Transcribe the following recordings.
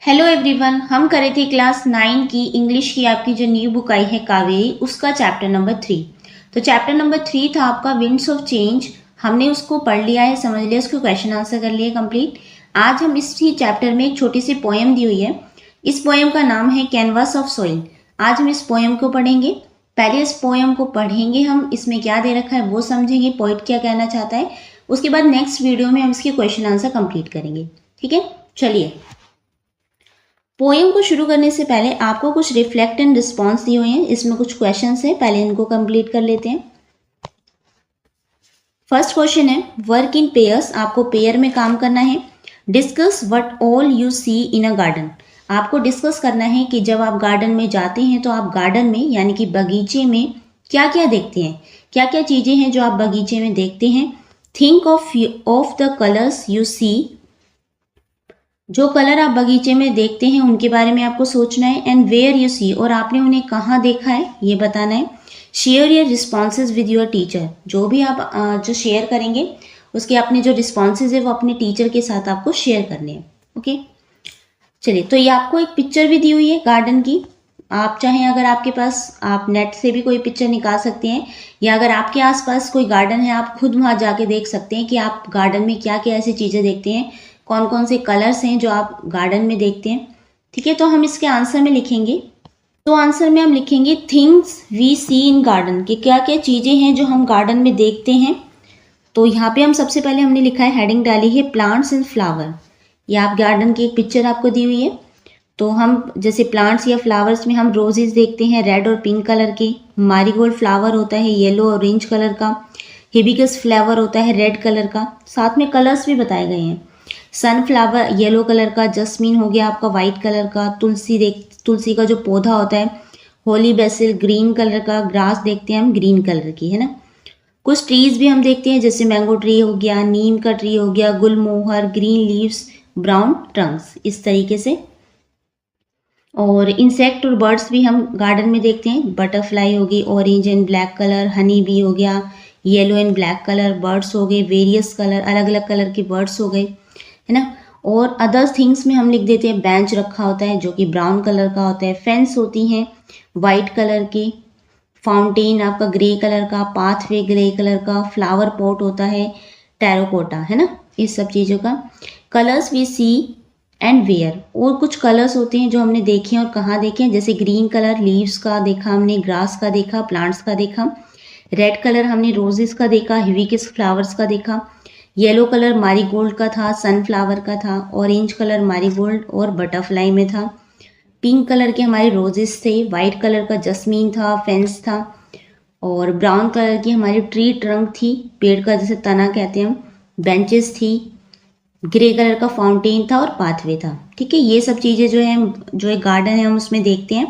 Hello everyone, हम कर रहे थे क्लास 9 की इंग्लिश की आपकी जो न्यू बुक आई है कावेरी, उसका चैप्टर नंबर 3। तो चैप्टर नंबर 3 था आपका विंड्स ऑफ चेंज। हमने उसको पढ़ लिया है, समझ लिया, उसको क्वेश्चन आंसर कर लिए कंप्लीट। आज हम इसी चैप्टर में एक छोटी सी पोएम दी हुई है। इस पोएम का नाम है कैनवास ऑफ सॉइल। आज हम इस पोएम को पढ़ेंगे। पहले इस पोएम को पढ़ेंगे, हम इसमें क्या दे रखा है वो समझेंगे, पोइट क्या कहना चाहता है। उसके बाद नेक्स्ट वीडियो में हम इसके क्वेश्चन आंसर कंप्लीट करेंगे। ठीक है, चलिए। पोएम को शुरू करने से पहले आपको कुछ रिफ्लेक्ट एंड रिस्पॉन्स दिए हुए हैं, इसमें कुछ क्वेश्चंस हैं, पहले इनको कंप्लीट कर लेते हैं। फर्स्ट क्वेश्चन है वर्क इन पेयर्स, आपको पेयर में काम करना है। Discuss what all you see in a garden, आपको डिस्कस करना है कि जब आप गार्डन में जाते हैं तो आप गार्डन में यानी कि बगीचे में क्या क्या देखते हैं, क्या क्या चीज़ें हैं जो आप बगीचे में देखते हैं। Think of the colours you see, जो कलर आप बगीचे में देखते हैं उनके बारे में आपको सोचना है। एंड वेयर यू सी, और आपने उन्हें कहाँ देखा है ये बताना है। Share your responses with your teacher, जो भी आप जो शेयर करेंगे उसके अपने जो रिस्पॉन्सेज है वो अपने टीचर के साथ आपको शेयर करने हैं। ओके, चलिए। तो ये आपको एक पिक्चर भी दी हुई है गार्डन की। आप चाहें, अगर आपके पास, आप नेट से भी कोई पिक्चर निकाल सकते हैं, या अगर आपके आसपास कोई गार्डन है आप खुद वहाँ जाके देख सकते हैं कि आप गार्डन में क्या क्या ऐसी चीज़ें देखते हैं, कौन कौन से कलर्स हैं जो आप गार्डन में देखते हैं। ठीक है, तो हम इसके आंसर में लिखेंगे। तो आंसर में हम लिखेंगे things we see in garden, कि क्या क्या चीज़ें हैं जो हम गार्डन में देखते हैं। तो यहाँ पे हम सबसे पहले हमने लिखा है, हेडिंग डाली है प्लांट्स एंड फ्लावर। ये आप गार्डन की एक पिक्चर आपको दी हुई है। तो हम जैसे प्लांट्स या फ्लावर्स में हम रोजेज देखते हैं रेड और पिंक कलर के, मारीगोल्ड फ्लावर होता है येलो ऑरेंज कलर का, हिबिस्कस फ्लावर होता है रेड कलर का, साथ में कलर्स भी बताए गए हैं। सनफ्लावर येलो कलर का, जस्मीन हो गया आपका वाइट कलर का, तुलसी का जो पौधा होता है, होली बेसिल ग्रीन कलर का, ग्रास देखते हैं हम ग्रीन कलर की, है ना। कुछ ट्रीज भी हम देखते हैं जैसे मैंगो ट्री हो गया, नीम का ट्री हो गया, गुलमोहर, ग्रीन लीव्स, ब्राउन ट्रंक्स, इस तरीके से। और इंसेक्ट और बर्ड्स भी हम गार्डन में देखते हैं। बटरफ्लाई होगी orange and black colour, honey bee हो गया yellow and black colour, birds हो गए वेरियस कलर, अलग अलग कलर के बर्ड्स हो गए, है ना। और अदर थिंग्स में हम लिख देते हैं बेंच रखा होता है जो कि ब्राउन कलर का होता है, फेंस होती हैं वाइट कलर की, फाउंटेन आपका ग्रे कलर का, पाथवे ग्रे कलर का, फ्लावर पॉट होता है टेराकोटा, है ना। इस सब चीज़ों का colours we see and where, और कुछ कलर्स होते हैं जो हमने देखे हैं और कहाँ देखे हैं, जैसे ग्रीन कलर लीव्स का देखा हमने, ग्रास का देखा, प्लांट्स का देखा। रेड कलर हमने रोजेस का देखा, हिबिस्कस फ्लावर्स का देखा। येलो कलर मारीगोल्ड का था, सनफ्लावर का था। ऑरेंज कलर मारीगोल्ड और बटरफ्लाई में था। पिंक कलर के हमारे रोजेस थे। वाइट कलर का जस्मीन था, फेंस था। और ब्राउन कलर की हमारी ट्री ट्रंक थी, पेड़ का जैसे तना कहते हैं हम, बेंचेस थी। ग्रे कलर का फाउंटेन था और पाथवे था। ठीक है, ये सब चीज़ें जो है, जो एक गार्डन है हम उसमें देखते हैं।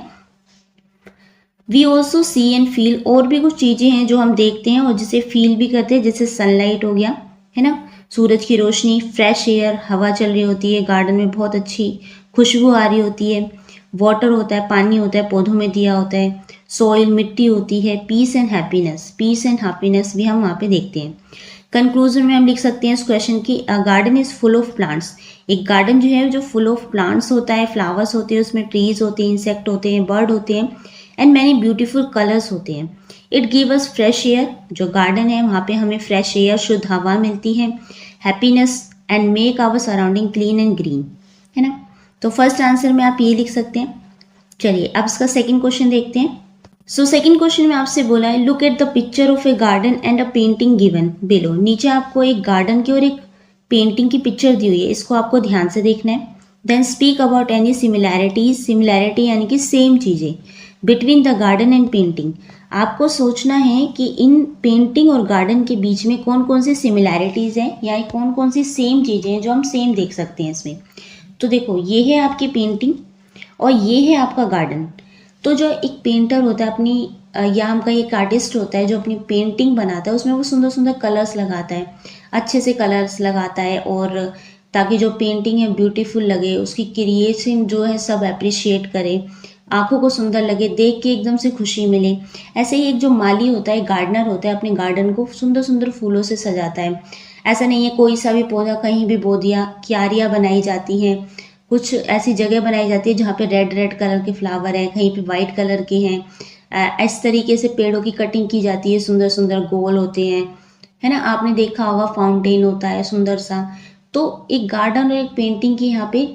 We also see and feel, और भी कुछ चीज़ें हैं जो हम देखते हैं और जिसे फील भी करते हैं, जैसे सनलाइट हो गया, है ना, सूरज की रोशनी, फ्रेश एयर, हवा चल रही होती है गार्डन में, बहुत अच्छी खुशबू आ रही होती है। वाटर होता है, पानी होता है, पौधों में दिया होता है। सॉइल मिट्टी होती है। Peace and happiness, peace and happiness भी हम वहाँ पे देखते हैं। कंक्लूजन में हम लिख सकते हैं इस क्वेश्चन की, a garden is full of plants, एक गार्डन जो है जो फुल ऑफ प्लांट्स होता है, फ्लावर्स होते हैं, उसमें ट्रीज होते हैं, इंसेक्ट होते हैं, बर्ड होते हैं, एंड मैनी ब्यूटीफुल कलर्स होते हैं। It give us fresh air, जो गार्डन है वहाँ पे हमें फ्रेश एयर, शुद्ध हवा मिलती है। Happiness and make our surrounding clean and green, है ना। तो फर्स्ट आंसर में आप ये लिख सकते हैं। चलिए अब इसका सेकंड क्वेश्चन देखते हैं। सो सेकंड क्वेश्चन में आपसे बोला है look at the picture of A garden and a painting given below. नीचे आपको एक गार्डन की और एक पेंटिंग की पिक्चर दी हुई है, इसको आपको ध्यान से देखना है। Then speak about any similarities, similarity यानी कि सेम चीज़ें, between the garden and painting. आपको सोचना है कि इन पेंटिंग और गार्डन के बीच में कौन कौन सी सिमिलैरिटीज़ हैं या कौन कौन सी सेम चीज़ें हैं जो हम सेम देख सकते हैं इसमें। तो देखो, ये है आपकी पेंटिंग और ये है आपका गार्डन। तो जो एक पेंटर होता है अपनी, या हमका एक आर्टिस्ट होता है जो अपनी पेंटिंग बनाता है, उसमें वो सुंदर सुंदर कलर्स लगाता है, अच्छे से कलर्स लगाता है, और ताकि जो पेंटिंग है ब्यूटीफुल लगे, उसकी क्रिएशन जो है सब अप्रिशिएट करे, आंखों को सुंदर लगे, देख के एकदम से खुशी मिले। ऐसे ही एक जो माली होता है, गार्डनर होता है, अपने गार्डन को सुंदर सुंदर फूलों से सजाता है। ऐसा नहीं है कोई सा भी पौधा कहीं भी बो दिया, क्यारियाँ बनाई जाती हैं, कुछ ऐसी जगह बनाई जाती है जहाँ पे रेड रेड कलर के फ्लावर हैं, कहीं पे वाइट कलर के हैं। इस तरीके से पेड़ों की कटिंग की जाती है, सुंदर सुंदर गोल होते हैं, है ना। आपने देखा होगा फाउंटेन होता है सुंदर सा। तो एक गार्डन और एक पेंटिंग की यहाँ पे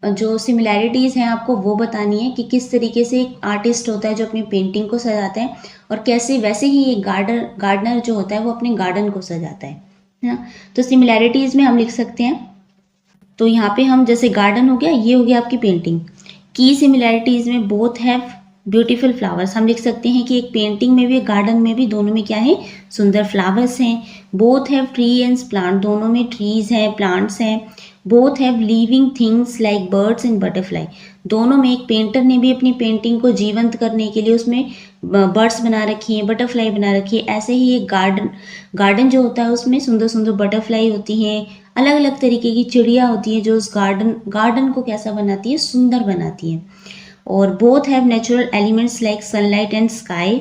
जो सिमिलैरिटीज़ हैं आपको वो बतानी है कि किस तरीके से एक आर्टिस्ट होता है जो अपनी पेंटिंग को सजाता है, और कैसे वैसे ही एक गार्डनर जो होता है वो अपने गार्डन को सजाता है ना। तो सिमिलैरिटीज़ में हम लिख सकते हैं, तो यहाँ पे हम जैसे गार्डन हो गया, ये हो गया आपकी पेंटिंग की सिमिलैरिटीज में बोथ हैव ब्यूटीफुल फ्लावर्स। हम लिख सकते हैं कि एक पेंटिंग में भी एक गार्डन में भी दोनों में क्या है, सुंदर फ्लावर्स हैं। Both have tree and plant, दोनों में ट्रीज हैं, प्लांट्स हैं। Both have living things like birds and butterfly, दोनों में एक पेंटर ने भी अपनी पेंटिंग को जीवंत करने के लिए उसमें बर्ड्स बना रखी हैं, बटरफ्लाई बना रखी है। ऐसे ही एक गार्डन जो होता है उसमें सुंदर सुंदर बटरफ्लाई होती हैं, अलग अलग तरीके की चिड़िया होती हैं जो उस गार्डन को कैसा बनाती है, सुंदर बनाती है। और both have natural elements like sunlight and sky,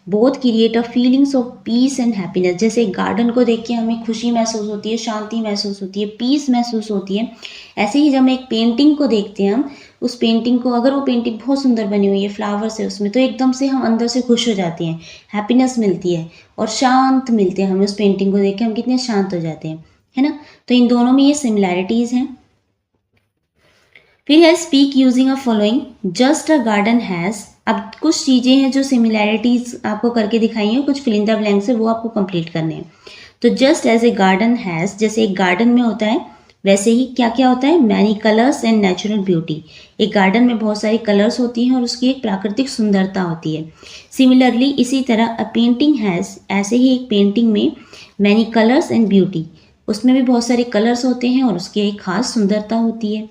both create a feelings of peace and happiness. जैसे गार्डन को देख के हमें खुशी महसूस होती है, शांति महसूस होती है, पीस महसूस होती है। ऐसे ही जब हम एक पेंटिंग को देखते हैं, हम उस पेंटिंग को, अगर वो पेंटिंग बहुत सुंदर बनी हुई है, फ्लावर्स है उसमें, तो एकदम से हम अंदर से खुश हो जाते हैं, हैप्पीनेस मिलती है और शांत मिलते हैं हमें। उस पेंटिंग को देख के हम कितने शांत हो जाते हैं, है ना। तो इन दोनों में ये सिमिलैरिटीज़ हैं। फिर है speak using a following, just a garden has. अब कुछ चीज़ें हैं जो सिमिलैरिटीज़ आपको करके दिखाई हैं, कुछ फिल इन द ब्लैंक्स है वो आपको कंप्लीट करने हैं। तो just as a garden has, जैसे एक गार्डन में होता है वैसे ही क्या क्या होता है, many colours and natural beauty. एक गार्डन में बहुत सारी कलर्स होती हैं और उसकी एक प्राकृतिक सुंदरता होती है। सिमिलरली इसी तरह अ पेंटिंग हैज़, ऐसे ही एक पेंटिंग में मैनी कलर्स एंड ब्यूटी, उसमें भी बहुत सारे कलर्स होते हैं और उसकी एक खास सुंदरता होती है।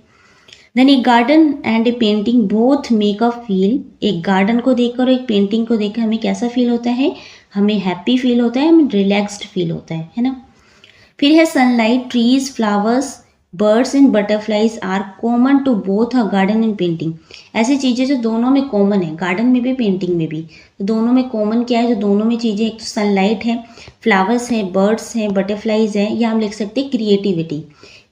देन एक garden and A painting both make a feel, एक गार्डन को देखकर और एक पेंटिंग को देखकर हमें कैसा फील होता है, हमें हैप्पी फील होता है, हमें रिलैक्स्ड फील होता है ना। फिर है sunlight, trees, flowers, birds and butterflies are common to both a garden and painting. ऐसी चीज़ें जो दोनों में कॉमन है, गार्डन में भी पेंटिंग में भी, तो दोनों में कॉमन क्या है, जो दोनों में चीज़ें, एक तो सनलाइट है, फ्लावर्स है, बर्ड्स हैं, बटरफ्लाइज है, या हम लिख सकते हैं क्रिएटिविटी।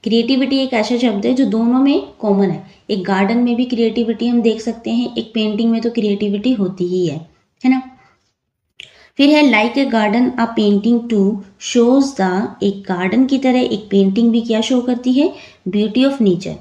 क्रिएटिविटी एक ऐसा शब्द है जो दोनों में कॉमन है। एक गार्डन में भी क्रिएटिविटी हम देख सकते हैं, एक पेंटिंग में तो क्रिएटिविटी होती ही है ना। फिर है like a garden a painting too shows the, एक गार्डन की तरह एक पेंटिंग भी क्या शो करती है, ब्यूटी ऑफ नेचर,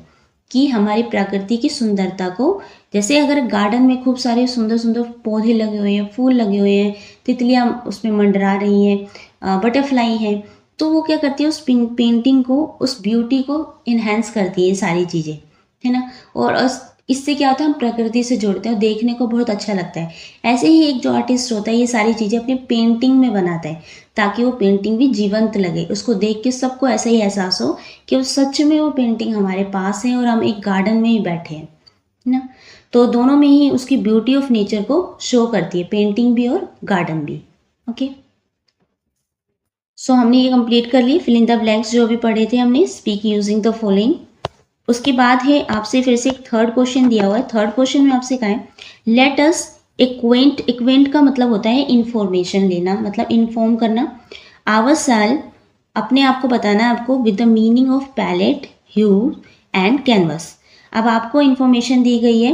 कि हमारी प्रकृति की सुंदरता को। जैसे अगर गार्डन में खूब सारे सुंदर सुंदर पौधे लगे हुए हैं, फूल लगे हुए हैं, तितलियां उसमें मंडरा रही हैं, बटरफ्लाई हैं, तो वो क्या करती है, उस पेंटिंग को, उस ब्यूटी को इन्हेंस करती है सारी चीज़ें, है ना। और इससे क्या होता है, हम प्रकृति से जुड़ते हैं और देखने को बहुत अच्छा लगता है। ऐसे ही एक जो आर्टिस्ट होता है ये सारी चीज़ें अपनी पेंटिंग में बनाता है ताकि वो पेंटिंग भी जीवंत लगे, उसको देख के सबको ऐसा ही एहसास हो कि वो सच में वो पेंटिंग हमारे पास है और हम एक गार्डन में ही बैठे हैं ना। तो दोनों में ही उसकी ब्यूटी ऑफ नेचर को शो करती है, पेंटिंग भी और गार्डन भी। ओके, सो हमने ये कंप्लीट कर ली फिल इन द ब्लैंक्स जो अभी पढ़े थे हमने, स्पीक यूजिंग द फॉलोइंग। उसके बाद है आपसे फिर से एक थर्ड क्वेश्चन दिया हुआ है। थर्ड क्वेश्चन में आपसे कहा है लेट अस एक्वेंट, एक्वेंट का मतलब होता है इंफॉर्मेशन लेना, मतलब इन्फॉर्म करना। आवर सेल्फ, अपने आप को बताना है आपको, with the meaning of palette, hue and canvas. अब आपको इन्फॉर्मेशन दी गई है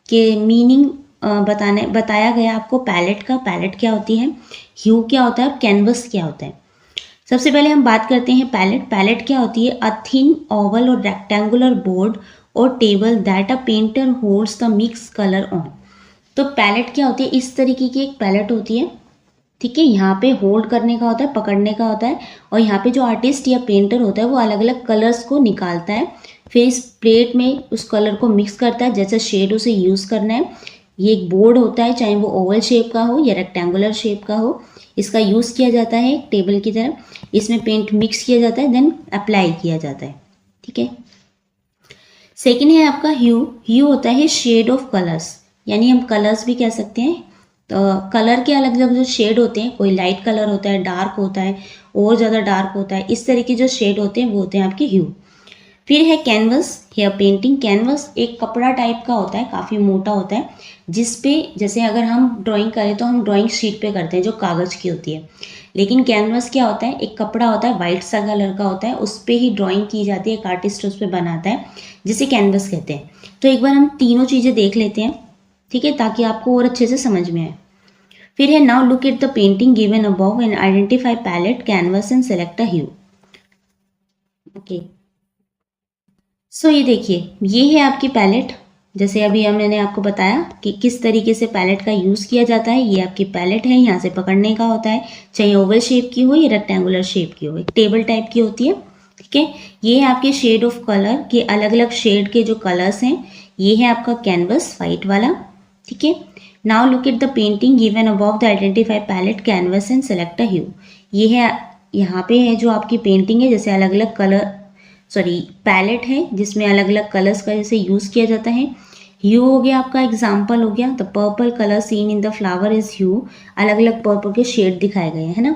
कि मीनिंग बताया गया आपको पैलेट का, पैलेट क्या होती है, ह्यू क्या होता है और कैनवस क्या होता है। सबसे पहले हम बात करते हैं पैलेट। पैलेट क्या होती है, अ थिन ओवल और रेक्टेंगुलर बोर्ड और table that a painter holds the mix colour on. तो पैलेट क्या होती है, इस तरीके की एक पैलेट होती है, ठीक है। यहाँ पे होल्ड करने का होता है, पकड़ने का होता है, और यहाँ पे जो आर्टिस्ट या पेंटर होता है वो अलग अलग कलर्स को निकालता है, फिर इस प्लेट में उस कलर को मिक्स करता है, जैसे शेड उसे यूज़ करना है। ये एक बोर्ड होता है, चाहे वो ओवल शेप का हो या रेक्टेंगुलर शेप का हो, इसका यूज़ किया जाता है एक टेबल की तरह। इसमें पेंट मिक्स किया जाता है, देन अप्लाई किया जाता है, ठीक है। सेकेंड है आपका ह्यू। ह्यू होता है शेड ऑफ कलर्स, यानी हम कलर्स भी कह सकते हैं। तो कलर के अलग अलग जो शेड होते हैं, कोई लाइट कलर होता है, डार्क होता है, और ज़्यादा डार्क होता है, इस तरह के जो शेड होते हैं वो होते हैं आपके ह्यू। फिर है कैनवस। हेयर पेंटिंग कैनवस एक कपड़ा टाइप का होता है, काफ़ी मोटा होता है, जिस पे जैसे अगर हम ड्राइंग करें तो हम ड्राइंग शीट पे करते हैं जो कागज़ की होती है, लेकिन कैनवस क्या होता है, एक कपड़ा होता है वाइट सा कलर का होता है, उस पर ही ड्राइंग की जाती है, एक आर्टिस्ट उस पर बनाता है, जिसे कैनवस कहते हैं। तो एक बार हम तीनों चीज़ें देख लेते हैं, ठीक है, ताकि आपको और अच्छे से समझ में आए। फिर है now look at the painting given above and identify palette canvas and select a hue. Okay, so ये देखिए, ये है आपकी पैलेट। जैसे अभी मैंने आपको बताया कि किस तरीके से पैलेट का यूज़ किया जाता है। ये आपकी पैलेट है, यहाँ से पकड़ने का होता है, चाहे ओवल शेप की हो या रेक्टेंगुलर शेप की हो, एक टेबल टाइप की होती है, ठीक है। ये है आपके शेड ऑफ कलर के, अलग अलग शेड के जो कलर्स हैं। ये है आपका कैनवस वाइट वाला, ठीक है। Now look at the painting given above the identify palette canvas and select a hue. ये है, यहाँ पे है जो आपकी पेंटिंग है, जैसे अलग अलग कलर, सॉरी पैलेट है जिसमें अलग अलग कलर्स का जैसे यूज़ किया जाता है। ह्यू हो गया आपका एग्जाम्पल हो गया, the purple colour seen in the flower is hue, अलग अलग पर्पल के शेड दिखाए गए हैं, है ना।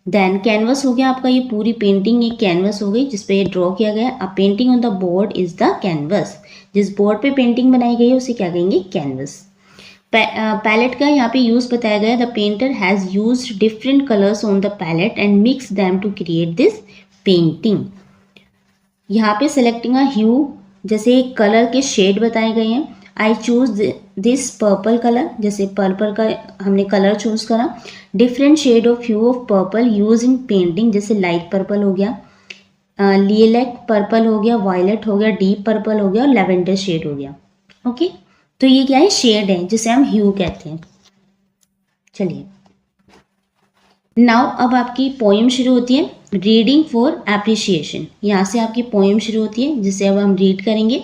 देन कैनवस हो गया आपका, ये पूरी पेंटिंग एक कैनवस हो गई जिसपे ये ड्रॉ किया गया। अ painting on the board is the canvas, जिस बोर्ड पे पेंटिंग बनाई गई है उसे क्या कहेंगे, कैनवस। पैलेट का यहाँ पे यूज बताया गया, the painter has used different colours on the palette and mix them to create this painting. यहाँ पे सेलेक्टिंग अ ह्यू, जैसे कलर के शेड बताए गए हैं। I choose this purple colour, जैसे पर्पल का हमने कलर चूज करा। Different shade of hue of purple use in painting, जैसे लाइट पर्पल हो गया, लिलेक पर्पल हो गया, वायलेट हो गया, डीप पर्पल हो गया और लेवेंडर शेड हो गया। ओके, तो ये क्या है, शेड है जिसे हम ह्यू कहते हैं। चलिए नाउ अब आपकी पोएम शुरू होती है, रीडिंग फॉर एप्रिसिएशन। यहाँ से आपकी पोएम शुरू होती है जिसे अब हम रीड करेंगे।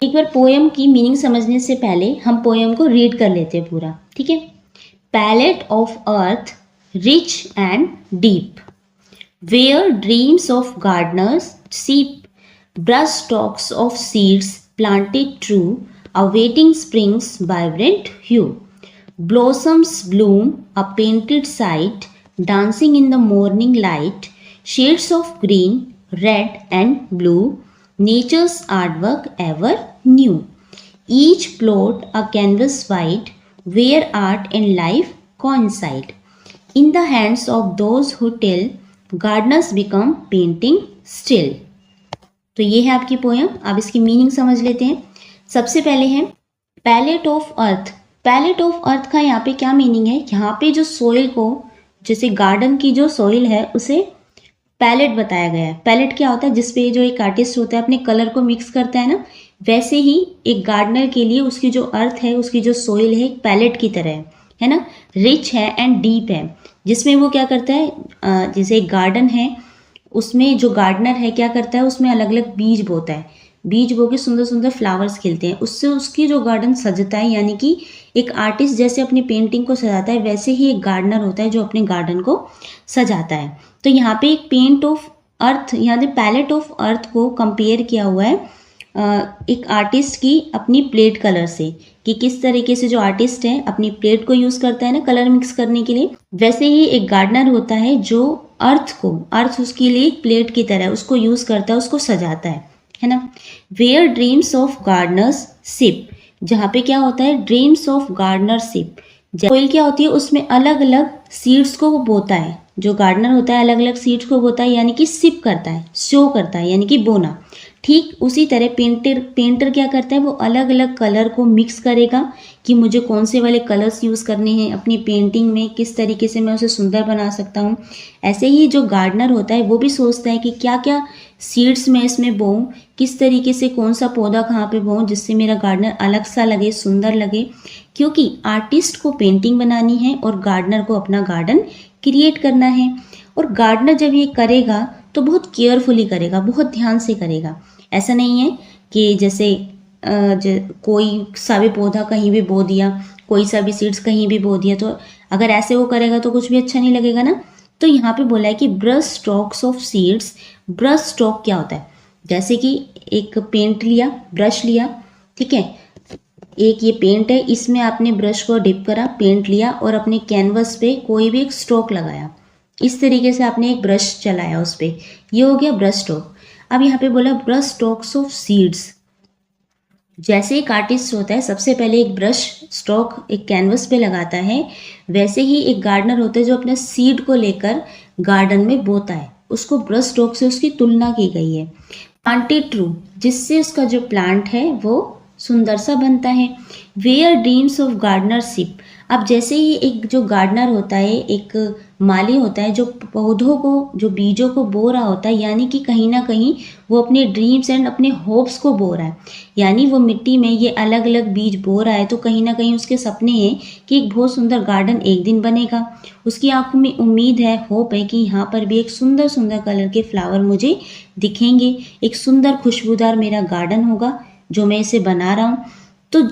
एक बार पोएम की मीनिंग समझने से पहले हम पोएम को रीड कर लेते हैं पूरा, ठीक है। Palette of earth rich and deep, where dreams of gardeners seep, brush strokes of seeds planted true, awaiting spring's vibrant hue. Blossoms bloom, a painted sight, dancing in the morning light, shades of green, red and blue, nature's artwork ever new. Each plot a canvas white, where art and life coincide. In the hands of those who tell, gardeners become painting still. तो ये है आपकी poem. अब इसकी meaning समझ लेते हैं। सबसे पहले है palette of earth. Palette of earth का यहाँ पे क्या मीनिंग है, यहाँ पे जो सोइल को, जैसे गार्डन की जो सोइल है उसे पैलेट बताया गया है। पैलेट क्या होता है, जिसपे जो एक आर्टिस्ट होता है अपने कलर को मिक्स करता है ना, वैसे ही एक गार्डनर के लिए उसकी जो अर्थ है, उसकी जो सोइल है, एक पैलेट की तरह है ना, रिच है एंड डीप है, जिसमें वो क्या करता है, जैसे एक गार्डन है उसमें जो गार्डनर है क्या करता है, उसमें अलग अलग बीज बोता है, बीज बो के सुंदर सुंदर फ्लावर्स खिलते हैं, उससे उसकी जो गार्डन सजता है। यानी कि एक आर्टिस्ट जैसे अपनी पेंटिंग को सजाता है, वैसे ही एक गार्डनर होता है जो अपने गार्डन को सजाता है। तो यहाँ पे एक पेंट ऑफ अर्थ, यहाँ पे पैलेट ऑफ अर्थ को कंपेयर किया हुआ है एक आर्टिस्ट की अपनी प्लेट कलर से, कि किस तरीके से जो आर्टिस्ट है अपनी प्लेट को यूज़ करता है ना कलर मिक्स करने के लिए, वैसे ही एक गार्डनर होता है जो अर्थ को, अर्थ उसके लिए एक प्लेट की तरह उसको यूज़ करता है, उसको सजाता है ना। Where dreams of gardeners sip, जहाँ पे क्या होता है, dreams of gardener sip, soil क्या होती है उसमें अलग अलग सीड्स को वो बोता है, जो गार्डनर होता है अलग अलग सीड्स को बोता है, यानी कि सिप करता है, शो करता है, यानी कि बोना। ठीक उसी तरह पेंटर क्या करता है, वो अलग अलग कलर को मिक्स करेगा कि मुझे कौन से वाले कलर्स यूज़ करने हैं अपनी पेंटिंग में, किस तरीके से मैं उसे सुंदर बना सकता हूँ। ऐसे ही जो गार्डनर होता है वो भी सोचता है कि क्या क्या सीड्स मैं इसमें बोऊँ, किस तरीके से कौन सा पौधा कहाँ पे बोऊँ जिससे मेरा गार्डनर अलग सा लगे, सुंदर लगे। क्योंकि आर्टिस्ट को पेंटिंग बनानी है और गार्डनर को अपना गार्डन क्रिएट करना है। और गार्डनर जब ये करेगा तो बहुत केयरफुली करेगा, बहुत ध्यान से करेगा। ऐसा नहीं है कि जैसे कोई सा भी पौधा कहीं भी बो दिया, कोई सा भी सीड्स कहीं भी बो दिया, तो अगर ऐसे वो करेगा तो कुछ भी अच्छा नहीं लगेगा ना। तो यहाँ पे बोला है कि brush strokes of seeds. Brush stroke क्या होता है, जैसे कि एक पेंट लिया, ब्रश लिया, ठीक है, एक ये पेंट है, इसमें आपने ब्रश को डिप करा, पेंट लिया और अपने कैनवस पे कोई भी एक स्ट्रोक लगाया, इस तरीके से आपने एक ब्रश चलाया उस पर, ये हो गया ब्रश स्ट्रोक। अब यहाँ पे बोला ब्रश स्ट्रोक्स ऑफ सीड्स। जैसे एक आर्टिस्ट होता है सबसे पहले एक ब्रश स्ट्रोक एक कैनवस पे लगाता है, वैसे ही एक गार्डनर होता है जो अपने सीड को लेकर गार्डन में बोता है, उसको ब्रश स्ट्रोक से उसकी तुलना की गई है। प्लांटेड ट्रू, जिससे उसका जो प्लांट है वो सुंदर सा बनता है। वेयर ड्रीम्स ऑफ गार्डनरशिप, अब जैसे ही एक जो गार्डनर होता है, एक माली होता है जो पौधों को, जो बीजों को बो रहा होता है, यानी कि कहीं ना कहीं वो अपने ड्रीम्स एंड अपने होप्स को बो रहा है। यानी वो मिट्टी में ये अलग अलग बीज बो रहा है, तो कहीं ना कहीं उसके सपने हैं कि एक बहुत सुंदर गार्डन एक दिन बनेगा। उसकी आंखों में उम्मीद है, होप है कि यहाँ पर भी एक सुंदर सुंदर कलर के फ्लावर मुझे दिखेंगे, एक सुंदर खुशबूदार मेरा गार्डन होगा जो मैं इसे बना रहा हूँ। तो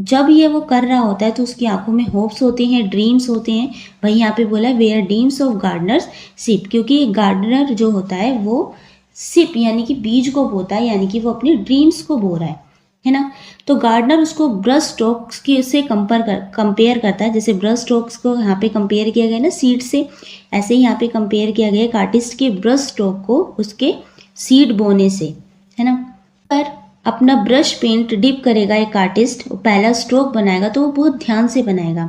जब ये वो कर रहा होता है तो उसकी आंखों में होप्स होते हैं, ड्रीम्स होते हैं। वही यहाँ पे बोला where dreams of gardeners sip, क्योंकि गार्डनर जो होता है वो सिप यानी कि बीज को बोता है, यानी कि वो अपने ड्रीम्स को बो रहा है ना। तो गार्डनर उसको ब्रश स्ट्रोक्स के से कंपेयर करता है। जैसे ब्रश स्ट्रोक्स को यहाँ पे कंपेयर किया गया ना सीड से, ऐसे ही यहाँ पे कंपेयर किया गया एक आर्टिस्ट के ब्रश स्ट्रोक को उसके सीड बोने से, है ना। पर अपना ब्रश पेंट डिप करेगा एक आर्टिस्ट, पहला स्ट्रोक बनाएगा तो वो बहुत ध्यान से बनाएगा।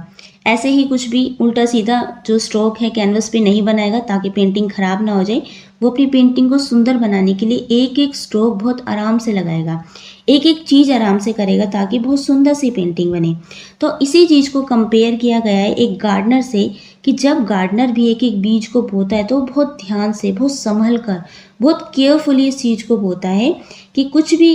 ऐसे ही कुछ भी उल्टा सीधा जो स्ट्रोक है कैनवस पे नहीं बनाएगा ताकि पेंटिंग खराब ना हो जाए। वो अपनी पेंटिंग को सुंदर बनाने के लिए एक एक स्ट्रोक बहुत आराम से लगाएगा, एक एक चीज़ आराम से करेगा ताकि बहुत सुंदर सी पेंटिंग बने। तो इसी चीज़ को कंपेयर किया गया है एक गार्डनर से कि जब गार्डनर भी एक एक बीज को बोता है तो बहुत ध्यान से, बहुत संभल कर, बहुत केयरफुली इस चीज़ को बोता है कि कुछ भी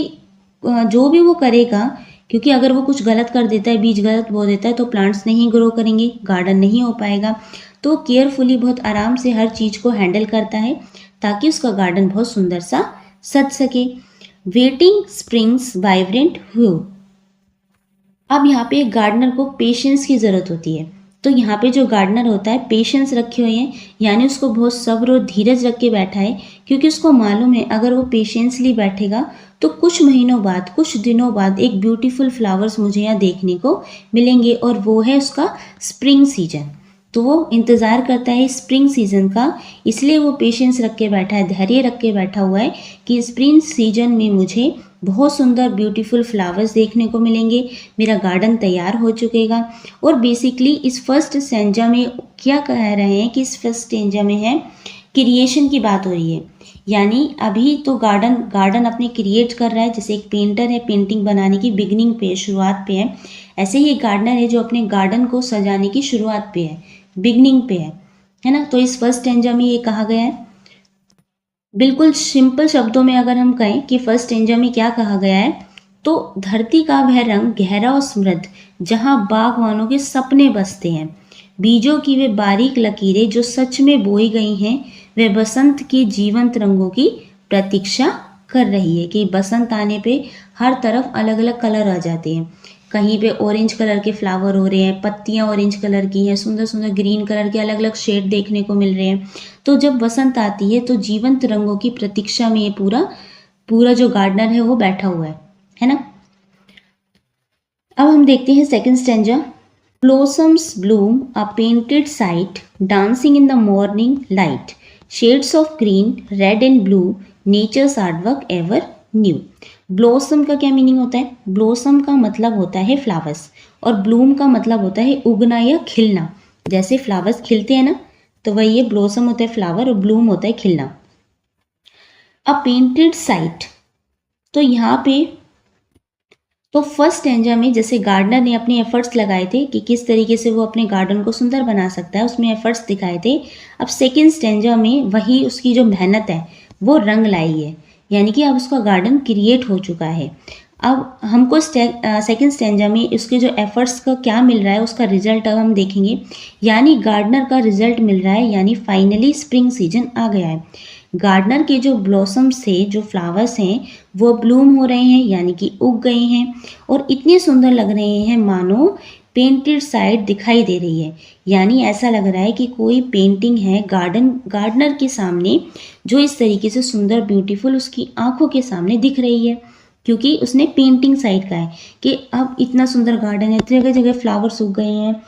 जो भी वो करेगा, क्योंकि अगर वो कुछ गलत कर देता है, बीज गलत बो देता है तो प्लांट्स नहीं ग्रो करेंगे, गार्डन नहीं हो पाएगा। तो केयरफुली बहुत आराम से हर चीज़ को हैंडल करता है ताकि उसका गार्डन बहुत सुंदर सा सज सके। वेटिंग स्प्रिंग्स वाइब्रेंट व्यू, अब यहाँ पे गार्डनर को पेशेंस की ज़रूरत होती है। तो यहाँ पे जो गार्डनर होता है पेशेंस रखे हुए हैं, यानी उसको बहुत सब्र और धीरज रख के बैठा है, क्योंकि उसको मालूम है अगर वो पेशेंसली बैठेगा तो कुछ महीनों बाद, कुछ दिनों बाद एक ब्यूटीफुल फ्लावर्स मुझे यहाँ देखने को मिलेंगे, और वो है उसका स्प्रिंग सीजन। तो वो इंतज़ार करता है स्प्रिंग सीजन का, इसलिए वो पेशेंस रख के बैठा है, धैर्य रख के बैठा हुआ है कि स्प्रिंग सीजन में मुझे बहुत सुंदर ब्यूटीफुल फ्लावर्स देखने को मिलेंगे, मेरा गार्डन तैयार हो चुकेगा। और बेसिकली इस फर्स्ट स्टैंजा में क्या कह रहे हैं कि इस फर्स्ट स्टैंजा में है क्रिएशन की बात हो रही है, यानी अभी तो गार्डन अपने क्रिएट कर रहा है। जैसे एक पेंटर है पेंटिंग बनाने की बिगिनिंग पे, शुरुआत पे है, ऐसे ही एक गार्डनर है जो अपने गार्डन को सजाने की शुरुआत पे है, बिगनिंग पे है ना। तो इस फर्स्ट स्टैंजा में ये कहा गया है। बिल्कुल सिंपल शब्दों में अगर हम कहें कि फर्स्ट स्टैंजा में क्या कहा गया है, तो धरती का वह रंग गहरा और समृद्ध जहाँ बागवानों के सपने बसते हैं, बीजों की वे बारीक लकीरें जो सच में बोई गई हैं, वे बसंत के जीवंत रंगों की प्रतीक्षा कर रही है कि बसंत आने पे हर तरफ अलग अलग कलर आ जाते हैं। कहीं पे ऑरेंज कलर के फ्लावर हो रहे हैं, पत्तियां ऑरेंज कलर की हैं, सुंदर सुंदर ग्रीन कलर के अलग अलग शेड देखने को मिल रहे हैं। तो जब बसंत आती है तो जीवंत रंगों की प्रतीक्षा में ये पूरा जो गार्डनर है वो बैठा हुआ है ना। अब हम देखते हैं second stanza. Blossoms bloom a painted sight dancing in the morning light, shades of green red and blue, nature's artwork ever new. Blossom का क्या मीनिंग होता है? ब्लॉसम का मतलब होता है फ्लावर्स, और ब्लूम का मतलब होता है उगना या खिलना। जैसे फ्लावर्स खिलते हैं ना, तो वही ये ब्लॉसम होता है फ्लावर और ब्लूम होता है खिलना। अ पेंटेड साइट, तो यहाँ पे तो फर्स्ट स्टैंजा में जैसे गार्डनर ने अपने एफर्ट्स लगाए थे कि किस तरीके से वो अपने गार्डन को सुंदर बना सकता है, उसमें एफर्ट्स दिखाए थे। अब सेकेंड स्टैंजा में वही उसकी जो मेहनत है वो रंग लाई है, यानी कि अब उसका गार्डन क्रिएट हो चुका है। अब हमको सेकेंड स्टैंजा में उसके जो एफर्ट्स का क्या मिल रहा है, उसका रिजल्ट अब हम देखेंगे। यानी गार्डनर का रिजल्ट मिल रहा है, यानी फाइनली स्प्रिंग सीजन आ गया है। गार्डनर के जो ब्लॉसम्स थे, जो फ्लावर्स हैं, वो ब्लूम हो रहे हैं, यानी कि उग गए हैं, और इतने सुंदर लग रहे हैं मानो पेंटेड साइड दिखाई दे रही है। यानी ऐसा लग रहा है कि कोई पेंटिंग है गार्डनर के सामने, जो इस तरीके से सुंदर ब्यूटीफुल उसकी आंखों के सामने दिख रही है, क्योंकि उसने पेंटिंग साइड का है कि अब इतना सुंदर गार्डन है, जगह जगह फ्लावर्स उग गए हैं,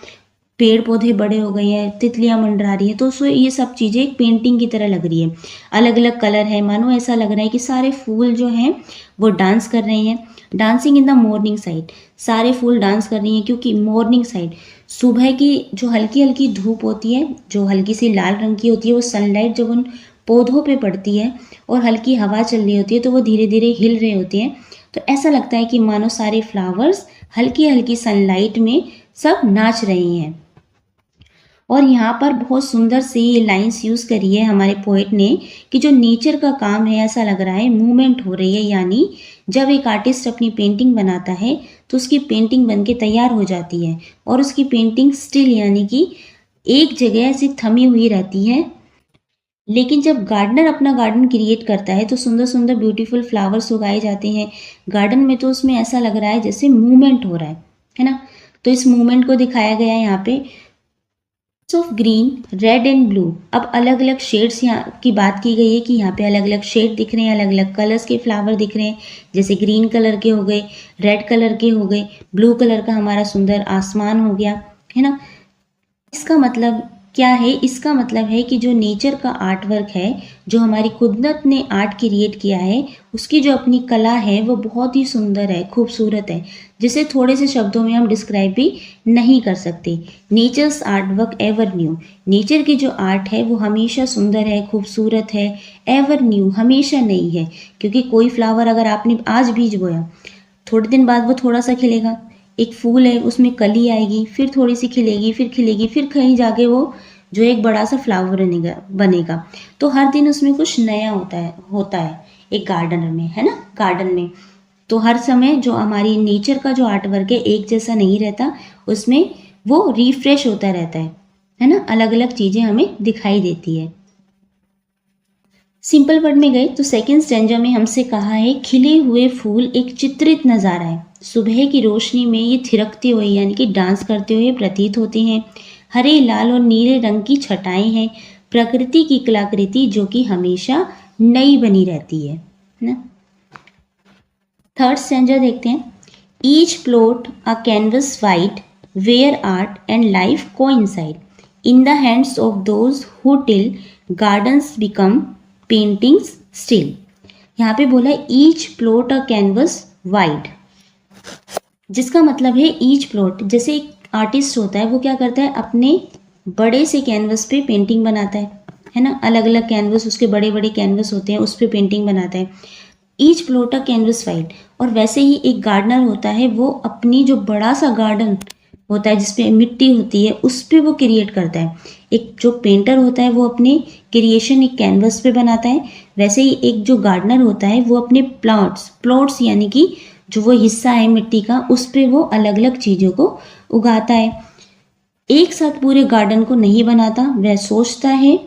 पेड़ पौधे बड़े हो गए हैं, तितलियां मंडरा रही है, तो उसमें ये सब चीज़ें एक पेंटिंग की तरह लग रही है। अलग अलग कलर है, मानो ऐसा लग रहा है कि सारे फूल जो हैं वो डांस कर रहे हैं। Dancing in the morning side, सारे फूल डांस कर रही हैं क्योंकि मॉर्निंग साइड, सुबह की जो हल्की हल्की धूप होती है, जो हल्की सी लाल रंग की होती है, वो सनलाइट जब उन पौधों पे पड़ती है और हल्की हवा चल रही होती है तो वो धीरे धीरे हिल रहे होते हैं। तो ऐसा लगता है कि मानो सारे फ्लावर्स हल्की हल्की सनलाइट में सब नाच रहे हैं। और यहाँ पर बहुत सुंदर सी ये लाइंस यूज़ करी है हमारे पोएट ने कि जो नेचर का काम है, ऐसा लग रहा है मूवमेंट हो रही है, यानी जब एक आर्टिस्ट अपनी पेंटिंग बनाता है तो उसकी पेंटिंग बन के तैयार हो जाती है और उसकी पेंटिंग स्टिल यानी कि एक जगह ऐसी थमी हुई रहती है। लेकिन जब गार्डनर अपना गार्डन क्रिएट करता है तो सुंदर सुंदर ब्यूटीफुल फ्लावर्स उगाए जाते हैं गार्डन में, तो उसमें ऐसा लग रहा है जैसे मूवमेंट हो रहा है ना। तो इस मूवमेंट को दिखाया गया है यहाँ पे of green, red and blue. अब अलग अलग शेड्स यहाँ की बात की गई है कि यहाँ पे अलग अलग शेड दिख रहे हैं, अलग अलग कलर्स के फ्लावर दिख रहे हैं, जैसे ग्रीन कलर के हो गए, रेड कलर के हो गए, ब्लू कलर का हमारा सुंदर आसमान हो गया, है ना। इसका मतलब क्या है? इसका मतलब है कि जो नेचर का आर्ट वर्क है, जो हमारी कुदरत ने आर्ट क्रिएट किया है, उसकी जो अपनी कला है वो बहुत ही सुंदर है, खूबसूरत है, जिसे थोड़े से शब्दों में हम डिस्क्राइब भी नहीं कर सकते। Nature's artwork ever new, nature की जो आर्ट है वो हमेशा सुंदर है, खूबसूरत है, एवर न्यू, हमेशा नई है। क्योंकि कोई फ्लावर अगर आपने आज बीज बोया, थोड़े दिन बाद वो थोड़ा सा खिलेगा। एक फूल है, उसमें कली आएगी, फिर थोड़ी सी खिलेगी, फिर खिलेगी, फिर कहीं जाके वो जो एक बड़ा सा फ्लावर बनेगा। तो हर दिन उसमें कुछ नया होता है एक गार्डन में, है ना, गार्डन में। तो हर समय जो हमारी नेचर का जो आर्ट वर्क है एक जैसा नहीं रहता, उसमें वो रिफ्रेश होता रहता है ना, अलग अलग चीज़ें हमें दिखाई देती है। सिंपल वर्ड में गए तो सेकंड स्टैंजा में हमसे कहा है खिले हुए फूल एक चित्रित नज़ारा है, सुबह की रोशनी में ये थिरकते हुए यानी कि डांस करते हुए प्रतीत होते हैं। हरे, लाल और नीले रंग की छटाएं हैं, प्रकृति की कलाकृति जो कि हमेशा नई बनी रहती है ना। थर्ड स्टैंजा देखते हैं। Each plot a canvas wide where art and life coincide in the hands of those who till gardens become paintings still. यहाँ पे बोला each plot a canvas wide, जिसका मतलब है ईच प्लॉट, जैसे एक आर्टिस्ट होता है वो क्या करता है, अपने बड़े से कैनवस पे पेंटिंग बनाता है ना। अलग अलग कैनवस, उसके बड़े बड़े कैनवस होते हैं, उस पर पेंटिंग बनाता है। Each plot a canvas wide. और वैसे ही एक गार्डनर होता है, वो अपनी जो बड़ा सा गार्डन होता है जिसपे मिट्टी होती है उस पर वो क्रिएट करता है। एक जो पेंटर होता है वो अपनी क्रिएशन एक कैनवस पे बनाता है, वैसे ही एक जो गार्डनर होता है वो अपने प्लॉट्स यानी कि जो वो हिस्सा है मिट्टी का, उस पे वो अलग अलग चीज़ों को उगाता है। एक साथ पूरे गार्डन को नहीं बनाता, वह सोचता है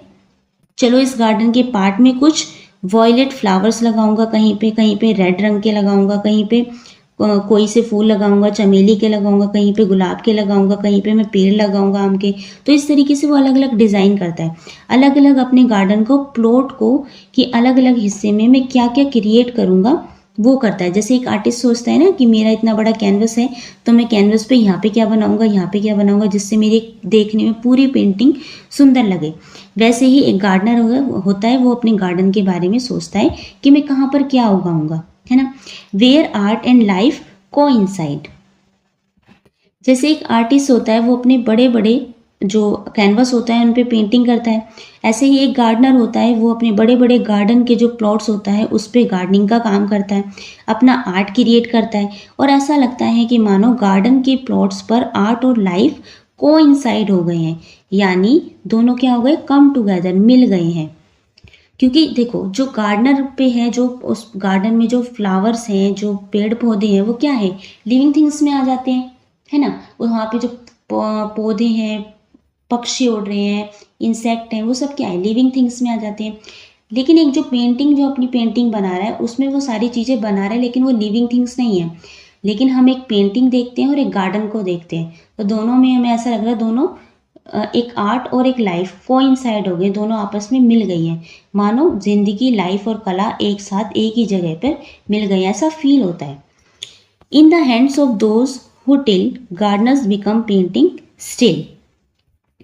चलो इस गार्डन के पार्ट में कुछ वॉयलेट फ्लावर्स लगाऊंगा, कहीं पे रेड रंग के लगाऊंगा, कहीं पे कोई से फूल लगाऊंगा, चमेली के लगाऊंगा, कहीं पे गुलाब के लगाऊंगा, कहीं पे मैं पेड़ लगाऊंगा आम के। तो इस तरीके से वो अलग अलग डिज़ाइन करता है, अलग अलग अपने गार्डन को, प्लॉट को, कि अलग अलग हिस्से में मैं क्या क्या क्रिएट करूंगा वो करता है। जैसे एक आर्टिस्ट सोचता है ना कि मेरा इतना बड़ा कैनवस है तो मैं कैनवस पे यहाँ पे क्या बनाऊंगा, यहाँ पे क्या बनाऊंगा, जिससे मेरे देखने में पूरी पेंटिंग सुंदर लगे। वैसे ही एक गार्डनर होता है, वो अपने गार्डन के बारे में सोचता है कि मैं कहाँ पर क्या उगाऊंगा, है ना। Where art and life coincide. जैसे एक आर्टिस्ट होता है वो अपने बड़े बड़े जो कैनवस होता है उन पे पेंटिंग करता है, ऐसे ही एक गार्डनर होता है वो अपने बड़े बड़े गार्डन के जो प्लॉट्स होता है उस पे गार्डनिंग का काम करता है, अपना आर्ट क्रिएट करता है। और ऐसा लगता है कि मानो गार्डन के प्लॉट्स पर आर्ट और लाइफ कोइंसाइड हो गए हैं, यानी दोनों क्या हो गए, कम टुगेदर, मिल गए हैं। क्योंकि देखो जो गार्डनर पे है, जो उस गार्डन में जो फ्लावर्स हैं, जो पेड़ पौधे हैं, वो क्या है, लिविंग थिंग्स में आ जाते हैं, है ना। वहाँ पे जो पौधे हैं, पक्षी उड़ रहे हैं, इंसेक्ट हैं, वो सब क्या है, लिविंग थिंग्स में आ जाते हैं। लेकिन एक जो अपनी पेंटिंग बना रहा है उसमें वो सारी चीज़ें बना रहा है, लेकिन वो लिविंग थिंग्स नहीं है। लेकिन हम एक पेंटिंग देखते हैं और एक गार्डन को देखते हैं, तो दोनों में हमें ऐसा लग रहा है दोनों एक आर्ट और एक लाइफ कोइंसाइड हो गए, दोनों आपस में मिल गई हैं, मानो जिंदगी, लाइफ और कला एक साथ एक ही जगह पर मिल गई, ऐसा फील होता है। In the hands of those who till Gardner's become painting still.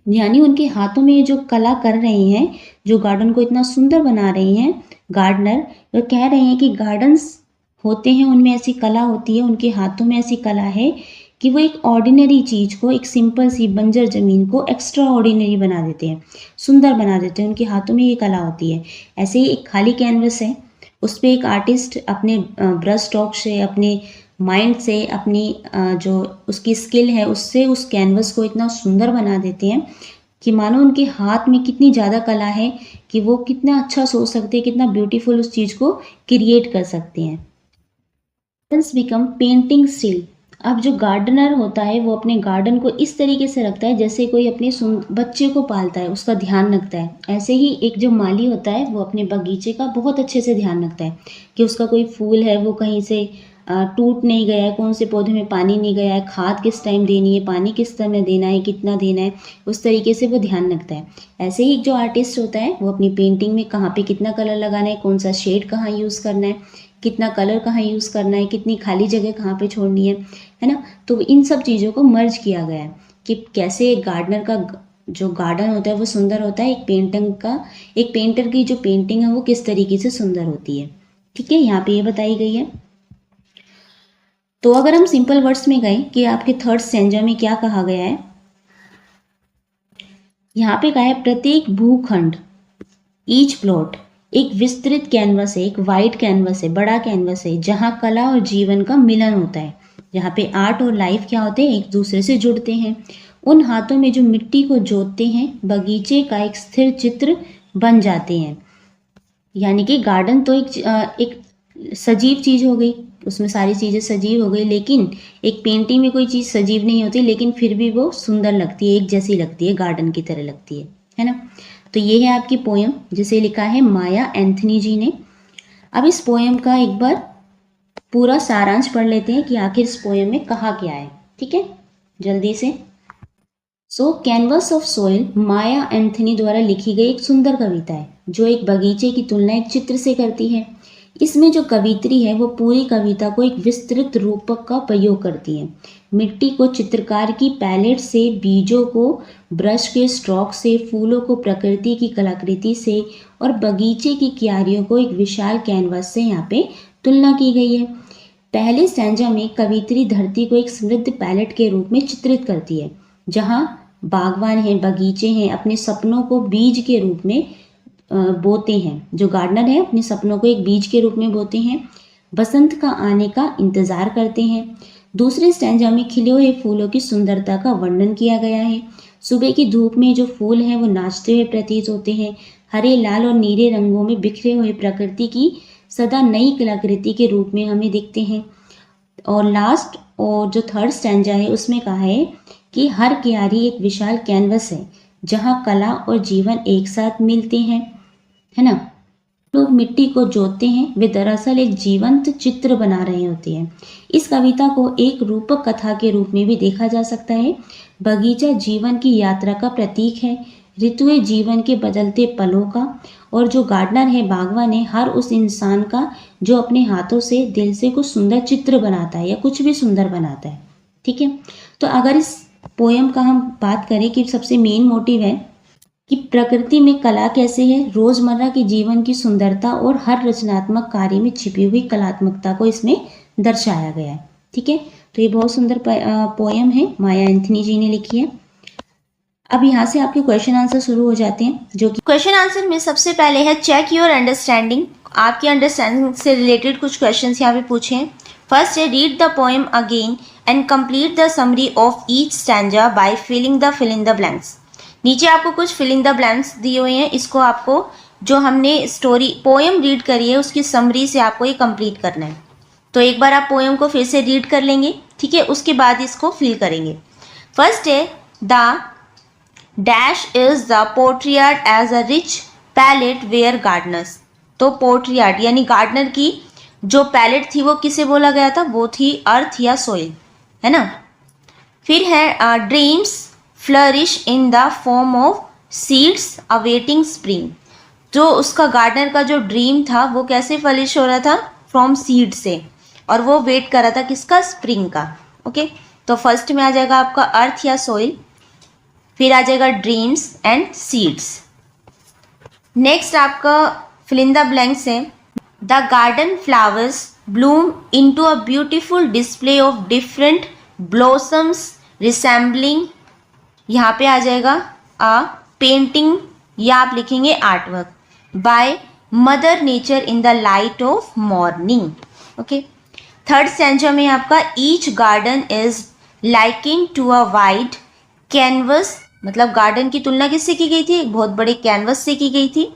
यानी उनके हाथों में जो कला कर रही हैं, जो गार्डन को इतना सुंदर बना रही हैं गार्डनर, वो कह रहे हैं कि गार्डन्स होते हैं उनमें ऐसी कला होती है, उनके हाथों में ऐसी कला है कि वो एक ऑर्डिनरी चीज़ को, एक सिंपल सी बंजर ज़मीन को एक्स्ट्रा ऑर्डिनरी बना देते हैं, सुंदर बना देते हैं। उनके हाथों में ये कला होती है। ऐसे ही एक खाली कैनवस है, उस पे एक आर्टिस्ट अपने ब्रश स्ट्रोक से, अपने माइंड से, अपनी जो उसकी स्किल है उससे उस कैनवस को इतना सुंदर बना देते हैं कि मानो उनके हाथ में कितनी ज़्यादा कला है कि वो कितना अच्छा सोच सकते हैं, कितना ब्यूटीफुल उस चीज़ को क्रिएट कर सकते हैं। Become painting still. अब जो गार्डनर होता है वो अपने गार्डन को इस तरीके से रखता है जैसे कोई अपने बच्चे को पालता है, उसका ध्यान रखता है। ऐसे ही एक जो माली होता है वो अपने बगीचे का बहुत अच्छे से ध्यान रखता है कि उसका कोई फूल है वो कहीं से टूट नहीं गया है, कौन से पौधे में पानी नहीं गया है, खाद किस टाइम देनी है, पानी किस समय देना है, कितना देना है, उस तरीके से वो ध्यान रखता है। ऐसे ही जो आर्टिस्ट होता है वो अपनी पेंटिंग में कहाँ पे कितना कलर लगाना है, कौन सा शेड कहाँ यूज़ करना है, कितना कलर कहाँ यूज़ करना है, कितनी खाली जगह कहाँ पे छोड़नी है ना। तो इन सब चीज़ों को मर्ज किया गया है कि कैसे एक गार्डनर का जो गार्डन होता है वो सुंदर होता है, एक पेंटर की जो पेंटिंग है वो किस तरीके से सुंदर होती है। ठीक है, यहाँ पे ये बताई गई है। तो अगर हम सिंपल वर्ड्स में गए कि आपके थर्ड स्टैंजा में क्या कहा गया है, यहाँ पे कहा है प्रत्येक भूखंड, ईच प्लॉट एक विस्तृत कैनवस है, एक वाइड कैनवस है, बड़ा कैनवस है जहाँ कला और जीवन का मिलन होता है, जहाँ पे आर्ट और लाइफ क्या होते हैं, एक दूसरे से जुड़ते हैं। उन हाथों में जो मिट्टी को जोतते हैं बगीचे का एक स्थिर चित्र बन जाते हैं। यानी कि गार्डन तो एक सजीव चीज़ हो गई, उसमें सारी चीज़ें सजीव हो गई, लेकिन एक पेंटिंग में कोई चीज़ सजीव नहीं होती, लेकिन फिर भी वो सुंदर लगती है, एक जैसी लगती है, गार्डन की तरह लगती है ना। तो ये है आपकी पोयम जिसे लिखा है माया एंथनी जी ने। अब इस पोयम का एक बार पूरा सारांश पढ़ लेते हैं कि आखिर इस पोयम में कहा क्या है। ठीक है, जल्दी से। Canvas of soil Maya Anthony द्वारा लिखी गई एक सुंदर कविता है जो एक बगीचे की तुलना एक चित्र से करती है। इसमें जो कवित्री है वो पूरी कविता को एक विस्तृत रूपक का प्रयोग करती है। मिट्टी को चित्रकार की पैलेट से, बीजों को ब्रश के स्ट्रोक से, फूलों को प्रकृति की कलाकृति से और बगीचे की क्यारियों को एक विशाल कैनवस से यहाँ पे तुलना की गई है। पहले स्टैंजा में कवित्री धरती को एक समृद्ध पैलेट के रूप में चित्रित करती है जहाँ बागवान हैं, बगीचे हैं, अपने सपनों को बीज के रूप में बोते हैं। जो गार्डनर है अपने सपनों को एक बीज के रूप में बोते हैं, बसंत का आने का इंतजार करते हैं। दूसरे स्टैंजा में खिले हुए फूलों की सुंदरता का वर्णन किया गया है। सुबह की धूप में जो फूल हैं वो नाचते हुए प्रतीत होते हैं, हरे, लाल और नीले रंगों में बिखरे हुए प्रकृति की सदा नई कलाकृति के रूप में हमें दिखते हैं। और लास्ट और जो थर्ड स्टैंजा है उसमें कहा है कि हर क्यारी एक विशाल कैनवस है जहाँ कला और जीवन एक साथ मिलते हैं, है ना। लोग मिट्टी को जोतते हैं, वे दरअसल एक जीवंत चित्र बना रहे होते हैं। इस कविता को एक रूपक कथा के रूप में भी देखा जा सकता है। बगीचा जीवन की यात्रा का प्रतीक है, ऋतुएं जीवन के बदलते पलों का, और जो गार्डनर है, बागवान है, हर उस इंसान का जो अपने हाथों से, दिल से कुछ सुंदर चित्र बनाता है या कुछ भी सुंदर बनाता है। ठीक है, तो अगर इस पोयम का हम बात करें कि सबसे मेन मोटिव है कि प्रकृति में कला कैसे है, रोजमर्रा के जीवन की सुंदरता और हर रचनात्मक कार्य में छिपी हुई कलात्मकता को इसमें दर्शाया गया है। ठीक है, तो ये बहुत सुंदर पोयम है, माया एंथनी जी ने लिखी है। अब यहाँ से आपके क्वेश्चन आंसर शुरू हो जाते हैं, जो कि क्वेश्चन आंसर में सबसे पहले है चेक योर अंडरस्टैंडिंग। आपकी अंडरस्टैंडिंग से रिलेटेड कुछ क्वेश्चन यहाँ पे पूछे हैं। फर्स्ट है read the poem again and complete the summary of each stanza by fill in the blanks. नीचे आपको कुछ फिल इन द ब्लैंक्स दिए हुए हैं, इसको आपको जो हमने स्टोरी पोएम रीड करी है उसकी समरी से आपको ये कंप्लीट करना है। तो एक बार आप पोएम को फिर से रीड कर लेंगे, ठीक है, उसके बाद इसको फिल करेंगे। फर्स्ट है the dash is the portrayed as a rich palette where gardeners. तो पोर्ट्रीयार्ड यानी गार्डनर की जो पैलेट थी वो किसे बोला गया था, वो थी अर्थ या सोइल, है ना। फिर है dreams flourish in the form of seeds awaiting spring. जो उसका गार्डनर का जो ड्रीम था वो कैसे फ्लरिश हो रहा था, फ्रॉम सीड से, और वो वेट कर रहा था किसका, स्प्रिंग का। ओके, तो फर्स्ट में आ जाएगा आपका अर्थ या सोइल। फिर आ जाएगा ड्रीम्स एंड सीड्स। नेक्स्ट आपका फिल इन द ब्लैंक्स है, the garden flowers bloom into a beautiful display of different blossoms resembling, यहाँ पे आ जाएगा अ पेंटिंग या आप लिखेंगे artwork by mother nature in the light of morning. Okay, third stanza में आपका each garden is liking to a wide canvas, मतलब गार्डन की तुलना किससे की गई थी, एक बहुत बड़े कैनवस से की गई थी।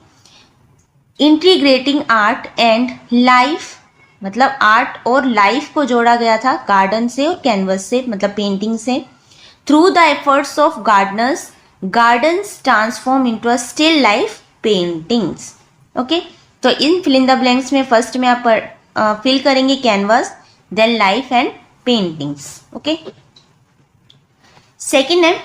इंटीग्रेटिंग आर्ट एंड लाइफ, मतलब आर्ट और लाइफ को जोड़ा गया था गार्डन से और कैनवस से, मतलब पेंटिंग से। Through the efforts of gardeners gardens transform into a still life paintings. Okay, तो इन फिल इन द ब्लैंक्स में फर्स्ट में आप फिल करेंगे canvas, then life and paintings. Okay, second है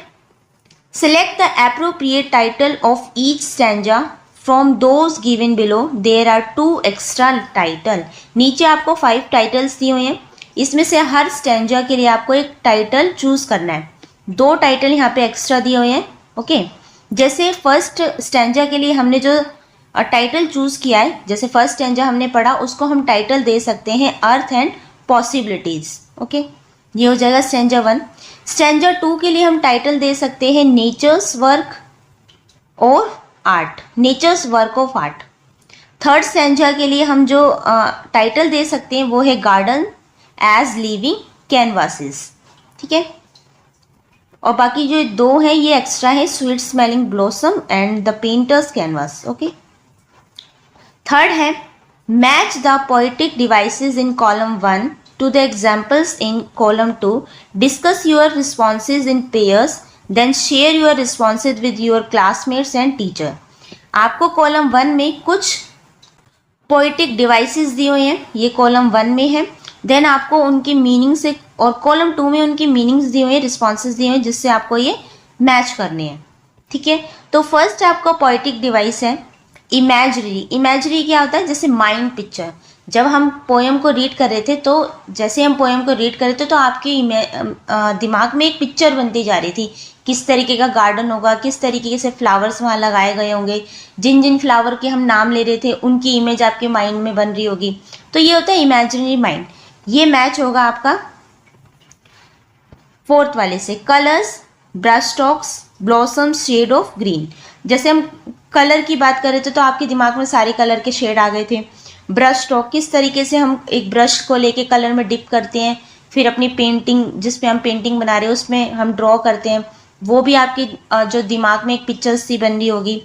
select the appropriate title of each stanza from those given below. There are 2 extra title. नीचे आपको 5 titles दिए हुए हैं, इसमें से हर स्टैंजा के लिए आपको एक टाइटल चूज करना है। 2 टाइटल यहाँ पे एक्स्ट्रा दिए हुए हैं। ओके, जैसे फर्स्ट स्टैंजा के लिए हमने जो टाइटल चूज किया है, जैसे फर्स्ट स्टैंजा हमने पढ़ा, उसको हम टाइटल दे सकते हैं अर्थ एंड पॉसिबिलिटीज। ओके, ये हो जाएगा स्टैंजा 1। स्टैंजा 2 के लिए हम टाइटल दे सकते हैं नेचर्स वर्क और आर्ट, nature's work of art. Third stanza के लिए हम जो टाइटल दे सकते हैं वो है गार्डन एज लिविंग कैनवासेस। ठीक है, और बाकी जो 2 है ये एक्स्ट्रा है, sweet smelling blossom and the painter's canvas. Okay, third है match the poetic devices in column 1 to the examples in column 2. Discuss your responses in pairs, then share your responses with your classmates and teacher. आपको column 1 में कुछ poetic devices दिए हुए हैं, ये column 1 में है। देन आपको उनकी मीनिंग से, और कॉलम 2 में उनकी मीनिंग्स दिए हुए हैं, रिस्पॉन्सेज दिए हुए हैं, जिससे आपको ये मैच करने हैं। ठीक है, तो फर्स्ट आपका पोएटिक डिवाइस है इमेजरी। इमेजरी क्या होता है, जैसे माइंड पिक्चर। जब हम पोएम को रीड कर रहे थे, तो जैसे हम पोएम को रीड कर रहे थे तो आपके दिमाग में एक पिक्चर बनती जा रही थी, किस तरीके का गार्डन होगा, किस तरीके से फ्लावर्स वहाँ लगाए गए होंगे, जिन जिन फ्लावर के हम नाम ले रहे थे उनकी इमेज आपके माइंड में बन रही होगी। तो ये होता है इमेजिनरी माइंड। ये मैच होगा आपका फोर्थ वाले से, colours, brush strokes, blossom, shade of green. जैसे हम कलर की बात कर रहे थे तो आपके दिमाग में सारे कलर के शेड आ गए थे। ब्रश स्ट्रोक, किस तरीके से हम एक ब्रश को लेके कलर में डिप करते हैं, फिर अपनी पेंटिंग, जिस पे हम पेंटिंग बना रहे हैं उसमें हम ड्रॉ करते हैं, वो भी आपके जो दिमाग में एक पिक्चर सी बन रही होगी।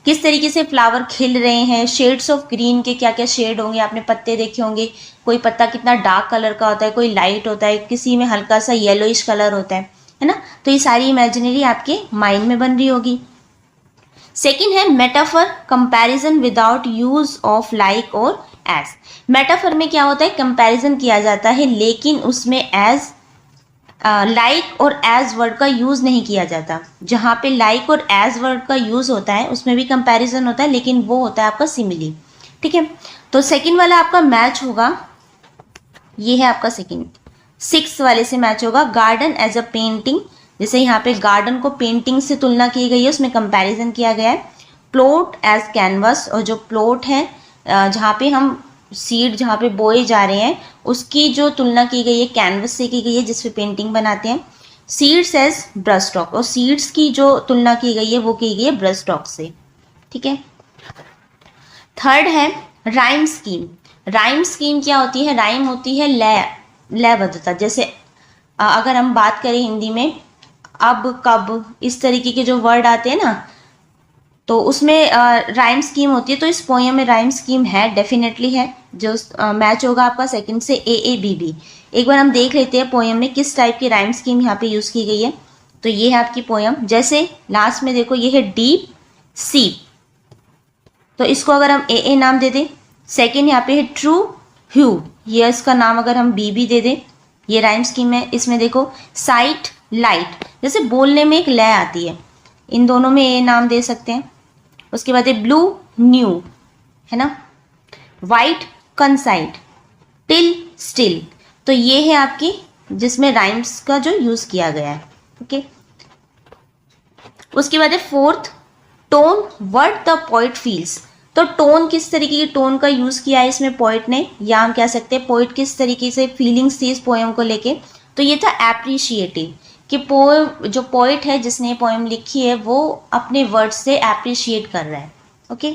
किस तरीके से फ्लावर खिल रहे हैं, शेड्स ऑफ ग्रीन के क्या क्या शेड होंगे, आपने पत्ते देखे होंगे, कोई पत्ता कितना डार्क कलर का होता है, कोई लाइट होता है, किसी में हल्का सा येलोइश कलर होता है ना। तो ये सारी इमेजिनरी आपके माइंड में बन रही होगी। सेकेंड है metaphor, comparison without use of like और एज। मेटाफर में क्या होता है, कंपैरिजन किया जाता है लेकिन उसमें एज, लाइक और एज वर्ड का यूज नहीं किया जाता। जहाँ पे लाइक और एज वर्ड का यूज होता है उसमें भी कंपैरिजन होता है, लेकिन वो होता है आपका सिमिली। ठीक है, तो सेकंड वाला आपका मैच होगा, ये है आपका सेकंड। 6 वाले से मैच होगा गार्डन एज अ पेंटिंग। जैसे यहाँ पे गार्डन को पेंटिंग से तुलना की गई है, उसमें कंपैरिजन किया गया है। प्लॉट एज कैनवस, और जो प्लॉट है जहाँ पे हम सीड जहाँ पे बोए जा रहे हैं उसकी जो तुलना की गई है कैनवस से की गई है, जिस पे पेंटिंग बनाते हैं। सीड्स एज ब्रश स्ट्रोक, और सीड्स की जो तुलना की गई है वो की गई है ब्रश स्ट्रोक से। ठीक है, थर्ड है राइम स्कीम। राइम स्कीम क्या होती है, राइम होती है लयबद्धता। जैसे अगर हम बात करें हिंदी में अब, कब, इस तरीके के जो वर्ड आते हैं ना, तो उसमें राइम स्कीम होती है। तो इस पोएम में राइम स्कीम है, डेफिनेटली है। जो मैच होगा आपका सेकंड से AABB। एक बार हम देख लेते हैं पोएम में किस टाइप की राइम स्कीम यहाँ पे यूज़ की गई है। तो ये है आपकी पोएम। जैसे लास्ट में देखो, ये है डीप सी, तो इसको अगर हम AA नाम दे दें। सेकेंड यहाँ पे है ट्रू ह्यू, ये इसका नाम अगर हम BB दे दें, ये राइम स्कीम है। इसमें देखो साइट लाइट, जैसे बोलने में एक लय आती है, इन दोनों में A नाम दे सकते हैं। उसके बाद है ब्लू न्यू, है ना, वाइट कंसाइड, टिल स्टिल। तो ये है आपकी जिसमें राइम्स का जो यूज किया गया है। ओके, उसके बाद है fourth, tone what the poet feels. तो टोन, किस तरीके की टोन का यूज़ किया है इसमें पोइट ने, या हम कह सकते हैं पोइट किस तरीके से फीलिंग्स थी इस पोएम को लेके। तो ये था एप्रिशिएटिव, कि पोएम, जो पोइट है जिसने पोएम लिखी है वो अपने वर्ड से एप्रिशिएट कर रहा है। ओके।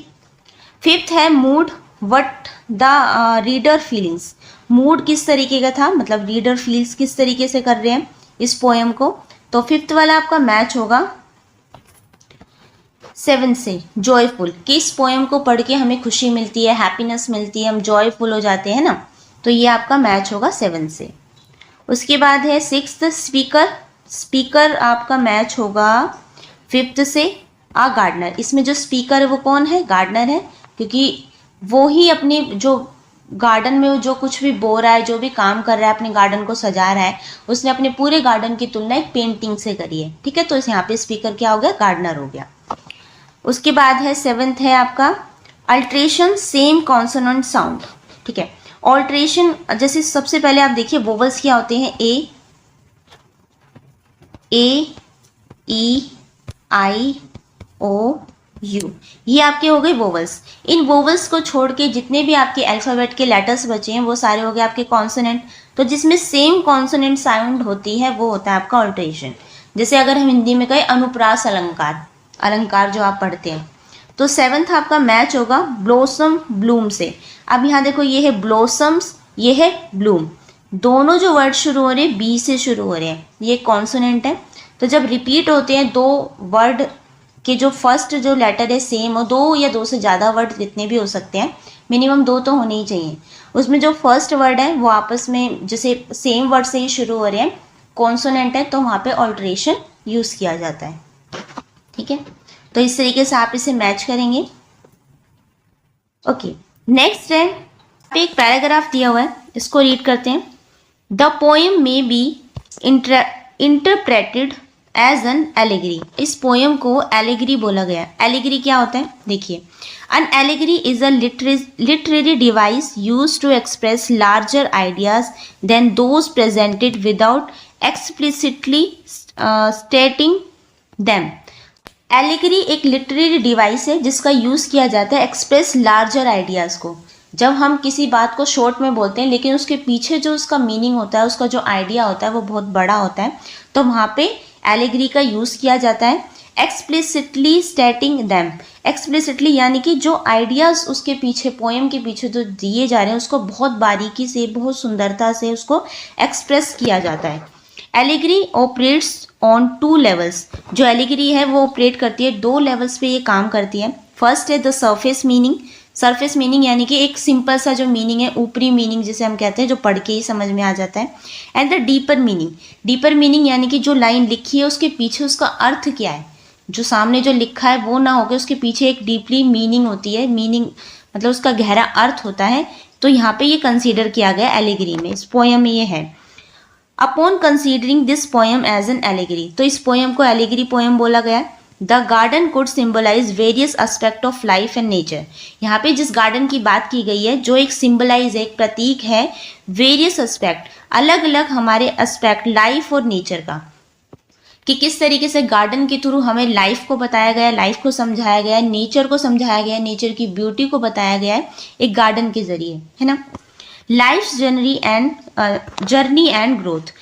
फिफ्थ है mood what the reader feelings. Mood किस तरीके का था, मतलब रीडर फील्स किस तरीके से कर रहे हैं इस पोएम को। तो फिफ्थ वाला आपका मैच होगा 7 से, जॉयफुल, कि इस पोएम को पढ़ के हमें खुशी मिलती है, हैप्पीनेस मिलती है, हम जॉयफुल हो जाते हैं ना। तो ये आपका मैच होगा 7 से। उसके बाद है 6th, स्पीकर। स्पीकर आपका मैच होगा 5th से, आ गार्डनर। इसमें जो स्पीकर है वो कौन है, गार्डनर है, क्योंकि वो ही अपनी जो गार्डन में जो कुछ भी बो रहा है, जो भी काम कर रहा है, अपने गार्डन को सजा रहा है, उसने अपने पूरे गार्डन की तुलना एक पेंटिंग से करी है। ठीक है, तो इस यहाँ पे स्पीकर क्या हो गया, गार्डनर हो गया। उसके बाद है 7th है आपका अल्ट्रेशन, सेम कॉन्सोनेंट साउंड। ठीक है, ऑल्ट्रेशन, जैसे सबसे पहले आप देखिए वोवल्स क्या होते हैं, ए ई आई ओ यू, ये आपके हो गए वोवल्स। इन वोवल्स को छोड़ के जितने भी आपके अल्फ़ाबेट के लेटर्स बचे हैं वो सारे हो गए आपके कॉन्सोनेंट। तो जिसमें सेम कॉन्सोनेंट साउंड होती है वो होता है आपका ऑल्ट्रेशन। जैसे अगर हम हिंदी में कहें अनुप्रास अलंकार, अलंकार जो आप पढ़ते हैं। तो 7th आपका मैच होगा ब्लॉसम ब्लूम से। अब यहाँ देखो, ये है ब्लॉसम्स, ये है ब्लूम, दोनों जो वर्ड शुरू हो रहे हैं बी से शुरू हो रहे हैं, ये कॉन्सोनेंट है। तो जब रिपीट होते हैं दो वर्ड के जो फर्स्ट जो लेटर है सेम हो, 2 या 2 से ज़्यादा वर्ड जितने भी हो सकते हैं, मिनिमम 2 तो होने ही चाहिए, उसमें जो फर्स्ट वर्ड है वो आपस में जैसे सेम वर्ड से ही शुरू हो रहे हैं, कॉन्सोनेंट है, तो वहाँ पे ऑल्ट्रेशन यूज़ किया जाता है। ठीक है, तो इस तरीके से आप इसे मैच करेंगे। ओके, नेक्स्ट है पे एक पैराग्राफ दिया हुआ है, इसको रीड करते हैं। The poem may be interpreted as an allegory. इस पोएम को एलिगरी बोला गया। एलिगरी क्या होता है, देखिए, an allegory is a literary device use to express larger ideas than those presented without explicitly stating them. Allegory एक लिटरेरी डिवाइस है जिसका यूज़ किया जाता है एक्सप्रेस लार्जर आइडियाज़ को। जब हम किसी बात को शॉर्ट में बोलते हैं लेकिन उसके पीछे जो उसका मीनिंग होता है, उसका जो आइडिया होता है वो बहुत बड़ा होता है, तो वहाँ पे एलिगरी का यूज़ किया जाता है। एक्सप्लिसिटली स्टेटिंग दैम, एक्सप्लिसिटली यानी कि जो आइडियाज़ उसके पीछे, पोएम के पीछे जो दिए जा रहे हैं उसको बहुत बारीकी से, बहुत सुंदरता से उसको एक्सप्रेस किया जाता है। Allegory operates on 2 levels. जो एलिगरी है वो ऑपरेट करती है 2 लेवल्स पे ये काम करती है। फर्स्ट है the surface meaning. Surface meaning यानी कि एक सिंपल सा जो मीनिंग है, ऊपरी मीनिंग जिसे हम कहते हैं, जो पढ़ के ही समझ में आ जाता है। And the deeper meaning. Deeper meaning यानी कि जो लाइन लिखी है उसके पीछे उसका अर्थ क्या है, जो सामने जो लिखा है वो ना होकर उसके पीछे एक डीपली मीनिंग होती है, मीनिंग मतलब उसका गहरा अर्थ होता है। तो यहाँ पे ये कंसीडर किया गया एलिगरी में, इस पोएम में ये है। Upon considering this poem as an allegory, तो इस पोएम को एलिगरी पोएम बोला गया। The garden could symbolise various aspect of life and nature. यहाँ पे जिस गार्डन की बात की गई है, जो एक सिम्बलाइज, एक प्रतीक है, वेरियस एस्पेक्ट, अलग अलग हमारे एस्पेक्ट लाइफ और नेचर का, कि किस तरीके से गार्डन के थ्रू हमें लाइफ को बताया गया, लाइफ को समझाया गया है, नेचर को समझाया गया है, नेचर की ब्यूटी को बताया गया है एक गार्डन के जरिए, है ना। Life journey and growth.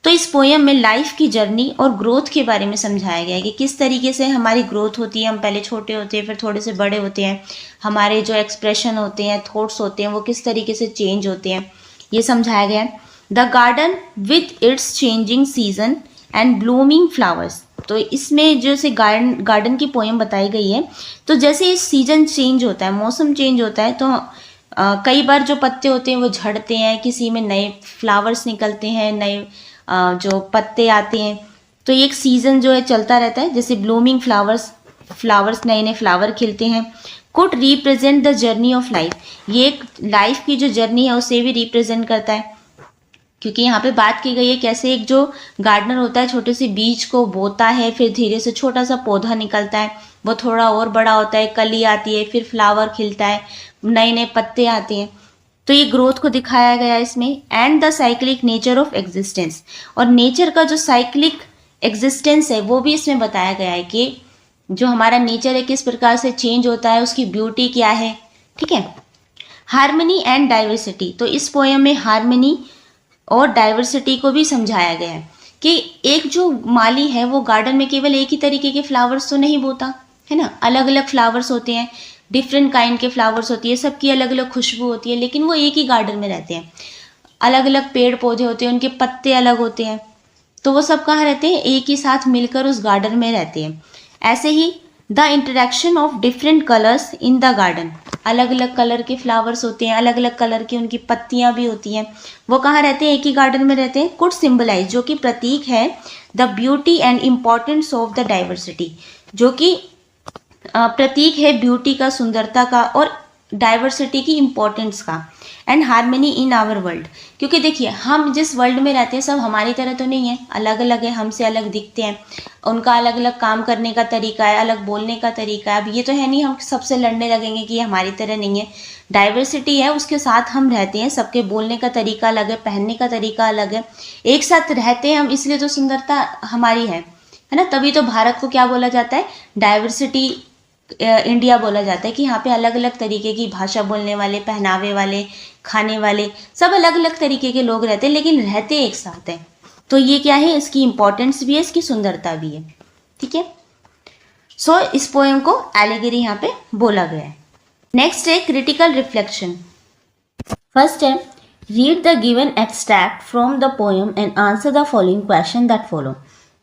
तो इस पोएम में लाइफ की जर्नी और ग्रोथ के बारे में समझाया गया है कि किस तरीके से हमारी ग्रोथ होती है। हम पहले छोटे होते हैं, फिर थोड़े से बड़े होते हैं, हमारे जो एक्सप्रेशन होते हैं, थॉट्स होते हैं, वो किस तरीके से चेंज होते हैं, ये समझाया गया है। The garden with its changing season and blooming flowers. तो इसमें जैसे गार्डन की पोएम बताई गई है, तो जैसे इस सीजन चेंज होता है, मौसम चेंज होता है, तो कई बार जो पत्ते होते हैं वो झड़ते हैं, किसी में नए फ्लावर्स निकलते हैं, नए जो पत्ते आते हैं। तो ये एक सीज़न जो है चलता रहता है, जैसे ब्लूमिंग फ्लावर्स नए नए फ्लावर खिलते हैं। Could represent the journey of life, ये एक लाइफ की जो जर्नी है उसे भी रिप्रेजेंट करता है, क्योंकि यहाँ पे बात की गई है कैसे एक जो गार्डनर होता है छोटे से बीज को बोता है, फिर धीरे से छोटा सा पौधा निकलता है, वो थोड़ा और बड़ा होता है, कली आती है, फिर फ्लावर खिलता है, नए नए पत्ते आते हैं। तो ये ग्रोथ को दिखाया गया इसमें। And the cyclic nature of existence, और नेचर का जो साइक्लिक एग्जिस्टेंस है वो भी इसमें बताया गया है कि जो हमारा नेचर है किस प्रकार से चेंज होता है, उसकी ब्यूटी क्या है, ठीक है। हार्मनी एंड डाइवर्सिटी, तो इस पोएम में हार्मनी और डाइवर्सिटी को भी समझाया गया है कि एक जो माली है वो गार्डन में केवल एक ही तरीके के फ्लावर्स तो नहीं बोता है ना, अलग अलग फ्लावर्स होते हैं, डिफरेंट काइंड के फ्लावर्स होती है, सबकी अलग अलग खुशबू होती है, लेकिन वो एक ही गार्डन में रहते हैं। अलग अलग पेड़ पौधे होते हैं, उनके पत्ते अलग होते हैं, तो वो सब कहाँ रहते हैं, एक ही साथ मिलकर उस गार्डन में रहते हैं। ऐसे ही the interaction of different colours in the garden, अलग अलग कलर के फ्लावर्स होते हैं, अलग अलग कलर की उनकी पत्तियां भी होती हैं, वो कहाँ रहते हैं, एक ही गार्डन में रहते हैं। कुड सिंबलाइज, जो कि प्रतीक है the beauty and importance of the diversity, जो कि प्रतीक है ब्यूटी का, सुंदरता का, और डाइवर्सिटी की इम्पोर्टेंस का, and harmony in our world. क्योंकि देखिए हम जिस वर्ल्ड में रहते हैं सब हमारी तरह तो नहीं है, अलग अलग है, हमसे अलग दिखते हैं, उनका अलग अलग काम करने का तरीका है, अलग बोलने का तरीका है। अब ये तो है नहीं हम सबसे लड़ने लगेंगे कि ये हमारी तरह नहीं है, डाइवर्सिटी है उसके साथ हम रहते हैं, सबके बोलने का तरीका अलग है, पहनने का तरीका अलग है, एक साथ रहते हैं हम, इसलिए तो सुंदरता हमारी है ना। तभी तो भारत को क्या बोला जाता है, डाइवर्सिटी इंडिया बोला जाता है, कि यहाँ पे अलग अलग तरीके की भाषा बोलने वाले, पहनावे वाले, खाने वाले, सब अलग अलग तरीके के लोग रहते हैं, लेकिन रहते एक साथ हैं। तो ये क्या है, इसकी इंपॉर्टेंस भी है, इसकी सुंदरता भी है, ठीक है। सो इस पोएम को एलिगेरी यहाँ पे बोला गया है। नेक्स्ट है क्रिटिकल रिफ्लेक्शन। फर्स्ट है read the given extract from the poem and answer the following question that follow.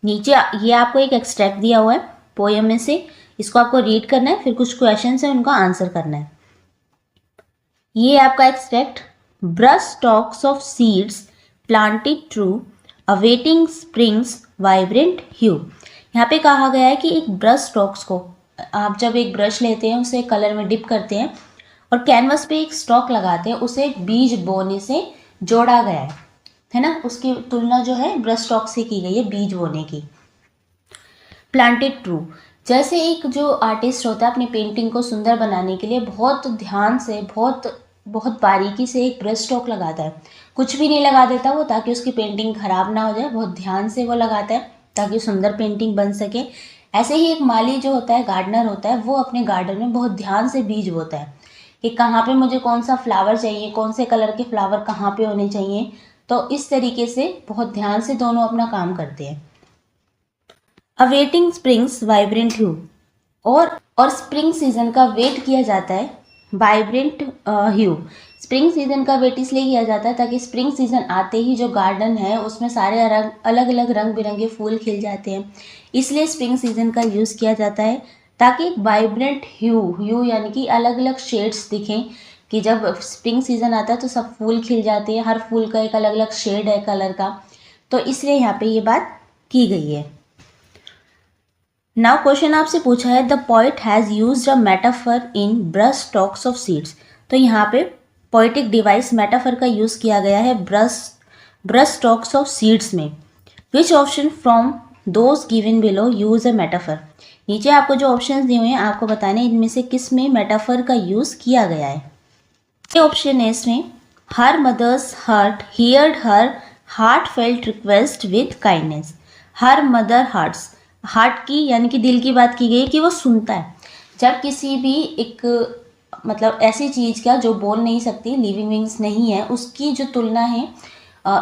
नीचे ये आपको एक एक्सट्रैक्ट दिया हुआ है पोएम में से, इसको आपको रीड करना है, फिर कुछ क्वेश्चंस है उनका आंसर करना है। ये आपका extract, brush strokes of seeds planted true awaiting springs vibrant hue. यहाँ पे कहा गया है कि एक ब्रश स्टॉक्स को आप जब एक ब्रश लेते हैं, उसे कलर में डिप करते हैं और कैनवस पे एक स्टॉक लगाते हैं, उसे बीज बोने से जोड़ा गया है ना, उसकी तुलना जो है ब्रश स्टॉक से की गई है बीज बोने की। प्लांटेड ट्रू, जैसे एक जो आर्टिस्ट होता है अपनी पेंटिंग को सुंदर बनाने के लिए बहुत ध्यान से, बहुत बारीकी से एक ब्रश स्ट्रोक लगाता है, कुछ भी नहीं लगा देता वो ताकि उसकी पेंटिंग खराब ना हो जाए, बहुत ध्यान से वो लगाता है ताकि सुंदर पेंटिंग बन सके। ऐसे ही एक माली जो होता है, गार्डनर होता है, वो अपने गार्डन में बहुत ध्यान से बीज बोता है कि कहाँ पे मुझे कौन सा फ्लावर चाहिए, कौन से कलर के फ्लावर कहाँ पे होने चाहिए। तो इस तरीके से बहुत ध्यान से दोनों अपना काम करते हैं। अवेटिंग स्प्रिंग्स वाइब्रेंट ह्यू, और स्प्रिंग सीजन का वेट किया जाता है वाइब्रेंट ह्यू। स्प्रिंग सीजन का वेट इसलिए किया जाता है ताकि स्प्रिंग सीजन आते ही जो गार्डन है उसमें सारे अलग अलग रंग बिरंगे फूल खिल जाते हैं, इसलिए स्प्रिंग सीजन का यूज़ किया जाता है ताकि एक वाइब्रेंट ह्यू यानी कि अलग अलग शेड्स दिखें, कि जब स्प्रिंग सीजन आता है तो सब फूल खिल जाते हैं, हर फूल का एक अलग अलग शेड है कलर का, तो इसलिए यहाँ पे ये बात की गई है। नाउ क्वेश्चन आपसे पूछा है the poet has used a metaphor in brush strokes of seeds. तो यहाँ पे पोइटिक डिवाइस मेटाफर का यूज़ किया गया है ब्रश स्टॉक्स ऑफ सीड्स में। Which option from those given below use a metaphor. नीचे आपको जो ऑप्शन दिए हुए हैं आपको बताने इनमें से किस में मेटाफर का यूज़ किया गया है। ये ऑप्शन है इसमें, her mother's heart heard her heart felt request with kindness. Her mother heart की यानी कि दिल की बात की गई कि वो सुनता है। जब किसी भी एक मतलब ऐसी चीज़ का जो बोल नहीं सकती, लिविंग बीइंग्स नहीं है, उसकी जो तुलना है,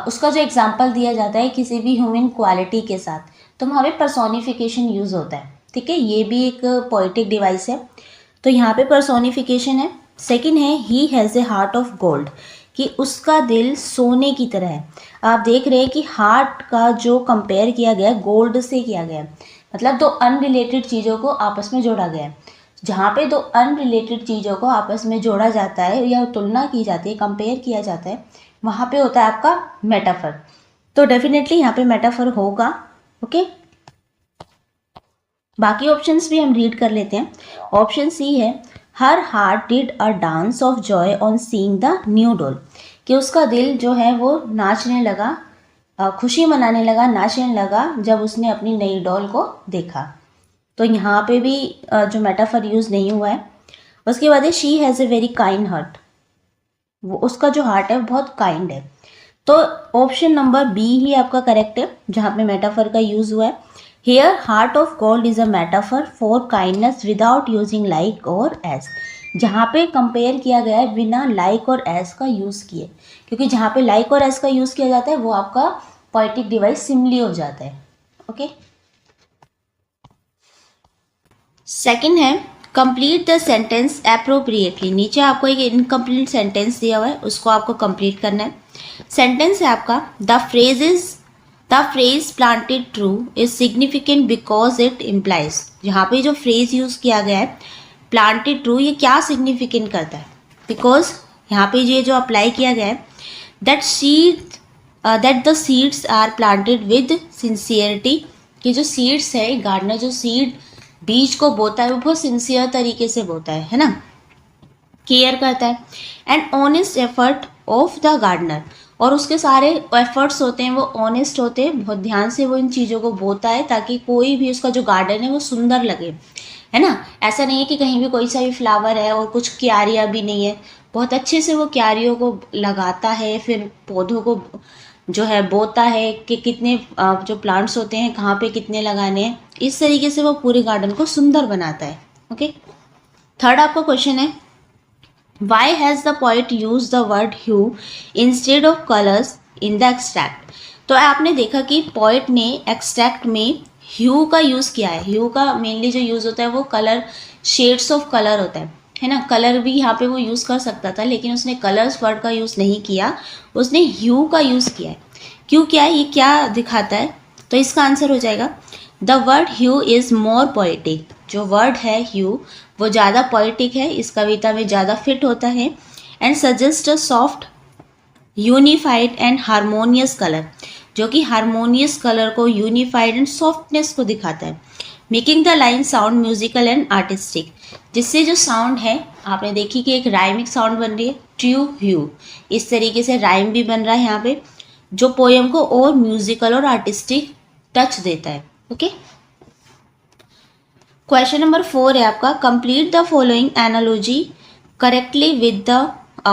उसका जो एग्जाम्पल दिया जाता है किसी भी ह्यूमन क्वालिटी के साथ, तो वहाँ पे पर्सोनिफिकेशन यूज़ होता है, ठीक है। ये भी एक पोइटिक डिवाइस है, तो यहाँ पे पर्सोनिफिकेशन है। सेकंड है he has a heart of gold, कि उसका दिल सोने की तरह है। आप देख रहे हैं कि हार्ट का जो कंपेयर किया गया है गोल्ड से किया गया है, मतलब दो अनरिलेटेड चीज़ों को आपस में जोड़ा गया है। जहाँ पे दो अनरिलेटेड चीज़ों को आपस में जोड़ा जाता है या तुलना की जाती है, कंपेयर किया जाता है, वहाँ पे होता है आपका मेटाफर। तो डेफिनेटली यहाँ पे मेटाफर होगा, ओके। बाकी ऑप्शंस भी हम रीड कर लेते हैं। ऑप्शन सी है her heart did a dance of Joy on seeing the new doll, कि उसका दिल जो है वो नाचने लगा, खुशी मनाने लगा, नाचने लगा जब उसने अपनी नई डॉल को देखा। तो यहाँ पे भी जो मेटाफर यूज़ नहीं हुआ है। उसके बाद है she has a very kind heart, वो उसका जो हार्ट है बहुत काइंड है। तो ऑप्शन नंबर बी ही आपका करेक्ट है जहाँ पे मेटाफर का यूज़ हुआ है। Here, heart of gold is a metaphor for kindness without using like और as. जहाँ पे कंपेयर किया गया है बिना like और as का यूज़ किए, क्योंकि जहाँ पे like और as का यूज़ किया जाता है वो आपका पोएटिक डिवाइस सिमिली हो जाता है. ओके. सेकेंड है कंप्लीट द सेंटेंस अप्रोप्रिएटली. नीचे आपको एक इनकम्प्लीट सेंटेंस दिया हुआ है, उसको आपको कंप्लीट करना है. सेंटेंस है आपका the phrase planted true is significant because it implies. यहाँ पे जो फ्रेज यूज किया गया है प्लांटेड ट्रू, ये क्या सिग्निफिकेंट करता है? बिकॉज यहाँ पे ये जो अप्लाई किया गया है that the seeds are planted with sincerity. कि जो सीड्स है, गार्डनर जो सीड बीज को बोता है वो बहुत सिंसियर तरीके से बोता है ना, केयर करता है. And honest effort of the gardener, और उसके सारे एफर्ट्स होते हैं वो ऑनेस्ट होते हैं, बहुत ध्यान से वो इन चीज़ों को बोता है ताकि कोई भी उसका जो गार्डन है वो सुंदर लगे, है ना. ऐसा नहीं है कि कहीं भी कोई सा भी फ्लावर है और कुछ क्यारियाँ भी नहीं है, बहुत अच्छे से वो क्यारियों को लगाता है, फिर पौधों को जो है बोता है कि कितने जो प्लांट्स होते हैं कहाँ पे कितने लगाने हैं. इस तरीके से वो पूरे गार्डन को सुंदर बनाता है. ओके. थर्ड आपका क्वेश्चन है Why has the poet used the word hue instead of colors in the extract? तो आपने देखा कि पोइट ने एक्सट्रैक्ट में ह्यू का यूज़ किया है. ह्यू का मेनली जो यूज़ होता है वो कलर, शेड्स ऑफ कलर होता है ना. कलर भी यहाँ पे वो यूज़ कर सकता था, लेकिन उसने कलर्स वर्ड का यूज़ नहीं किया, उसने ह्यू का यूज़ किया है. क्यों किया है, ये क्या दिखाता है? तो इसका आंसर हो जाएगा the word hue is more poetic. जो वर्ड है ह्यू वो ज़्यादा पोएटिक है, इस कविता में ज़्यादा फिट होता है. And suggest a soft unified and harmonious colour, जो कि हारमोनियस कलर को, यूनिफाइड एंड सॉफ्टनेस को दिखाता है. Making the line sound musical and artistic, जिससे जो साउंड है आपने देखी कि एक राइमिक साउंड बन रही है, ट्रू ह्यू. इस तरीके से राइम भी बन रहा है यहाँ पे, जो पोएम को और म्यूजिकल और आर्टिस्टिक टच देता है. ओके. क्वेश्चन नंबर 4 है आपका complete the following analogy correctly with the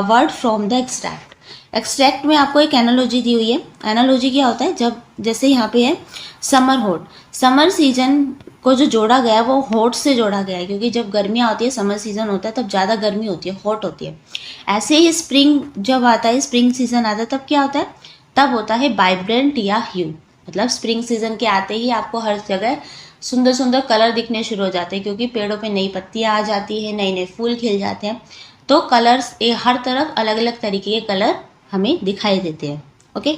word from the extract. Extract में आपको एक एनालॉजी दी हुई है. एनालॉजी क्या होता है? जब जैसे यहाँ पे है समर हॉट, समर सीजन को जो जोड़ा गया है वो हॉट से जोड़ा गया है, क्योंकि जब गर्मियाँ होती है, समर सीजन होता है, तब ज़्यादा गर्मी होती है, हॉट होती है. ऐसे ही स्प्रिंग जब आता है, स्प्रिंग सीजन आता है, तब क्या होता है? तब होता है वाइब्रेंट या ह्यू. मतलब स्प्रिंग सीजन के आते ही आपको हर जगह सुंदर सुंदर कलर दिखने शुरू हो जाते हैं, क्योंकि पेड़ों पे नई पत्तियाँ आ जाती है, नए नए फूल खिल जाते हैं, तो कलर्स हर तरफ अलग अलग तरीके के कलर हमें दिखाई देते हैं. ओके.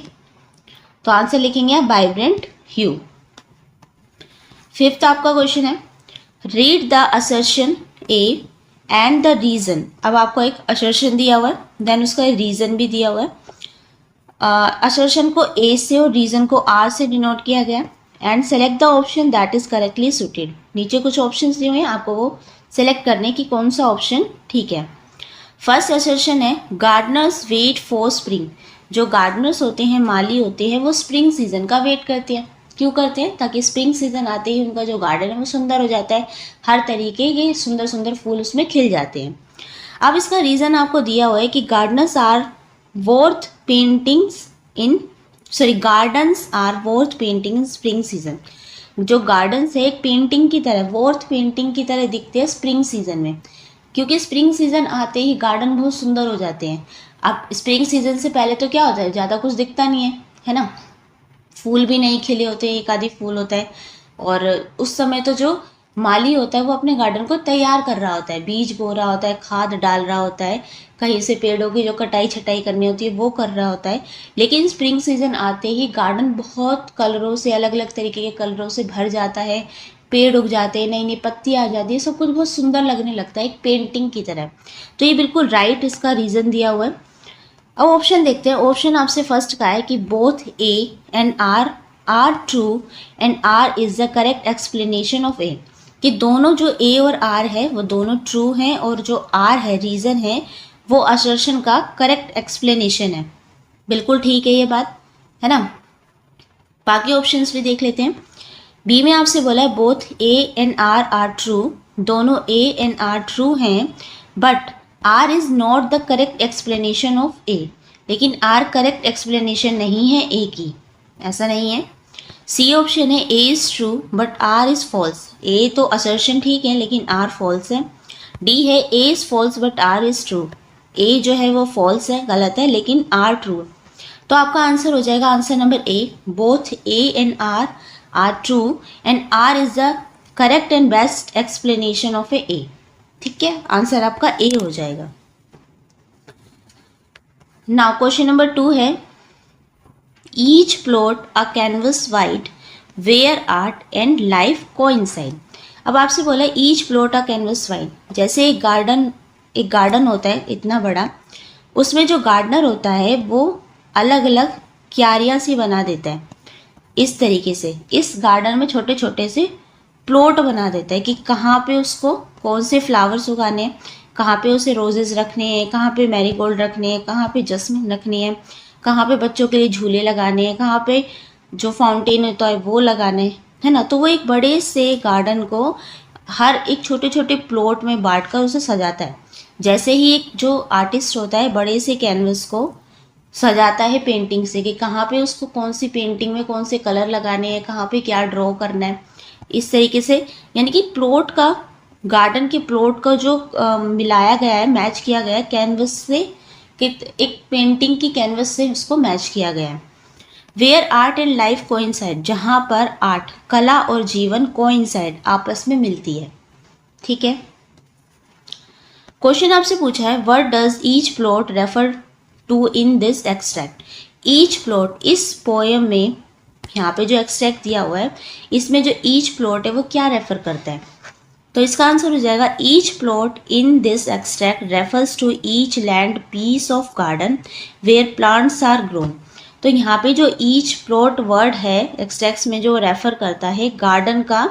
तो आंसर लिखेंगे आप वाइब्रेंट ह्यू. फिफ्थ आपका क्वेश्चन है read the assertion A and the reason. अब आपको एक असर्शन दिया हुआ है, देन उसका रीज़न भी दिया हुआ है. असर्शन को ए से और रीज़न को आर से डिनोट किया गया. And select the option that is correctly suited. नीचे कुछ ऑप्शंस दिए हुए हैं, आपको वो सेलेक्ट करने की कौन सा ऑप्शन ठीक है. फर्स्ट असर्शन है गार्डनर्स वेट फॉर स्प्रिंग. जो गार्डनर्स होते हैं, माली होते हैं, वो स्प्रिंग सीजन का वेट करते हैं. क्यों करते हैं? ताकि स्प्रिंग सीजन आते ही उनका जो गार्डन है वो सुंदर हो जाता है, हर तरीके के सुंदर सुंदर फूल उसमें खिल जाते हैं. अब इसका रीज़न आपको दिया हुआ है कि gardeners are worth paintings in gardens are worth painting in spring season. जो गार्डन्स है एक पेंटिंग की तरह, वर्थ पेंटिंग की तरह दिखते हैं स्प्रिंग सीजन में, क्योंकि स्प्रिंग सीजन आते ही गार्डन बहुत सुंदर हो जाते हैं. अब स्प्रिंग सीजन से पहले तो क्या होता है, ज़्यादा कुछ दिखता नहीं है ना. फूल भी नहीं खिले होते, एक आधी फूल होता है, और उस समय तो जो माली होता है वो अपने गार्डन को तैयार कर रहा होता है, बीज बो रहा होता है, खाद डाल रहा होता है, कहीं से पेड़ों की जो कटाई छटाई करनी होती है वो कर रहा होता है. लेकिन स्प्रिंग सीजन आते ही गार्डन बहुत कलरों से, अलग अलग तरीके के कलरों से भर जाता है, पेड़ उग जाते हैं, नई नई पत्ती आ जाती है, सब कुछ बहुत सुंदर लगने लगता है, एक पेंटिंग की तरह. तो ये बिल्कुल राइट इसका रीज़न दिया हुआ है. अब ऑप्शन देखते हैं. ऑप्शन आपसे फर्स्ट का है कि both A and R true and R is the correct explanation of A. कि दोनों जो ए और आर है वो दोनों ट्रू हैं, और जो आर है रीज़न है वो असर्शन का करेक्ट एक्सप्लेनेशन है. बिल्कुल ठीक है ये बात, है ना. बाकी ऑप्शंस भी देख लेते हैं. बी में आपसे बोला है both A and R true. दोनों ए एंड आर ट्रू हैं, but R is not the correct explanation of A. लेकिन आर करेक्ट एक्सप्लेनेशन नहीं है ए की, ऐसा नहीं है. सी ऑप्शन है A is true but R is false. A तो असर्शन ठीक है लेकिन आर फॉल्स है। डी है A is false but R is true. A जो है वो फॉल्स है, गलत है, लेकिन आर ट्रू है। तो आपका आंसर हो जाएगा answer number A, both A and R true and R is the correct and best explanation of A. ठीक है, आंसर आपका ए हो जाएगा। नाउ क्वेश्चन नंबर 2 है each plot a canvas wide where art and life coincide. अब आपसे बोला each plot a canvas wide, जैसे एक गार्डन होता है इतना बड़ा, उसमें जो गार्डनर होता है वो अलग अलग क्यारियाँ सी बना देता है। इस तरीके से इस गार्डन में छोटे छोटे से प्लॉट बना देता है कि कहाँ पे उसको कौन से फ्लावर्स उगाने हैं, कहाँ पे उसे रोजेज़ रखने हैं, कहाँ पे मैरीगोल्ड रखने हैं, कहाँ पे जस्मिन रखनी है, कहाँ पे बच्चों के लिए झूले लगाने हैं, कहाँ पे जो फाउंटेन होता है वो लगाने है ना। तो वो एक बड़े से गार्डन को हर एक छोटे छोटे प्लॉट में बांट कर उसे सजाता है। जैसे ही एक जो आर्टिस्ट होता है बड़े से कैनवस को सजाता है पेंटिंग से कि कहाँ पे उसको कौन सी पेंटिंग में कौन से कलर लगाने हैं, कहाँ पे क्या ड्रॉ करना है, इस तरीके से यानी कि प्लॉट का, गार्डन के प्लॉट का जो मिलाया गया है, मैच किया गया है कैनवस से, कि एक पेंटिंग की कैनवस से उसको मैच किया गया है। Where art and life coincide, जहाँ पर आर्ट, कला और जीवन कोइंसाइड, आपस में मिलती है। ठीक है, क्वेश्चन आपसे पूछा है what does each plot refer to in this extract. Each plot इस पोएम में, यहाँ पे जो एक्सट्रैक्ट दिया हुआ है इसमें जो ईच प्लॉट है वो क्या रेफर करता है। तो इसका आंसर हो जाएगा each plot in this extract refers to each land piece of garden where plants are grown. तो यहाँ पे जो ईच प्लॉट वर्ड है एक्सट्रैक्ट्स में जो रेफर करता है गार्डन का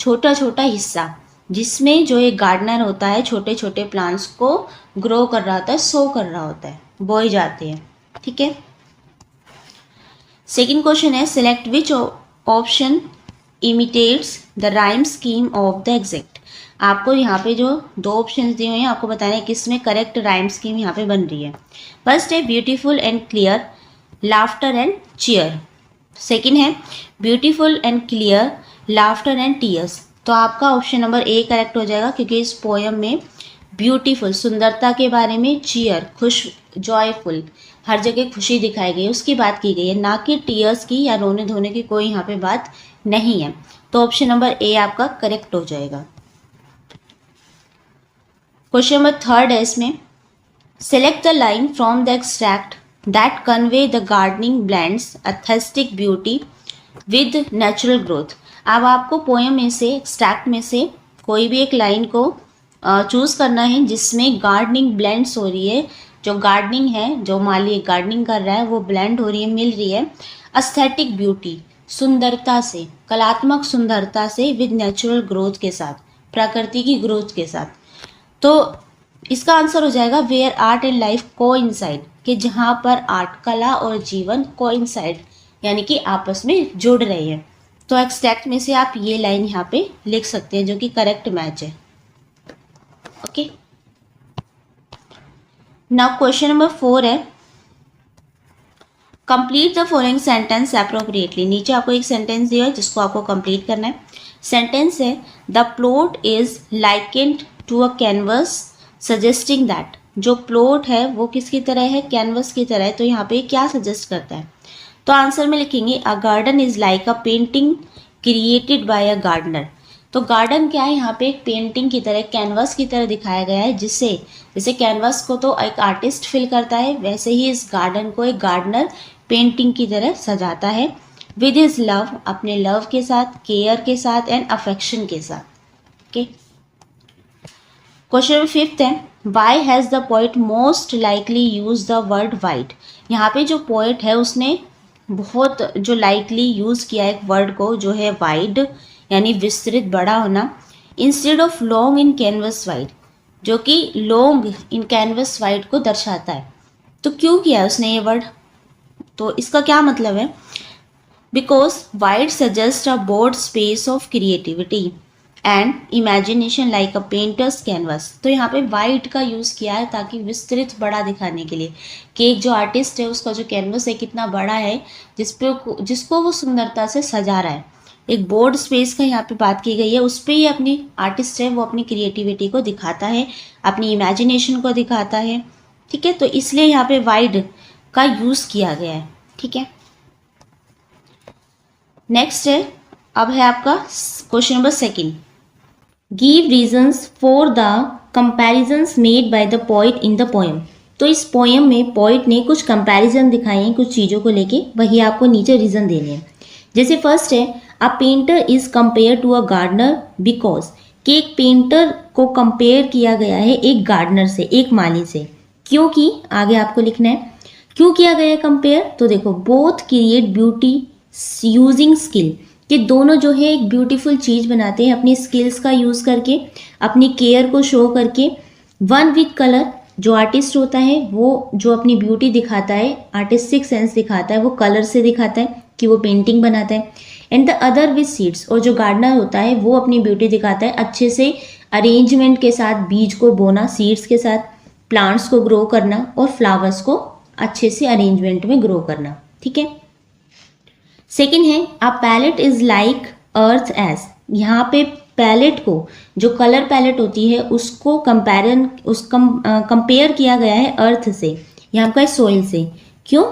छोटा छोटा हिस्सा, जिसमें जो एक गार्डनर होता है छोटे छोटे प्लांट्स को ग्रो कर रहा होता है, सो कर रहा होता है, बोए जाते हैं। ठीक है, सेकंड क्वेश्चन है select which option imitates the rhyme scheme of the exact. आपको यहाँ पे जो दो ऑप्शंस दिए हुए हैं आपको बताना है किसमें करेक्ट राइम स्कीम यहाँ पे बन रही है। फर्स्ट है beautiful and clear, laughter and cheer. Second है beautiful and clear, laughter and tears. तो आपका ऑप्शन नंबर ए करेक्ट हो जाएगा क्योंकि इस पोएम में ब्यूटीफुल, सुंदरता के बारे में, चीयर, खुश, जॉयफुल, हर जगह खुशी दिखाई गई है, उसकी बात की गई है, ना कि टीयर्स की या रोने धोने की कोई यहाँ पे बात नहीं है। तो ऑप्शन नंबर ए आपका करेक्ट हो जाएगा। क्वेश्चन नंबर थर्ड है इसमें select the line from the extract that convey the gardening blends aesthetic beauty with natural growth. अब आपको पोएम में से, एक्सट्रैक्ट में से कोई भी एक लाइन को चूज़ करना है जिसमें गार्डनिंग ब्लेंड्स हो रही है, जो गार्डनिंग है, जो माली गार्डनिंग कर रहा है वो ब्लेंड हो रही है, मिल रही है एस्थेटिक ब्यूटी, सुंदरता से, कलात्मक सुंदरता से, विद नेचुरल ग्रोथ के साथ, प्रकृति की ग्रोथ के साथ। तो इसका आंसर हो जाएगा where art and life coincide, कि जहाँ पर आर्ट, कला और जीवन कोइंसाइड यानी कि आपस में जुड़ रहे हैं। तो एक्सट्रैक्ट में से आप ये लाइन यहाँ पे लिख सकते हैं जो कि करेक्ट मैच है। ओके, नाउ क्वेश्चन नंबर 4 है complete the following sentence appropriately. नीचे आपको एक सेंटेंस दिया है जिसको आपको कंप्लीट करना है। सेंटेंस है the plot is likened to a canvas suggesting that. जो प्लॉट है वो किसकी तरह है, कैनवस की तरह है। तो यहाँ पे क्या सजेस्ट करता है, तो आंसर में लिखेंगे a garden is like a painting created by a gardener. तो गार्डन क्या है, यहाँ पे एक पेंटिंग की तरह, कैनवस की तरह दिखाया गया है, जिससे जैसे कैनवस को तो एक आर्टिस्ट फिल करता है, वैसे ही इस गार्डन को एक गार्डनर पेंटिंग की तरह सजाता है विद हिज लव, अपने लव के साथ, केयर के साथ एंड अफेक्शन के साथ। ओके, क्वेश्चन नंबर 5 है why has the poet most likely use the word wide. यहाँ पे जो पोइट है उसने बहुत जो लाइकली यूज़ किया है एक वर्ड को जो है वाइड, यानी विस्तृत, बड़ा होना, instead of long in canvas wide, जो कि लॉन्ग इन कैनवस वाइड को दर्शाता है। तो क्यों किया है उसने ये वर्ड, तो इसका क्या मतलब है, because wide suggest a broad space of creativity and imagination like a painter's canvas. तो यहाँ पे वाइट का यूज़ किया है ताकि विस्तृत बड़ा दिखाने के लिए कि एक जो आर्टिस्ट है उसका जो कैनवस है कितना बड़ा है जिसको वो सुंदरता से सजा रहा है। एक बोर्ड स्पेस का यहाँ पे बात की गई है, उस पर ही अपनी आर्टिस्ट है वो अपनी क्रिएटिविटी को दिखाता है, अपनी इमेजिनेशन को दिखाता है। ठीक है, तो इसलिए यहाँ पे वाइड का यूज़ किया गया है। ठीक है, नेक्स्ट है, अब है आपका question number second. Give reasons for the comparisons made by the poet in the poem. तो इस पोएम में पोइट ने कुछ कंपैरिजन दिखाए हैं कुछ चीज़ों को लेके, वही आपको नीचे रीजन देने हैं। जैसे फर्स्ट है, a painter is compare to a gardener because, कि एक पेंटर को कंपेयर किया गया है एक गार्डनर से, एक माली से, क्योंकि आगे आपको लिखना है क्यों किया गया है कंपेयर। तो देखो, both create beauty using skill, कि दोनों जो है एक ब्यूटीफुल चीज़ बनाते हैं अपनी स्किल्स का यूज़ करके, अपनी केयर को शो करके। वन विथ कलर, जो आर्टिस्ट होता है वो जो अपनी ब्यूटी दिखाता है, आर्टिस्टिक सेंस दिखाता है, वो कलर से दिखाता है कि वो पेंटिंग बनाता है। And the other with seeds, और जो गार्डनर होता है वो अपनी ब्यूटी दिखाता है अच्छे से अरेंजमेंट के साथ, बीज को बोना सीड्स के साथ, प्लांट्स को ग्रो करना और फ्लावर्स को अच्छे से अरेंजमेंट में ग्रो करना। ठीक है, सेकेंड है, a palette is like earth as, यहाँ पे पैलेट को, जो कलर पैलेट होती है उसको कंपेयर किया गया है अर्थ से, यहाँ का सोइल से। क्यों?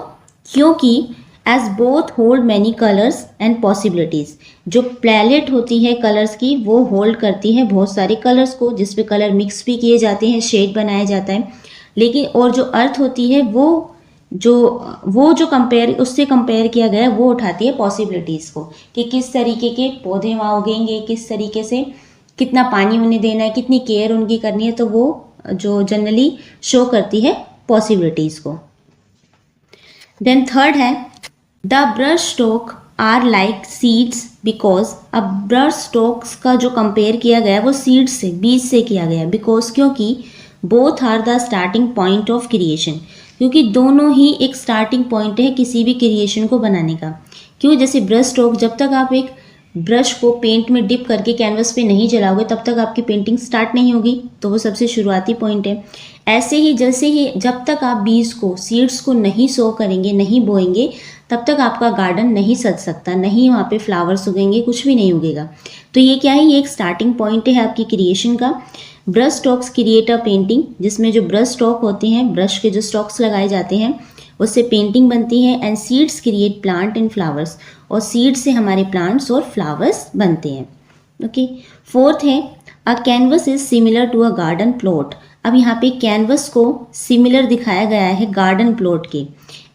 क्योंकि as both hold many colours and possibilities, जो पैलेट होती है कलर्स की वो होल्ड करती है बहुत सारे कलर्स को, जिसपे कलर मिक्स भी किए जाते हैं, शेड बनाया जाता है। लेकिन और जो अर्थ होती है वो जो कंपेयर, उससे कंपेयर किया गया है वो उठाती है पॉसिबिलिटीज़ को, कि किस तरीके के पौधे वहाँ उगेंगे, किस तरीके से, कितना पानी उन्हें देना है, कितनी केयर उनकी करनी है, तो वो जो जनरली शो करती है पॉसिबिलिटीज़ को। देन थर्ड है, the brush stroke are like seeds because, अब ब्रश स्ट्रोक्स का जो कंपेयर किया गया है वो सीड्स से, बीज से किया गया है। बिकॉज, क्योंकि both are the starting point of creation, क्योंकि दोनों ही एक स्टार्टिंग पॉइंट है किसी भी क्रिएशन को बनाने का। क्यों? जैसे ब्रश स्ट्रोक, जब तक आप एक ब्रश को पेंट में डिप करके कैनवस पे नहीं जलाओगे तब तक आपकी पेंटिंग स्टार्ट नहीं होगी, तो वो सबसे शुरुआती पॉइंट है। ऐसे ही जैसे ही जब तक आप बीज को, सीड्स को नहीं सो करेंगे, नहीं बोएंगे, तब तक आपका गार्डन नहीं सज सकता, नहीं वहाँ पे फ्लावर्स उगेंगे, कुछ भी नहीं उगेगा। तो ये क्या है? ये एक स्टार्टिंग पॉइंट है आपकी क्रिएशन का। Brush strokes create a painting, जिसमें जो ब्रश स्ट्रोक होते हैं, ब्रश के जो स्ट्रोक्स लगाए जाते हैं उससे पेंटिंग बनती है। And seeds create plant and flowers, और सीड से हमारे प्लांट्स और फ्लावर्स बनते हैं। ओके, फोर्थ है, a canvas is similar to a garden plot. अब यहाँ पे कैनवस को सिमिलर दिखाया गया है गार्डन प्लॉट के,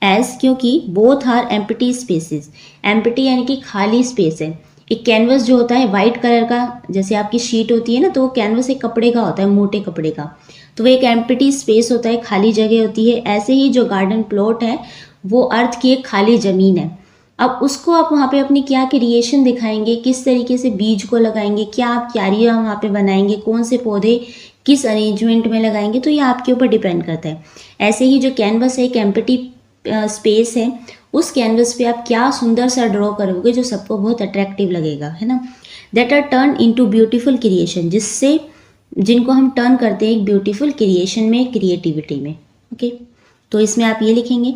एज, क्योंकि both are empty spaces, empty यानी कि खाली स्पेस है। एक कैनवस जो होता है वाइट कलर का, जैसे आपकी शीट होती है ना, तो वो कैनवस एक कपड़े का होता है, मोटे कपड़े का, तो वो एक एम्प्टी स्पेस होता है, खाली जगह होती है। ऐसे ही जो गार्डन प्लॉट है वो अर्थ की एक खाली ज़मीन है। अब उसको आप वहाँ पे अपनी क्या क्रिएशन दिखाएंगे, किस तरीके से बीज को लगाएंगे, क्या आप क्यारियाँ वहाँ पे बनाएंगे, कौन से पौधे किस अरेंजमेंट में लगाएंगे, तो ये आपके ऊपर डिपेंड करता है। ऐसे ही जो कैनवस है, एक एम्प्टी स्पेस है, उस कैनवस पे आप क्या सुंदर सा ड्रॉ करोगे जो सबको बहुत अट्रैक्टिव लगेगा, है ना। That are turn into beautiful creation, जिनको हम टर्न करते हैं एक ब्यूटीफुल क्रिएशन में, क्रिएटिविटी में। ओके, तो इसमें आप ये लिखेंगे।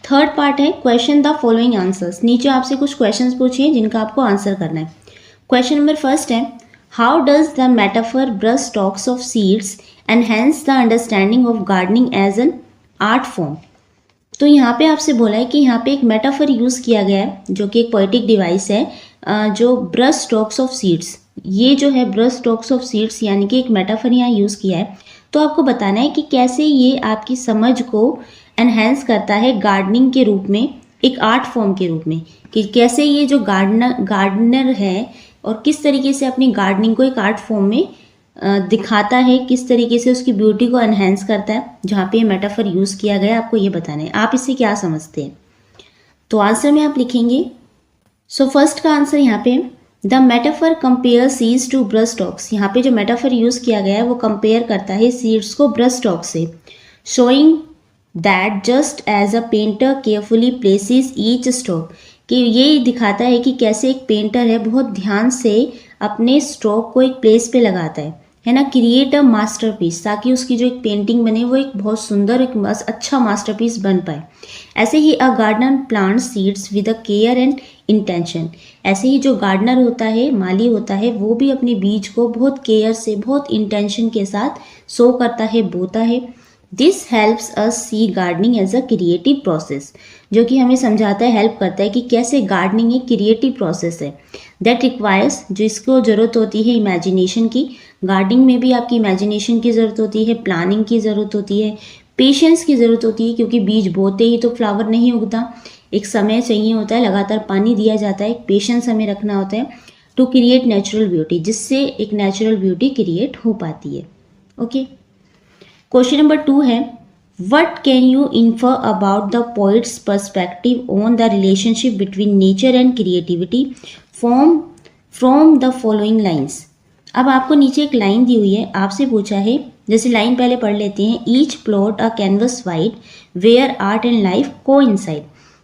थर्ड पार्ट है, क्वेश्चन द फॉलोइंग आंसर्स। नीचे आपसे कुछ क्वेश्चंस पूछे जिनका आपको आंसर करना है। क्वेश्चन नंबर फर्स्ट है, how does the metaphor brush strokes of seeds enhance the understanding of gardening as an art form. तो यहाँ पे आपसे बोला है कि यहाँ पे एक मेटाफर यूज़ किया गया है जो कि एक पोएटिक डिवाइस है, जो ब्रश स्ट्रोक्स ऑफ सीड्स, ये जो है ब्रश स्ट्रोक्स ऑफ सीड्स यानी कि एक मेटाफर यहाँ यूज़ किया है। तो आपको बताना है कि कैसे ये आपकी समझ को एनहेंस करता है गार्डनिंग के रूप में, एक आर्ट फॉर्म के रूप में, कि कैसे ये जो गार्डनर है और किस तरीके से अपनी गार्डनिंग को एक आर्ट फॉर्म में दिखाता है, किस तरीके से उसकी ब्यूटी को एनहेंस करता है। जहाँ पे ये मेटाफर यूज़ किया गया है आपको ये बताना है, आप इससे क्या समझते हैं। तो आंसर में आप लिखेंगे, सो फर्स्ट का आंसर यहाँ पे, the metaphor compare seeds to brush strokes. यहाँ पे जो मेटाफर यूज़ किया गया है वो कंपेयर करता है सीड्स को ब्रश स्टॉक से, showing that just as a painter carefully places each stroke, कि ये दिखाता है कि कैसे एक पेंटर है बहुत ध्यान से अपने स्ट्रोक को एक प्लेस पे लगाता है ना, क्रिएट अ मास्टरपीस, ताकि उसकी जो एक पेंटिंग बने वो एक बहुत सुंदर, एक अच्छा मास्टरपीस बन पाए। ऐसे ही a gardener plant seeds with a care and intention, ऐसे ही जो गार्डनर होता है, माली होता है, वो भी अपने बीज को बहुत केयर से, बहुत इंटेंशन के साथ सो करता है, बोता है। This helps us see gardening as a creative process, जो कि हमें समझाता है, हेल्प करता है कि कैसे गार्डनिंग एक क्रिएटिव प्रोसेस है दैट रिक्वायर्स, जो इसको ज़रूरत होती है इमेजिनेशन की। गार्डनिंग में भी आपकी इमेजिनेशन की ज़रूरत होती है, प्लानिंग की ज़रूरत होती है, पेशेंस की ज़रूरत होती है, क्योंकि बीज बोते ही तो फ्लावर नहीं उगता, एक समय चाहिए होता है, लगातार पानी दिया जाता है, पेशेंस हमें रखना होता है टू क्रिएट नेचुरल ब्यूटी, जिससे एक नेचुरल ब्यूटी क्रिएट हो पाती है। ओके, क्वेश्चन नंबर 2 है, what can you infer about the poet's perspective on the relationship between nature and creativity from the following lines. अब आपको नीचे एक लाइन दी हुई है, आपसे पूछा है, जैसे लाइन पहले पढ़ लेते हैं, each plot a canvas wide where art and life coincide.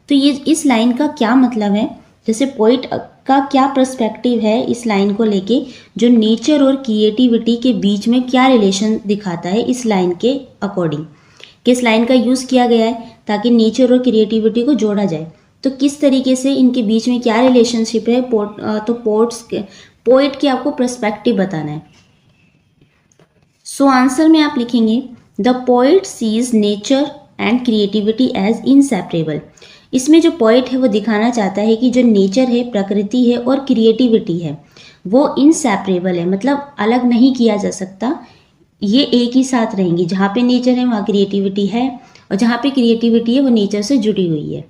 तो ये इस लाइन का क्या मतलब है, जैसे पोइट का क्या पर्सपेक्टिव है इस लाइन को लेके, जो नेचर और क्रिएटिविटी के बीच में क्या रिलेशन दिखाता है इस लाइन के अकॉर्डिंग, किस लाइन का यूज़ किया गया है ताकि नेचर और क्रिएटिविटी को जोड़ा जाए, तो किस तरीके से इनके बीच में क्या रिलेशनशिप है, तो पोइट की आपको पर्सपेक्टिव बताना है। सो आंसर में आप लिखेंगे, the poet sees nature and creativity as inseparable. इसमें जो पोइट है वो दिखाना चाहता है कि जो नेचर है, प्रकृति है और क्रिएटिविटी है, वो इनसेपरेबल है, मतलब अलग नहीं किया जा सकता, ये एक ही साथ रहेंगी। जहाँ पे नेचर है वहाँ क्रिएटिविटी है, और जहाँ पे क्रिएटिविटी है वो नेचर से जुड़ी हुई है।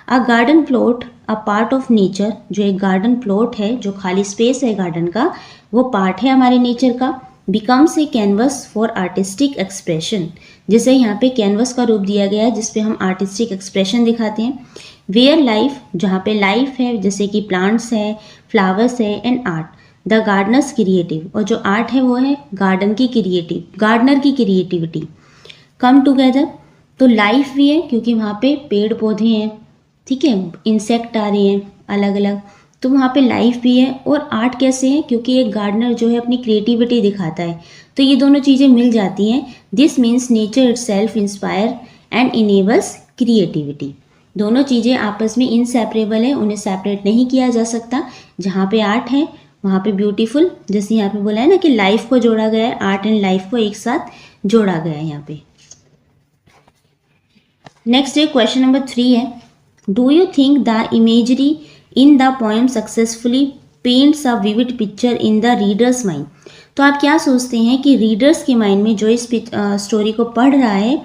A garden plot a part of nature, जो एक गार्डन प्लॉट है, जो खाली स्पेस है गार्डन का, वो पार्ट है हमारे नेचर का। Becomes a canvas for artistic expression, जिसे यहाँ पे कैनवस का रूप दिया गया है, जिसपे हम आर्टिस्टिक एक्सप्रेशन दिखाते हैं। वेयर लाइफ, जहाँ पे लाइफ है, जैसे कि प्लांट्स है, फ्लावर्स है, and art the Gardner's creative, और जो आर्ट है वो है गार्डनर की क्रिएटिविटी कम टुगेदर। तो लाइफ भी है क्योंकि वहाँ पे पेड़ पौधे हैं, ठीक है, इंसेक्ट आ रहे हैं अलग अलग, तो वहाँ पे लाइफ भी है। और आर्ट कैसे है, क्योंकि एक गार्डनर जो है अपनी क्रिएटिविटी दिखाता है, तो ये दोनों चीज़ें मिल जाती हैं। This means nature itself inspire and enables creativity. दोनों चीज़ें आपस में इनसेपरेबल है, उन्हें सेपरेट नहीं किया जा सकता। जहाँ पे आर्ट है वहाँ पे ब्यूटीफुल, जैसे यहाँ पे बोला है ना कि लाइफ को जोड़ा गया है, आर्ट एंड लाइफ को एक साथ जोड़ा गया है यहाँ पे। नेक्स्ट है क्वेश्चन नंबर 3 है, do you think the imagery in the poem successfully paints a vivid picture in the readers mind. तो आप क्या सोचते हैं कि रीडर्स के माइंड में, जो इस स्टोरी को पढ़ रहा है,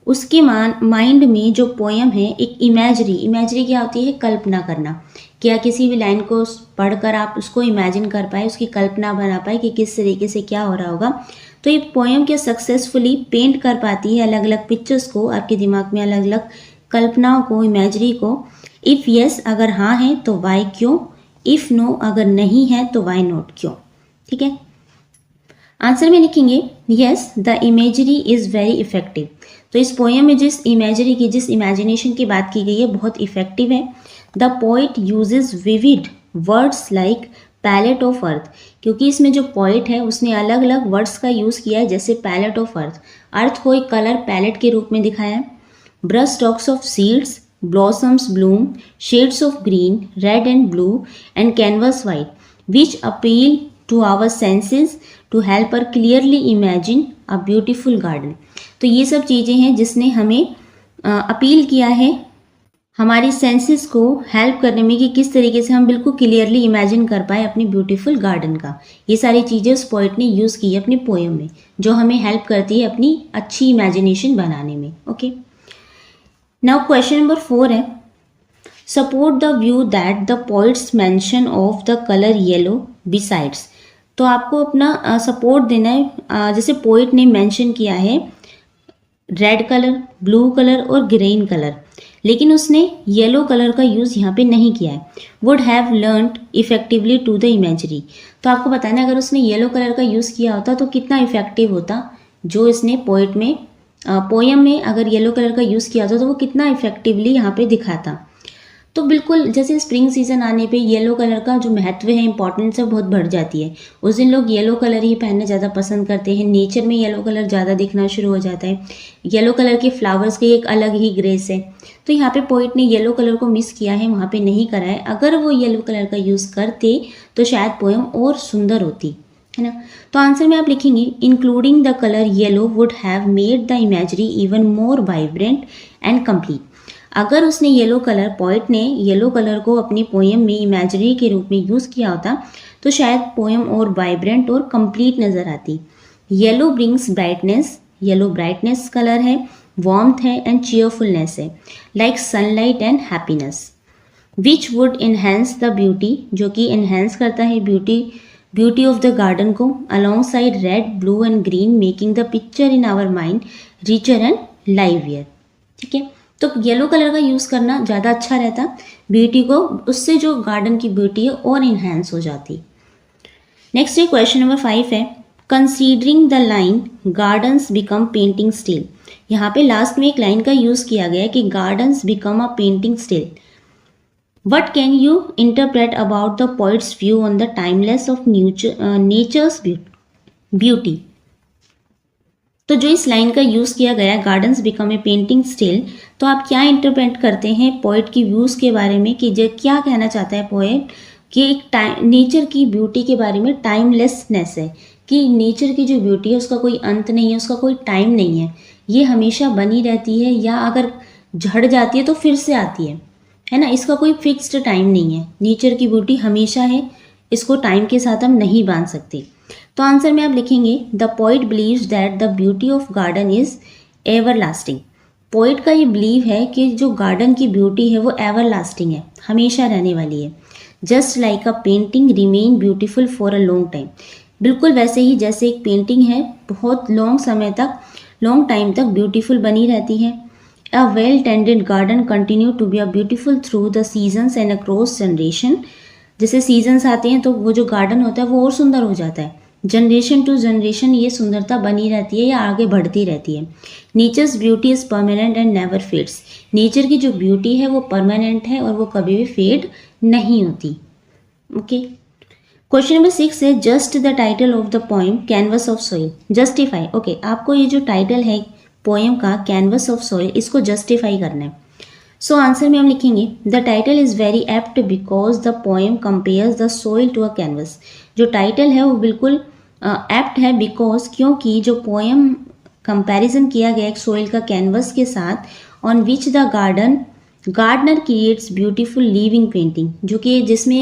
उसके माइंड में जो पोएम है, एक इमेजरी क्या होती है, कल्पना करना। क्या किसी भी लाइन को पढ़कर आप उसको इमेजिन कर पाए, उसकी कल्पना बना पाए कि किस तरीके से क्या हो रहा होगा। तो ये पोएम क्या सक्सेसफुली पेंट कर पाती है अलग अलग पिक्चर्स को, आपके दिमाग में अलग अलग कल्पनाओं को, इमेजरी को। इफ़ यस, अगर हाँ है तो वाई, क्यों। इफ़ नो, अगर नहीं है तो वाई नॉट, क्यों। ठीक है, आंसर में लिखेंगे, yes the imagery is very effective. तो इस पोएम में जिस इमेजरी की, जिस इमेजिनेशन की बात की गई है, बहुत इफेक्टिव है। The poet uses vivid words like palette of earth, क्योंकि इसमें जो पोइट है उसने अलग अलग वर्ड्स का यूज़ किया है, जैसे पैलेट ऑफ अर्थ को एक कलर पैलेट के रूप में दिखाया है। Brush strokes of seeds, blossoms bloom, shades of green, red and blue and canvas wide, which appeal to our senses to help our clearly imagine a beautiful garden. तो ये सब चीज़ें हैं जिसने हमें अपील किया है हमारी सेंसेस को हेल्प करने में, कि किस तरीके से हम बिल्कुल क्लियरली इमेजिन कर पाए अपनी ब्यूटीफुल गार्डन का। ये सारी चीज़ें उस पोइट ने यूज़ की है अपनी पोएम में, जो हमें हेल्प करती है अपनी अच्छी इमेजिनेशन बनाने में। ओके, नाउ क्वेश्चन नंबर 4 है, support the view that the poets mention of the colour yellow besides. तो आपको अपना सपोर्ट देना है, जैसे पोइट ने मेंशन किया है रेड कलर, ब्लू कलर और ग्रीन कलर, लेकिन उसने येलो कलर का यूज़ यहाँ पे नहीं किया है। Would have learned effectively to the imagery. तो आपको बताना है, अगर उसने येलो कलर का यूज़ किया होता तो कितना इफेक्टिव होता, जो इसने पोएम में अगर येलो कलर का यूज़ किया होता तो वो कितना इफेक्टिवली यहाँ पे दिखाता। तो बिल्कुल जैसे स्प्रिंग सीजन आने पे येलो कलर का जो महत्व है, इंपॉर्टेंस है, बहुत बढ़ जाती है। उस दिन लोग येलो कलर ही पहनना ज़्यादा पसंद करते हैं, नेचर में येलो कलर ज़्यादा दिखना शुरू हो जाता है। येलो कलर के फ्लावर्स की एक अलग ही ग्रेस है। तो यहाँ पे पोइट ने येलो कलर को मिस किया है, वहाँ पे नहीं करा है। अगर वो येलो कलर का यूज़ करते तो शायद पोएम और सुंदर होती, है ना। तो आंसर में आप लिखेंगे including the colour yellow would have made the imagery even more vibrant and complete. अगर उसने येलो कलर, पोएट ने येलो कलर को अपनी पोएम में इमेजरी के रूप में यूज़ किया होता तो शायद पोएम और वाइब्रेंट और कंप्लीट नज़र आती। Yellow brings brightness, yellow brightness colour है, वार्मथ है एंड चीयरफुलनेस है, like sunlight and happiness. Which would enhance the beauty, जो कि इन्हेंस करता है ब्यूटी ऑफ द गार्डन को, alongside red, blue and green, making the picture in our mind richer and livelier. ठीक है, तो yellow colour का use करना ज़्यादा अच्छा रहता, ब्यूटी को, उससे जो गार्डन की ब्यूटी है और इन्हेंस हो जाती। नेक्स्ट है क्वेश्चन नंबर 5 है, considering the line gardens become painting still. यहाँ पे लास्ट में एक लाइन का यूज़ किया गया है कि gardens become a painting still. What can you interpret about the poet's view on the timeless of nature's beauty? तो जो इस लाइन का यूज़ किया गया gardens become a painting still, तो आप क्या इंटरप्रेट करते हैं पोएट की व्यूज़ के बारे में कि जो क्या कहना चाहता है पोएट कि एक नेचर की ब्यूटी के बारे में, टाइमलेसनेस है कि नेचर की जो ब्यूटी है उसका कोई अंत नहीं है, उसका कोई टाइम नहीं है, ये हमेशा बनी रहती है या अगर झड़ जाती है तो फिर से आती है ना, इसका कोई फिक्स्ड टाइम नहीं है। नेचर की ब्यूटी हमेशा है, इसको टाइम के साथ हम नहीं बांध सकते। तो आंसर में आप लिखेंगे the poet believes that the beauty of garden is ever lasting. Poet का ये बिलीव है कि जो गार्डन की ब्यूटी है वो एवर लास्टिंग है, हमेशा रहने वाली है। Just like a painting remain beautiful for a long time, बिल्कुल वैसे ही जैसे एक पेंटिंग है बहुत लॉन्ग टाइम तक ब्यूटीफुल बनी रहती है। A well-tended garden continue to be a beautiful through the seasons and across generation। जैसे सीजन्स आते हैं तो वो जो गार्डन होता है वो और सुंदर हो जाता है, जनरेशन टू जनरेशन ये सुंदरता बनी रहती है या आगे बढ़ती रहती है। Nature's beauty is permanent and never fades, नेचर की जो ब्यूटी है वो परमानेंट है और वो कभी भी फेड नहीं होती। ओके, क्वेश्चन नंबर 6 है just the title of the poem canvas of soil justify. Okay, आपको ये जो टाइटल है पोएम का कैनवस ऑफ सॉइल, इसको जस्टिफाई करना है। सो आंसर में हम लिखेंगे the title is very apt because the poem compares the soil to a canvas. जो टाइटल है वो बिल्कुल एप्ट है बिकॉज, क्योंकि जो पोएम कंपैरिजन किया गया एक सॉइल का कैनवस के साथ, on which the gardener creates beautiful living painting, जो कि जिसमें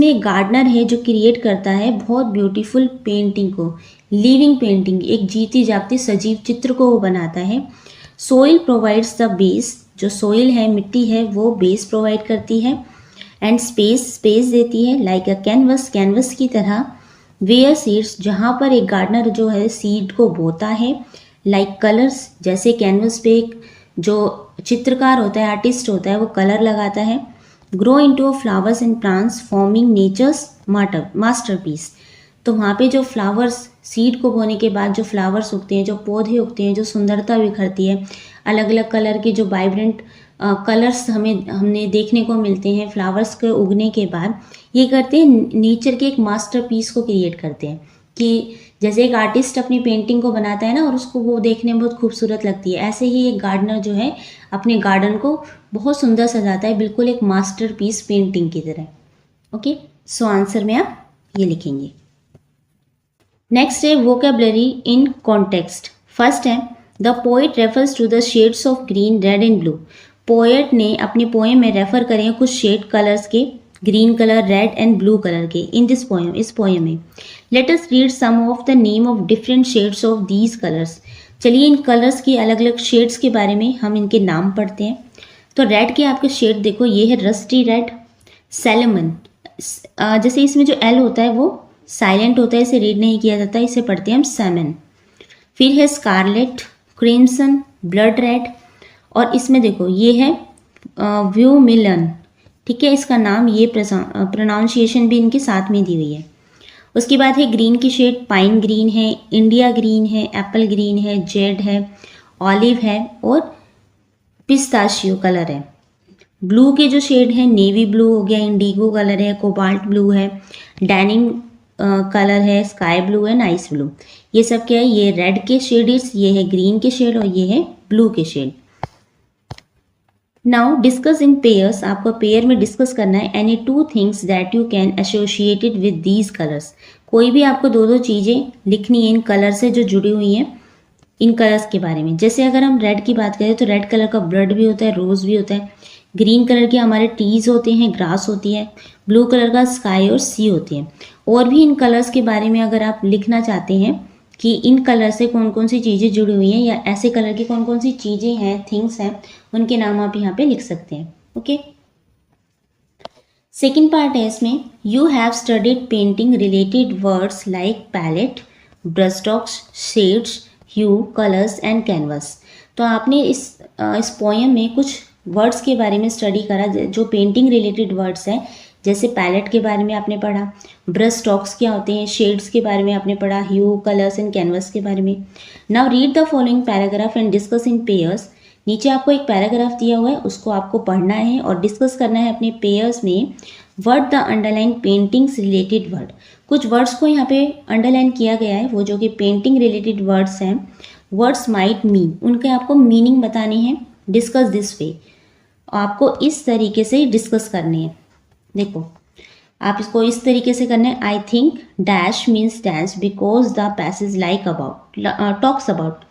एक गार्डनर है जो क्रिएट करता है बहुत ब्यूटीफुल पेंटिंग को, लिविंग पेंटिंग, एक जीती जागती सजीव चित्र को वो बनाता है। सोइल प्रोवाइड्स द बेस, जो सोइल है मिट्टी है वो बेस प्रोवाइड करती है, एंड स्पेस देती है, लाइक अ कैनवस की तरह। वेयर सीड्स, जहाँ पर एक गार्डनर जो है सीड को बोता है, लाइक कलर्स, जैसे कैनवस पे एक जो चित्रकार होता है, आर्टिस्ट होता है, वो कलर लगाता है। Grow into flowers and plants forming nature's masterpiece, तो वहाँ पे जो फ्लावर्स, सीड को बोने के बाद जो फ्लावर्स उगते हैं, जो पौधे उगते हैं, जो सुंदरता बिखरती है, अलग अलग कलर के जो वाइब्रेंट कलर्स हमने देखने को मिलते हैं फ्लावर्स के उगने के बाद, ये करते हैं नेचर के एक मास्टरपीस को क्रिएट करते हैं। कि जैसे एक आर्टिस्ट अपनी पेंटिंग को बनाता है ना और उसको वो देखने में बहुत खूबसूरत लगती है, ऐसे ही एक गार्डनर जो है अपने गार्डन को बहुत सुंदर सजाता है, बिल्कुल एक मास्टरपीस पेंटिंग की तरह। ओके, सो आंसर में आप ये लिखेंगे। नेक्स्ट है वोकेबलरी इन कॉन्टेक्स्ट। फर्स्ट है the poet refers to the shades of green, red and blue. Poet ने अपनी पोएम में रेफर करे हैं कुछ शेड कलर्स के, green colour, red and blue colour के, इन दिस पोएम, इस पोएम में। Let us read some of the name of different shades of these colours. चलिए इन कलर्स की अलग अलग शेड्स के बारे में हम इनके नाम पढ़ते हैं। तो रेड के आपके शेड देखो, ये है रस्टी रेड, सैलमन, जैसे इसमें जो एल होता है वो साइलेंट होता है, इसे रीड नहीं किया जाता, इसे पढ़ते हैं हम सैमन। फिर है स्कारलेट, क्रिम्सन, ब्लड रेड, और इसमें देखो ये है व्यू मिलन, ठीक है, इसका नाम ये प्रोनाउंसिएशन भी इनके साथ में दी हुई है। उसके बाद है ग्रीन की शेड, पाइन ग्रीन है, इंडिया ग्रीन है, एप्पल ग्रीन है, जेड है, ऑलिव है और पिस्ताशियो कलर है। ब्लू के जो शेड है, नेवी ब्लू हो गया, इंडिगो कलर है, कोबाल्ट ब्लू है, डैनिम कलर है, स्काई ब्लू है, नाइस ब्लू। ये सब क्या है, ये रेड के शेड्स, ये है ग्रीन के शेड और ये है ब्लू के shade. Now discuss in pairs, आपको पेयर में डिस्कस करना है any two things that you can associated with these colours. कोई भी आपको दो चीज़ें लिखनी है इन कलर से जो जुड़ी हुई हैं, इन कलर्स के बारे में। जैसे अगर हम रेड की बात करें तो रेड कलर का ब्लड भी होता है, रोज़ भी होता है। ग्रीन कलर के हमारे ट्रीज होते हैं, ग्रास होती है। ब्लू कलर का स्काई और सी होती है। और भी इन कलर्स के बारे में अगर आप लिखना चाहते हैं कि इन कलर से कौन कौन सी चीज़ें जुड़ी हुई हैं या ऐसे कलर की कौन कौन सी चीज़ें हैं, थिंग्स हैं, उनके नाम आप यहाँ पे लिख सकते हैं। ओके, सेकेंड पार्ट है इसमें, you have studied painting related words like palette, brush strokes, shades, hue, colours and canvas. तो आपने इस पोएम में कुछ वर्ड्स के बारे में स्टडी करा जो पेंटिंग रिलेटेड वर्ड्स हैं। जैसे पैलेट के बारे में आपने पढ़ा, ब्रश स्ट्रोक्स क्या होते हैं, शेड्स के बारे में आपने पढ़ा, ह्यू, कलर्स एंड कैनवस के बारे में। Now read the following paragraph and discuss in pairs. नीचे आपको एक पैराग्राफ दिया हुआ है, उसको आपको पढ़ना है और डिस्कस करना है अपने पेयर्स में। Word the underline paintings related word, कुछ वर्ड्स को यहाँ पे अंडरलाइन किया गया है, वो जो कि पेंटिंग रिलेटेड वर्ड्स हैं। वर्ड्स माइट मीन, उनके आपको मीनिंग बताने हैं। डिस्कस दिस वे, आपको इस तरीके से डिस्कस करने हैं। देखो, आप इसको इस तरीके से करना है। I think dash means dash because the passage like about talks about.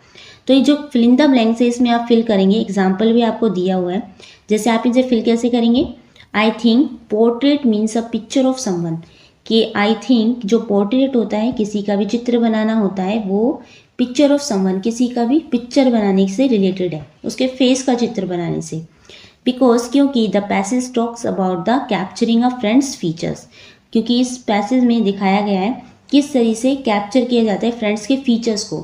तो ये जो फिल इन द ब्लैंक्स है इसमें आप फिल करेंगे। एग्जाम्पल भी आपको दिया हुआ है, जैसे आप इसे फिल कैसे करेंगे। I think portrait means a picture of someone, कि आई थिंक जो पोर्ट्रेट होता है, किसी का भी चित्र बनाना होता है, वो पिक्चर ऑफ समवन, किसी का भी पिक्चर बनाने से रिलेटेड है, उसके फेस का चित्र बनाने से। बिकॉज, क्योंकि the passage talks about the capturing of friends features, क्योंकि इस पैसेज में दिखाया गया है किस तरह से कैप्चर किया जाता है फ्रेंड्स के फीचर्स को,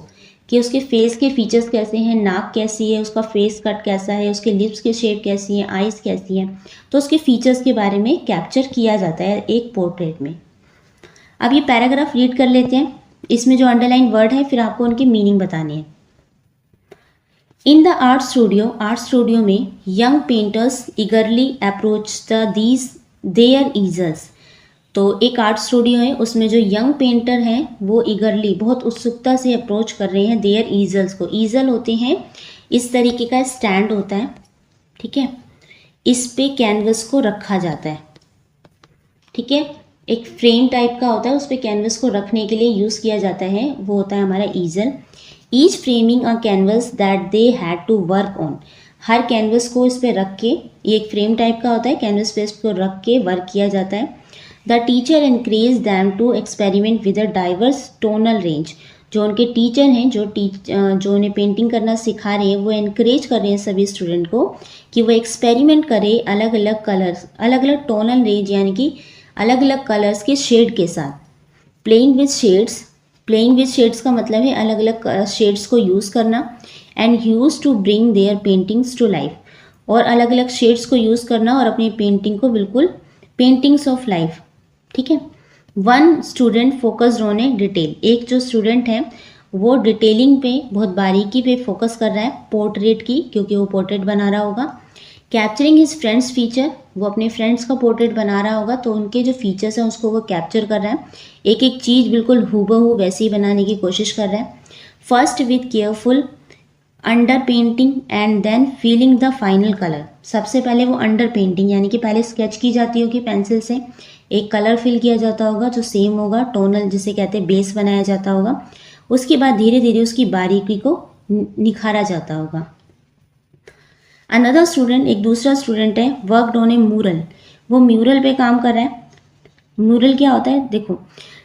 कि उसके फेस के फीचर्स कैसे हैं, नाक कैसी है, उसका फेस कट कैसा है, उसके लिप्स के शेप कैसी हैं, आइज़ कैसी हैं, तो उसके फीचर्स के बारे में कैप्चर किया जाता है एक पोर्ट्रेट में। अब ये पैराग्राफ रीड कर लेते हैं। इसमें जो अंडरलाइन वर्ड है फिर आपको उनकी मीनिंग बतानी है। इन द आर्ट स्टूडियो में young painters eagerly approach their easels. तो एक आर्ट स्टूडियो है, उसमें जो यंग पेंटर हैं वो ईगरली, बहुत उत्सुकता से अप्रोच कर रहे हैं देयर ईजल्स को। ईजल होते हैं इस तरीके का स्टैंड होता है, ठीक है, इस पे कैनवस को रखा जाता है, ठीक है, एक फ्रेम टाइप का होता है, उस पर कैनवस को रखने के लिए यूज़ किया जाता है, वो होता है हमारा easel. Each framing a canvas that they had to work on, हर कैनवस को इस पर रख के, ये एक फ्रेम टाइप का होता है, कैनवस पे इसको रख के वर्क किया जाता है। The teacher encourage them to experiment with a diverse tonal range, जो उनके टीचर हैं, जो उन्हें पेंटिंग करना सिखा रहे हैं, वो एनकरेज कर रहे हैं सभी स्टूडेंट को कि वो एक्सपेरिमेंट करें अलग अलग कलर्स, अलग अलग टोनल रेंज यानी कि अलग अलग कलर्स के शेड के साथ। प्लेइंग विद शेड्स का मतलब है अलग अलग शेड्स को यूज़ करना। And use to bring their paintings to life, और अलग अलग शेड्स को यूज़ करना और अपनी पेंटिंग को बिल्कुल पेंटिंग्स ऑफ लाइफ, ठीक है। One student focused on A detail, एक जो स्टूडेंट है वो डिटेलिंग पे, बहुत बारीकी पे फोकस कर रहा है पोर्ट्रेट की, क्योंकि वो पोर्ट्रेट बना रहा होगा। कैप्चरिंग हिज फ्रेंड्स फीचर, वो अपने फ्रेंड्स का पोर्ट्रेट बना रहा होगा, तो उनके जो फीचर्स हैं उसको वो कैप्चर कर रहा है, एक एक चीज़ बिल्कुल हूबहू वैसे ही बनाने की कोशिश कर रहा है। First with careful under painting and than feeling the final colour, सबसे पहले वो अंडर पेंटिंग यानी कि पहले स्केच की जाती होगी पेंसिल से, एक कलर फिल किया जाता होगा जो सेम होगा, टोनल जिसे कहते हैं, बेस बनाया जाता होगा। उसके बाद धीरे धीरे उसकी बारीकी को निखारा जाता होगा। अनदर स्टूडेंट, एक दूसरा स्टूडेंट है, वर्कड ऑन ए म्यूरल, वो म्यूरल पे काम कर रहा है। म्यूरल क्या होता है, देखो,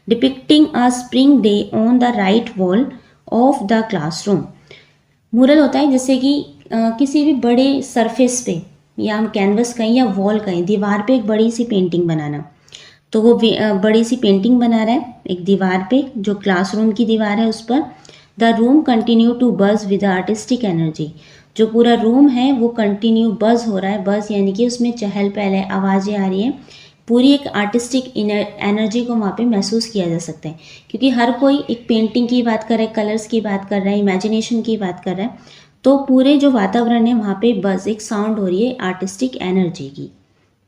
depicting a spring day on the right wall of the classroom. Mural होता है जैसे कि किसी भी बड़े सरफेस पे, या हम कैनवस कहें या वॉल कहें, दीवार पे एक बड़ी सी पेंटिंग बनाना, तो वो बड़ी सी पेंटिंग बना रहा है एक दीवार पे, जो क्लासरूम की दीवार है उस पर। The room continue to buzz with artistic energy, जो पूरा रूम है वो कंटिन्यू बज़ हो रहा है, बज़ यानी कि उसमें चहल पहल है, आवाज़ें आ रही हैं, पूरी एक आर्टिस्टिक एनर्जी को वहाँ पे महसूस किया जा सकता है, क्योंकि हर कोई एक पेंटिंग की बात कर रहा है, कलर्स की बात कर रहा है, इमेजिनेशन की बात कर रहा है, तो पूरे जो वातावरण है वहाँ पे बस एक साउंड हो रही है आर्टिस्टिक एनर्जी की।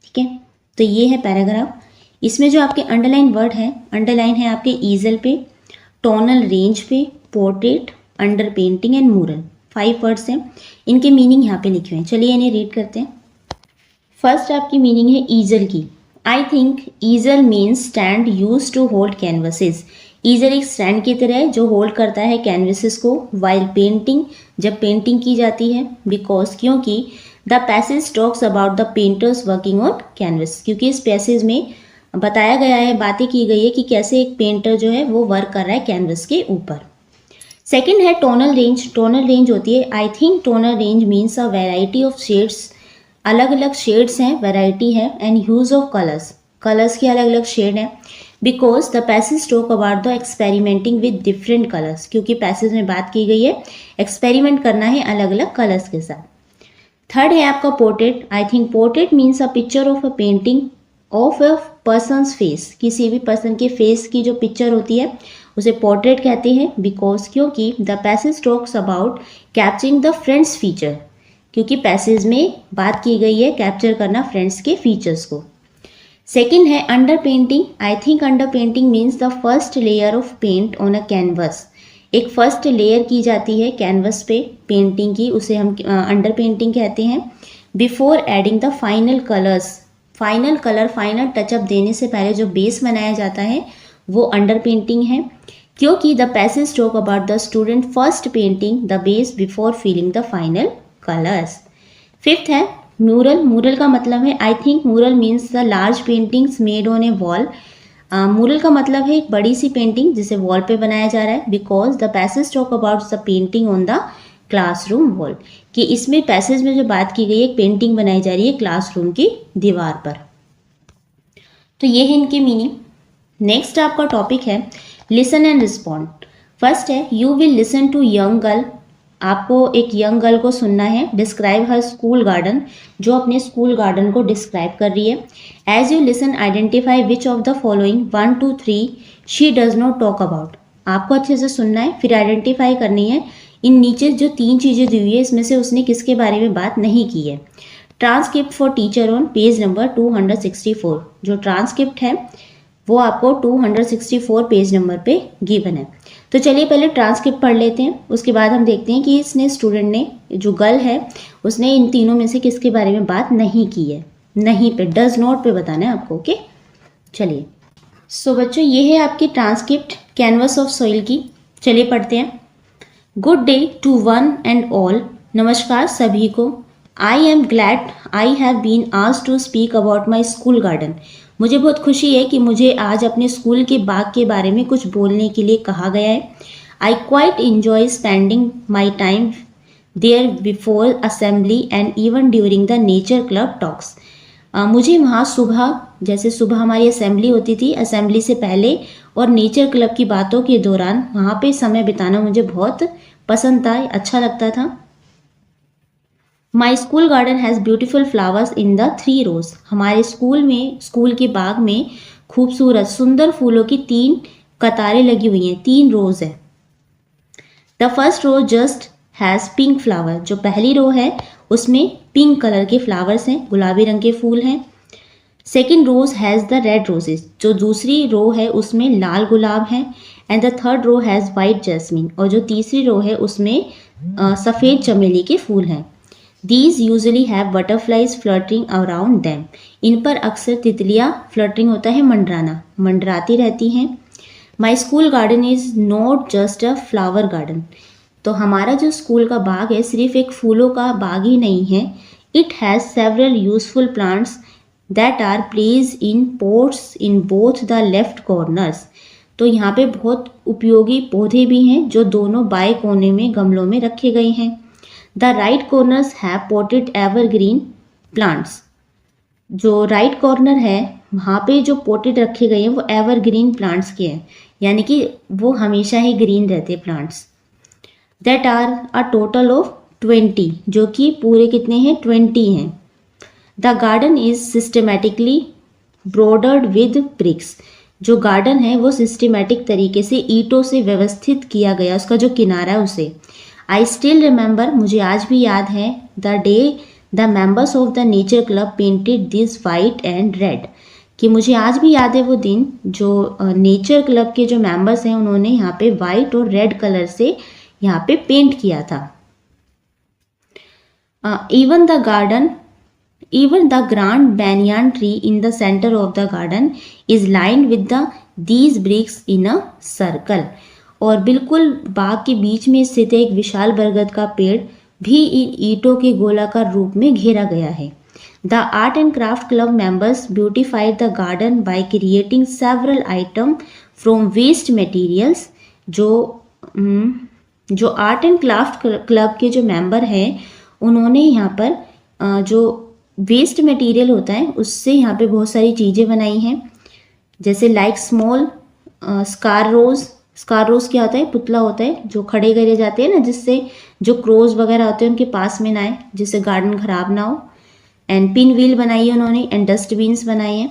ठीक है, तो ये है पैराग्राफ। इसमें जो आपके अंडरलाइन वर्ड है, अंडरलाइन है आपके ईजल पे, टोनल रेंज पे, portrait, under painting and mural. 5 words हैं, इनके मीनिंग यहाँ पे लिखे हुए हैं। चलिए इन्हें रीड करते हैं। फर्स्ट आपकी मीनिंग है ईजल की। I think easel means stand used to hold canvases. Easel एक स्टैंड की तरह है जो होल्ड करता है कैनवसेस को वाइल पेंटिंग, जब पेंटिंग की जाती है। बिकॉज, क्योंकि the passage talks about the painters working on canvas, क्योंकि इस पैसेज में बताया गया है, बातें की गई है कि कैसे एक पेंटर जो है वो वर्क कर रहा है कैनवस के ऊपर। सेकेंड है टोनल रेंज। टोनल रेंज होती है, I think tonal range means a variety of shades, अलग अलग शेड्स हैं, वैरायटी है, and use of colours, colours के अलग अलग शेड हैं। Because the passage talk about the experimenting with different colours, क्योंकि पैसेज में बात की गई है एक्सपेरिमेंट करना है अलग अलग कलर्स के साथ। थर्ड है आपका portrait. I think portrait means a picture of a painting of a person's face, किसी भी पर्सन के फेस की जो पिक्चर होती है उसे पोर्ट्रेट कहते हैं। बिकॉज, क्योंकि the passage talks about capturing the friends feature, क्योंकि पैसेज में बात की गई है कैप्चर करना फ्रेंड्स के फीचर्स को। सेकेंड है under painting. I think under painting means the first layer of paint on a canvas, एक फर्स्ट लेयर की जाती है कैनवस पे पेंटिंग की, उसे हम अंडर पेंटिंग कहते हैं। Before adding the final colours, final colour, final touch-up देने से पहले जो बेस बनाया जाता है वो अंडर पेंटिंग है। क्योंकि the passage talk about the student first painting the base before feeling the final colours. Fifth है म्यूरल। म्यूरल का मतलब है, I think mural means the large paintings made on A wall. Mural का मतलब है एक बड़ी सी पेंटिंग जिसे वॉल पे बनाया जा रहा है। Because the passage talk about the painting on the classroom wall, कि इसमें पैसेज में जो बात की गई है एक पेंटिंग बनाई जा रही है क्लासरूम की दीवार पर। तो ये है इनकी मीनिंग। नेक्स्ट आपका टॉपिक है लिसन एंड रिस्पॉन्ड। फर्स्ट है you will listen to young girl, आपको एक यंग गर्ल को सुनना है। डिस्क्राइब हर स्कूल गार्डन, जो अपने स्कूल गार्डन को डिस्क्राइब कर रही है। As you listen identify which of the following 1 2 3 she does not talk about, आपको अच्छे से सुनना है, फिर आइडेंटिफाई करनी है इन नीचे जो 3 चीज़ें दी हुई है इसमें से उसने किसके बारे में बात नहीं की है। Transcript for teacher on page number 264, जो ट्रांसक्रिप्ट है वो आपको 264 पेज नंबर पे गिवन है। तो चलिए पहले ट्रांसक्रिप्ट पढ़ लेते हैं, उसके बाद हम देखते हैं कि इसने स्टूडेंट ने, जो गर्ल है उसने इन तीनों में से किसके बारे में बात नहीं की है। नहीं पे, डज नॉट पे बताना है आपको। ओके, चलिए। सो बच्चों ये है आपकी ट्रांसक्रिप्ट कैनवस ऑफ सॉइल की। चलिए पढ़ते हैं। Good day to one and all, नमस्कार सभी को। I am glad I have been asked to speak about my school garden, मुझे बहुत खुशी है कि मुझे आज अपने स्कूल के बाग के बारे में कुछ बोलने के लिए कहा गया है। I quite enjoy spending my time there before assembly and even during the nature club talks, मुझे वहाँ सुबह, जैसे सुबह हमारी असेंबली होती थी, असेंबली से पहले और नेचर क्लब की बातों के दौरान वहाँ पे समय बिताना मुझे बहुत पसंद था, अच्छा लगता था। माई school garden has beautiful flowers in the 3 रोज, हमारे स्कूल में, स्कूल के बाग में खूबसूरत सुंदर फूलों की 3 कतारें लगी हुई हैं, 3 रोज है। The first row just has pink flower, जो पहली रो है उसमें पिंक कलर के फ्लावर्स हैं, गुलाबी रंग के फूल हैं। Second rows has the red roses, जो दूसरी रो है उसमें लाल गुलाब हैं। And the third row has white jasmine, और जो तीसरी रो है उसमें सफ़ेद चमेली के फूल हैं। These usually have butterflies flirting around them. इन पर अक्सर तितलियाँ, फ्लटरिंग होता है मंडराना, मंडराती रहती हैं। My school garden is not just a flower garden. तो हमारा जो स्कूल का बाग है सिर्फ एक फूलों का बाग ही नहीं है। It has several useful plants that are placed in pots in both the left corners. तो यहाँ पे बहुत उपयोगी पौधे भी हैं जो दोनों बाएं कोने में गमलों में रखे गए हैं। The right corners have potted evergreen plants, जो राइट कॉर्नर है वहाँ पे जो पोटेड रखे गए हैं वो एवरग्रीन प्लांट्स के हैं, यानी कि वो हमेशा ही ग्रीन रहते plants. That are a total of 20, जो कि पूरे कितने हैं 20 हैं। The garden is systematically bordered with bricks, जो गार्डन है वो सिस्टमेटिक तरीके से ईंटों से व्यवस्थित किया गया, उसका जो किनारा है उसे। आई स्टिल रिमेंबर, मुझे आज भी याद है, the day the members of the nature club painted this white and red, कि मुझे आज भी याद है वो दिन जो नेचर क्लब के जो मेंबर्स हैं उन्होंने यहाँ पे वाइट और रेड कलर से यहाँ पे पेंट किया था. Even the grand banyan tree in the center of the garden is lined with these bricks in a circle. और बिल्कुल बाग के बीच में स्थित एक विशाल बरगद का पेड़ भी इन ईंटों के गोलाकार रूप में घेरा गया है. The Art and Craft Club members beautified the garden by creating several items from waste materials. जो आर्ट एंड क्राफ्ट क्लब के जो मेंबर हैं उन्होंने यहाँ पर जो वेस्ट मटेरियल होता है उससे यहाँ पे बहुत सारी चीज़ें बनाई हैं, जैसे लाइक स्मॉल स्कार रोज क्या होता है, पुतला होता है जो खड़े करे जाते हैं ना, जिससे जो क्रोज वगैरह होते हैं उनके पास में ना आए, जिससे गार्डन खराब ना हो. एंड पिन व्हील बनाई है उन्होंने, एंड डस्टबिन्स बनाए हैं.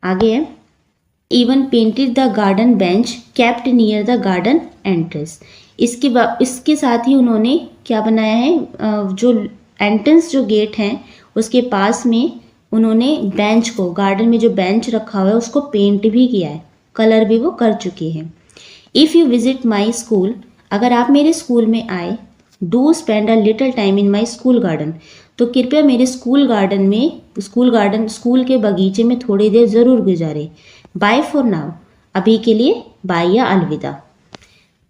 आगे है, even painted the garden bench kept near the garden entrance. इसके साथ ही उन्होंने क्या बनाया है, जो एंट्रेंस जो गेट हैं उसके पास में उन्होंने बेंच को, गार्डन में जो बेंच रखा हुआ है उसको पेंट भी किया है, कलर भी वो कर चुके हैं. If you visit my school, अगर आप मेरे स्कूल में आए, do spend a little time in my school garden, तो कृपया मेरे स्कूल के बगीचे में थोड़ी देर ज़रूर गुजारें. बाय फॉर नाउ, अभी के लिए बाय या अलविदा.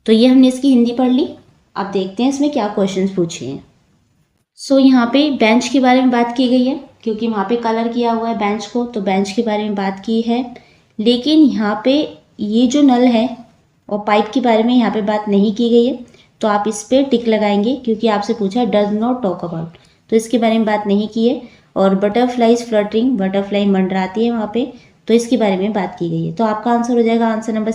तो ये हमने इसकी हिंदी पढ़ ली. अब देखते हैं इसमें क्या क्वेश्चंस पूछे हैं. सो यहाँ पे बेंच के बारे में बात की गई है, क्योंकि वहाँ पे कलर किया हुआ है बेंच को, तो बेंच के बारे में बात की है. लेकिन यहाँ पे ये जो नल है और पाइप के बारे में यहाँ पे बात नहीं की गई है, तो आप इस पर टिक लगाएंगे, क्योंकि आपसे पूछा है डज नॉट टॉक अबाउट, तो इसके बारे में बात नहीं की है. और बटरफ्लाइज फ्लटरिंग, बटरफ्लाई मंडराती है वहाँ पे, तो इसके बारे में बात की गई है. तो आपका आंसर हो जाएगा आंसर नंबर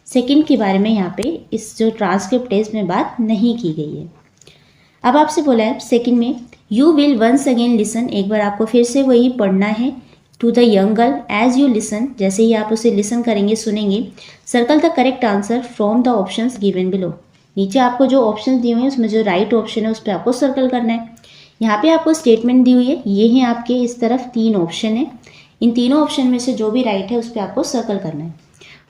सेकंड के बारे में यहाँ पे इस जो ट्रांसक्रिप्ट है इसमें बात नहीं की गई है. अब आपसे बोला है सेकंड में, you will once again listen, एक बार आपको फिर से वही पढ़ना है, to the young girl as you listen, जैसे ही आप उसे लिसन करेंगे, सुनेंगे. Circle the correct answer from the options given below. नीचे आपको जो ऑप्शन दिए हुए हैं उसमें जो राइट ऑप्शन है उस पर आपको सर्कल करना है. यहाँ पे आपको स्टेटमेंट दी हुई है, ये हैं आपके इस तरफ 3 ऑप्शन है. इन तीनों ऑप्शन में से जो भी राइट है उस पर आपको सर्कल करना है.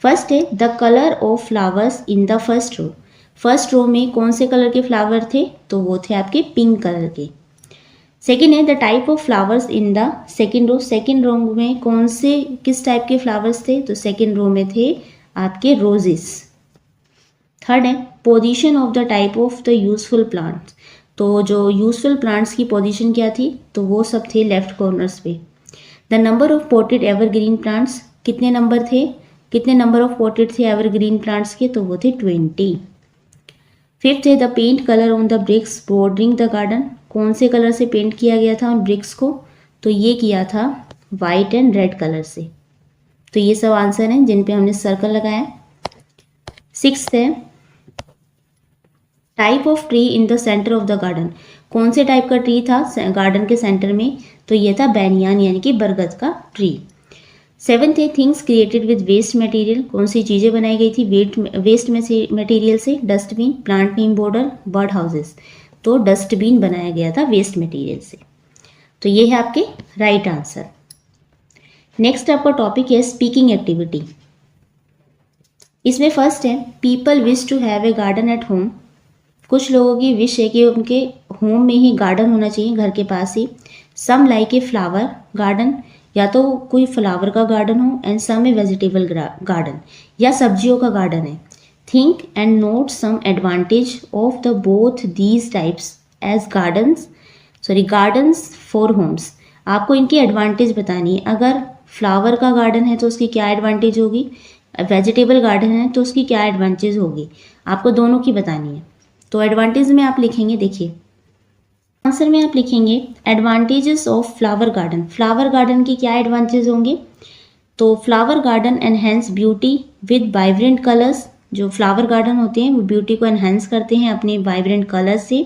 फर्स्ट है the colour of flowers in the first row. First row में कौन से कलर के फ्लावर थे, तो वो थे आपके पिंक कलर के. सेकेंड है the type of flowers in the second row. Second row में कौन से किस टाइप के फ्लावर्स थे, तो सेकेंड रो में थे आपके रोजेस. थर्ड है position of the type of the useful plants. तो जो यूजफुल प्लांट्स की पोजीशन क्या थी, तो वो सब थे लेफ्ट कॉर्नर्स पे. The number of potted evergreen plants, कितने नंबर ऑफ पोटेड थे एवरग्रीन प्लांट्स के, तो वो थे 20. फिफ्थ है the paint colour on the bricks bordering the garden. कौन से कलर से पेंट किया गया था उन ब्रिक्स को, तो ये किया था वाइट एंड रेड कलर से. तो ये सब आंसर हैं जिन पे हमने सर्कल लगाया. सिक्स्थ है type of tree in the centre of the garden. कौन से टाइप का ट्री था गार्डन के सेंटर में, तो ये था बैनियान यानी कि बरगद का ट्री. सेवन्थ है things created with waste material. कौन सी चीज़ें बनाई गई थी वेस्ट मटेरियल से, dustbin, plant neem border, bird houses. तो डस्टबिन बनाया गया था वेस्ट मटेरियल से. तो ये है आपके राइट आंसर. नेक्स्ट आपका टॉपिक है स्पीकिंग एक्टिविटी. इसमें फर्स्ट है people wish to have a garden at home. कुछ लोगों की विश है कि उनके होम में ही गार्डन होना चाहिए, घर के पास ही. Some like a flower garden, या तो कोई फ्लावर का गार्डन हो, and some a vegetable garden, या सब्जियों का गार्डन है. Think and note some advantage of the both these types as gardens for homes. आपको इनकी एडवांटेज बतानी है. अगर फ्लावर का गार्डन है तो उसकी क्या एडवांटेज होगी, वेजिटेबल गार्डन है तो उसकी क्या एडवांटेज होगी, आपको दोनों की बतानी है. तो एडवांटेज में आप लिखेंगे, देखिए आंसर में आप लिखेंगे advantages of flower garden. Flower garden की क्या एडवांटेज होंगे, तो flower garden enhance beauty with vibrant colours. जो फ्लावर गार्डन होते हैं वो ब्यूटी को एनहेंस करते हैं अपने वाइब्रेंट कलर्स से.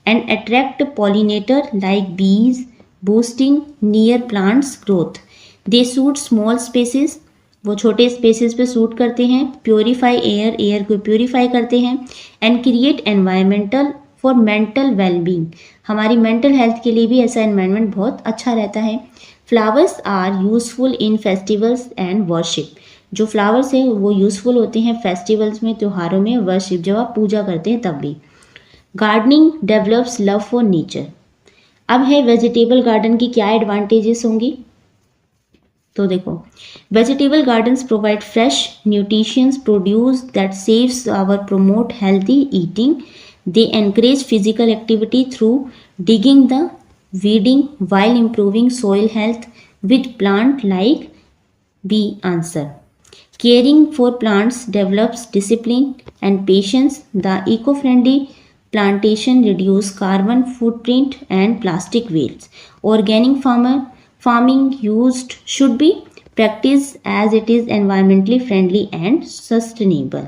एंड अट्रैक्ट पॉलिनेटर लाइक बीज, बूस्टिंग नियर प्लांट्स ग्रोथ. दे सूट स्मॉल स्पेसेस. वो छोटे स्पेसेस पे सूट करते हैं, प्योरीफाई एयर, एयर को प्योरीफाई करते हैं, and create environmental for mental wellbeing, हमारी मेंटल हेल्थ के लिए भी ऐसा एनवायरनमेंट बहुत अच्छा रहता है। Flowers are useful in festivals and worship, जो फ्लावर्स हैं वो यूजफुल होते हैं फेस्टिवल्स में, त्योहारों में, वर्शिप जब आप पूजा करते हैं तब भी। Gardening develops love for nature. अब है वेजिटेबल गार्डन की क्या एडवांटेजेस होंगी, तो देखो, vegetable gardens provide fresh nutritious produce that saves our promote healthy eating, they encourage physical activity through digging the weeding while improving soil health with plant like B answer. Caring for plants develops discipline and patience. The eco-friendly plantation reduce carbon footprint and plastic waste. Organic farming used should be practiced as it is environmentally friendly and sustainable.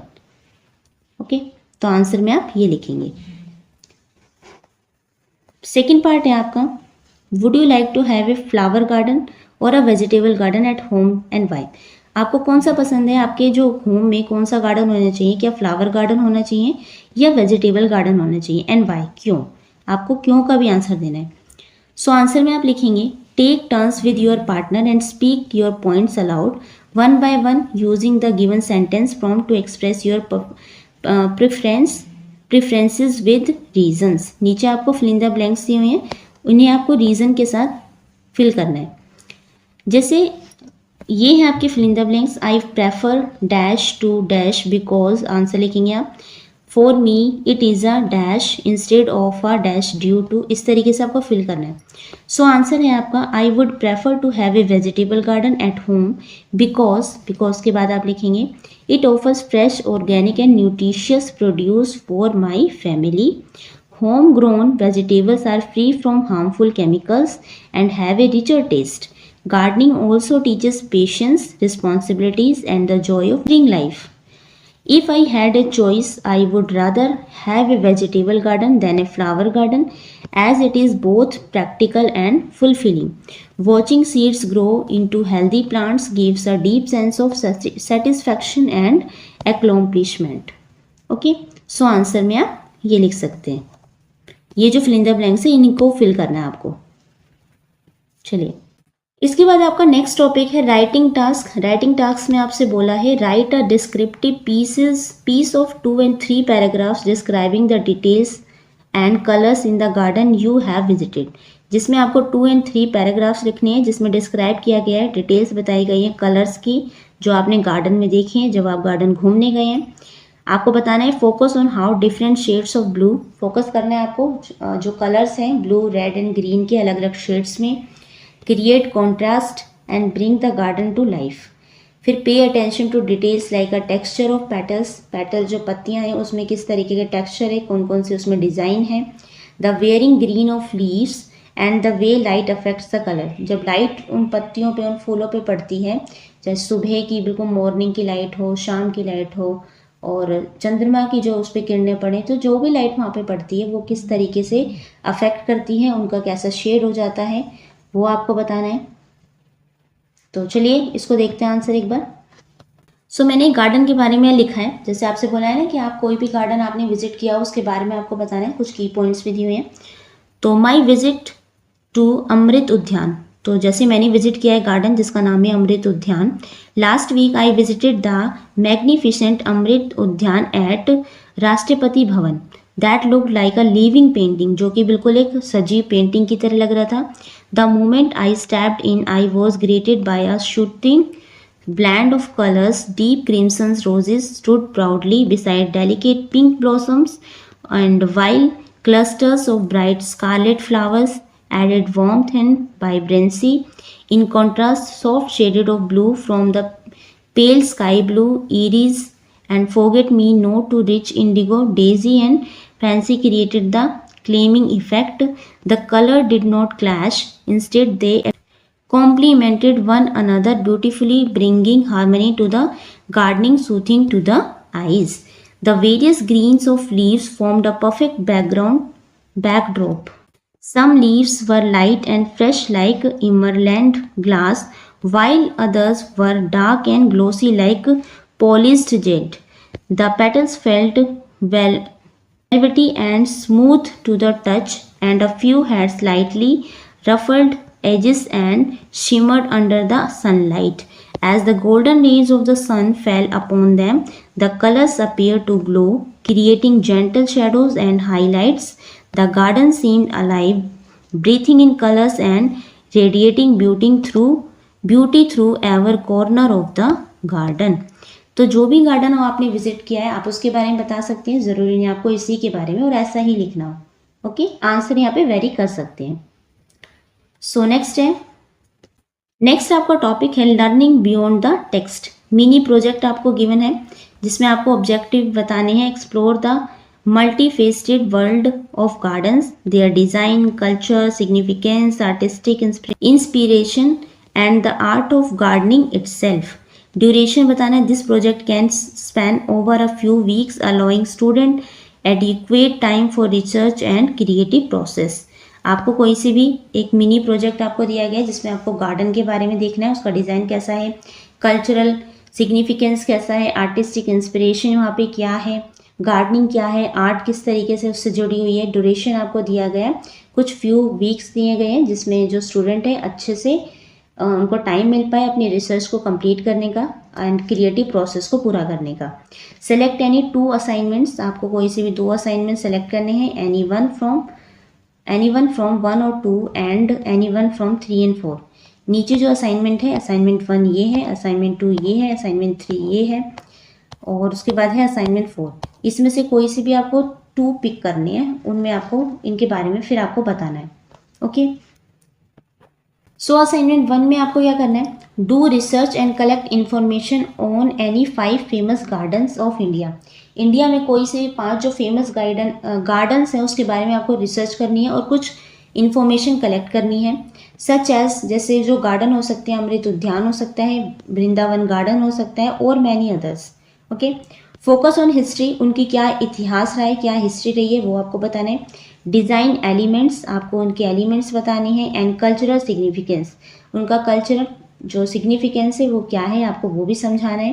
Okay, तो answer में आप ये लिखेंगे। Second part है आपका, would you like to have a flower garden और a vegetable garden at home and why. आपको कौन सा पसंद है, आपके जो होम में कौन सा गार्डन होना चाहिए, क्या फ्लावर गार्डन होना चाहिए या वेजिटेबल गार्डन होना चाहिए, एंड वाई, क्यों, आपको क्यों का भी आंसर देना है। सो आंसर में आप लिखेंगे, take turns with your partner and speak your points aloud one by one using the given sentence from to express your preferences with reasons. नीचे आपको फिल इन द ब्लैंक्स दिए हुए हैं, उन्हें आपको रीज़न के साथ फिल करना है। जैसे ये है आपके fill in the blanks, I prefer dash to dash because, answer लिखेंगे आप, for me it is a dash instead of a dash due to, इस तरीके से आपको फिल करना है। सो आंसर है आपका, I would prefer to have a vegetable garden at home because, because के बाद आप लिखेंगे, it offers fresh organic and nutritious produce for my family, home grown vegetables are free from harmful chemicals and have a richer taste, gardening also teaches patience, responsibilities and the joy of living life. If I had a choice, I would rather have a vegetable garden than a flower garden as it is both practical and fulfilling. Watching seeds grow into healthy plants gives a deep sense of satisfaction and accomplishment. Okay, so answer में आप ये लिख सकते हैं, ये जो fill in the blanks है इनको fill करना है आपको। चलिए, इसके बाद आपका नेक्स्ट टॉपिक है राइटिंग टास्क। राइटिंग टास्क में आपसे बोला है, write a descriptive piece of 2 and 3 paragraphs describing the details and colours in the garden you have visited, जिसमें आपको 2 and 3 पैराग्राफ्स लिखने हैं जिसमें डिस्क्राइब किया गया है, डिटेल्स बताई गई हैं कलर्स की जो आपने गार्डन में देखे हैं जब आप गार्डन घूमने गए हैं। आपको बताना है focus on how different shades of blue, focus करना है आपको जो कलर्स हैं ब्लू, रेड एंड ग्रीन के अलग अलग शेड्स में, create contrast and bring the garden to life। फिर pay attention to details like a texture of petals, petal जो पत्तियां हैं उसमें किस तरीके के टेक्सचर है, कौन कौन से उसमें डिज़ाइन है, the wearing green of leaves and the way light affects the color, जब लाइट उन पत्तियों पे, उन फूलों पे पड़ती है, चाहे सुबह की बिल्कुल मॉर्निंग की लाइट हो, शाम की लाइट हो और चंद्रमा की जो उस पर किरणें पड़े, तो जो भी लाइट वहाँ पे पड़ती है वो किस तरीके से अफेक्ट करती है, उनका कैसा शेड हो जाता है, वो आपको बताना है। तो चलिए इसको देखते हैं आंसर एक बार। सो मैंने गार्डन के बारे में लिखा है, जैसे आपसे बोला है ना कि आप कोई भी गार्डन आपने विजिट किया उसके बारे में आपको बताना है, कुछ की पॉइंट्स भी दिए हुए हैं। तो माई विजिट टू अमृत उद्यान, तो जैसे मैंने विजिट किया है गार्डन जिसका नाम है Amrit Udyan. Last week I visited the magnificent Amrit Udyan at Rashtrapati Bhavan that look like a living painting, जो कि बिल्कुल एक सजीव पेंटिंग की तरह लग रहा था। The moment I stepped in I was greeted by a soothing blend of colors, deep crimson roses stood proudly beside delicate pink blossoms, and while clusters of bright scarlet flowers added warmth and vibrancy. In contrast, soft shaded of blue from the pale sky blue, iris and forget-me-not to rich indigo, daisy and fancy created the claiming effect. The color did not clash, instead they complemented one another beautifully, bringing harmony to the gardening, soothing to the eyes. The various greens of leaves formed a perfect backdrop. Some leaves were light and fresh like emerald glass, while others were dark and glossy like polished jade. The petals felt velvety and smooth to the touch, and a few had slightly ruffled edges and shimmered under the sunlight. As the golden rays of the sun fell upon them, the colors appeared to glow, creating gentle shadows and highlights. The garden seemed alive, breathing in colors and radiating beauty through every corner of the garden. तो जो भी garden हो आपने visit किया है आप उसके बारे में बता सकते हैं, ज़रूरी नहीं आपको इसी के बारे में और ऐसा ही लिखना हो। ओके, आंसर यहाँ पे वेरी कर सकते हैं। सो नेक्स्ट आपका टॉपिक है learning beyond the text. Mini project आपको गिवन है जिसमें आपको ऑब्जेक्टिव बताने हैं। Explore the multifaceted world of gardens, their design, culture, significance, artistic inspiration and the art of gardening itself. Duration बताना है। This project can span over a few weeks allowing student adequate time for research and creative process. आपको कोई से भी एक mini project आपको दिया गया है जिसमें आपको गार्डन के बारे में देखना है, उसका डिज़ाइन कैसा है, कल्चरल सिग्निफिकेंस कैसा है, आर्टिस्टिक इंस्पिरेशन वहाँ पे क्या है, गार्डनिंग क्या है, आर्ट किस तरीके से उससे जुड़ी हुई है। ड्यूरेशन आपको दिया गया है, कुछ फ्यू वीक्स दिए गए हैं जिसमें जो स्टूडेंट है अच्छे से उनको टाइम मिल पाए अपनी रिसर्च को कंप्लीट करने का एंड क्रिएटिव प्रोसेस को पूरा करने का। सेलेक्ट एनी 2 असाइनमेंट्स, आपको कोई से भी 2 असाइनमेंट सेलेक्ट करने हैं। एनी वन फ्रॉम 1 और 2 and any one from 3 and 4। नीचे जो असाइनमेंट है, असाइनमेंट 1 ये है, असाइनमेंट 2 ये है, असाइनमेंट 3 ये है और उसके बाद है असाइनमेंट 4। इसमें से कोई से भी आपको 2 पिक करने हैं, उनमें आपको इनके बारे में फिर आपको बताना है। ओके, सो असाइनमेंट 1 में आपको क्या करना है, do research and collect information on any 5 famous gardens of India. India में कोई से भी 5 जो फेमस गार्डन्स हैं उसके बारे में आपको रिसर्च करनी है और कुछ इन्फॉर्मेशन कलेक्ट करनी है। सच एज, जैसे जो गार्डन हो सकते हैं, अमृत उद्यान हो सकता है, वृंदावन गार्डन हो सकता है और many others. Okay, focus on history, उनकी क्या इतिहास रहा है, क्या हिस्ट्री रही है वो आपको बताना है। डिज़ाइन एलिमेंट्स, आपको उनके एलिमेंट्स बताने हैं। एंड कल्चरल सिग्निफिकेंस, उनका कल्चरल जो सिग्निफिकेंस है वो क्या है आपको वो भी समझाना है।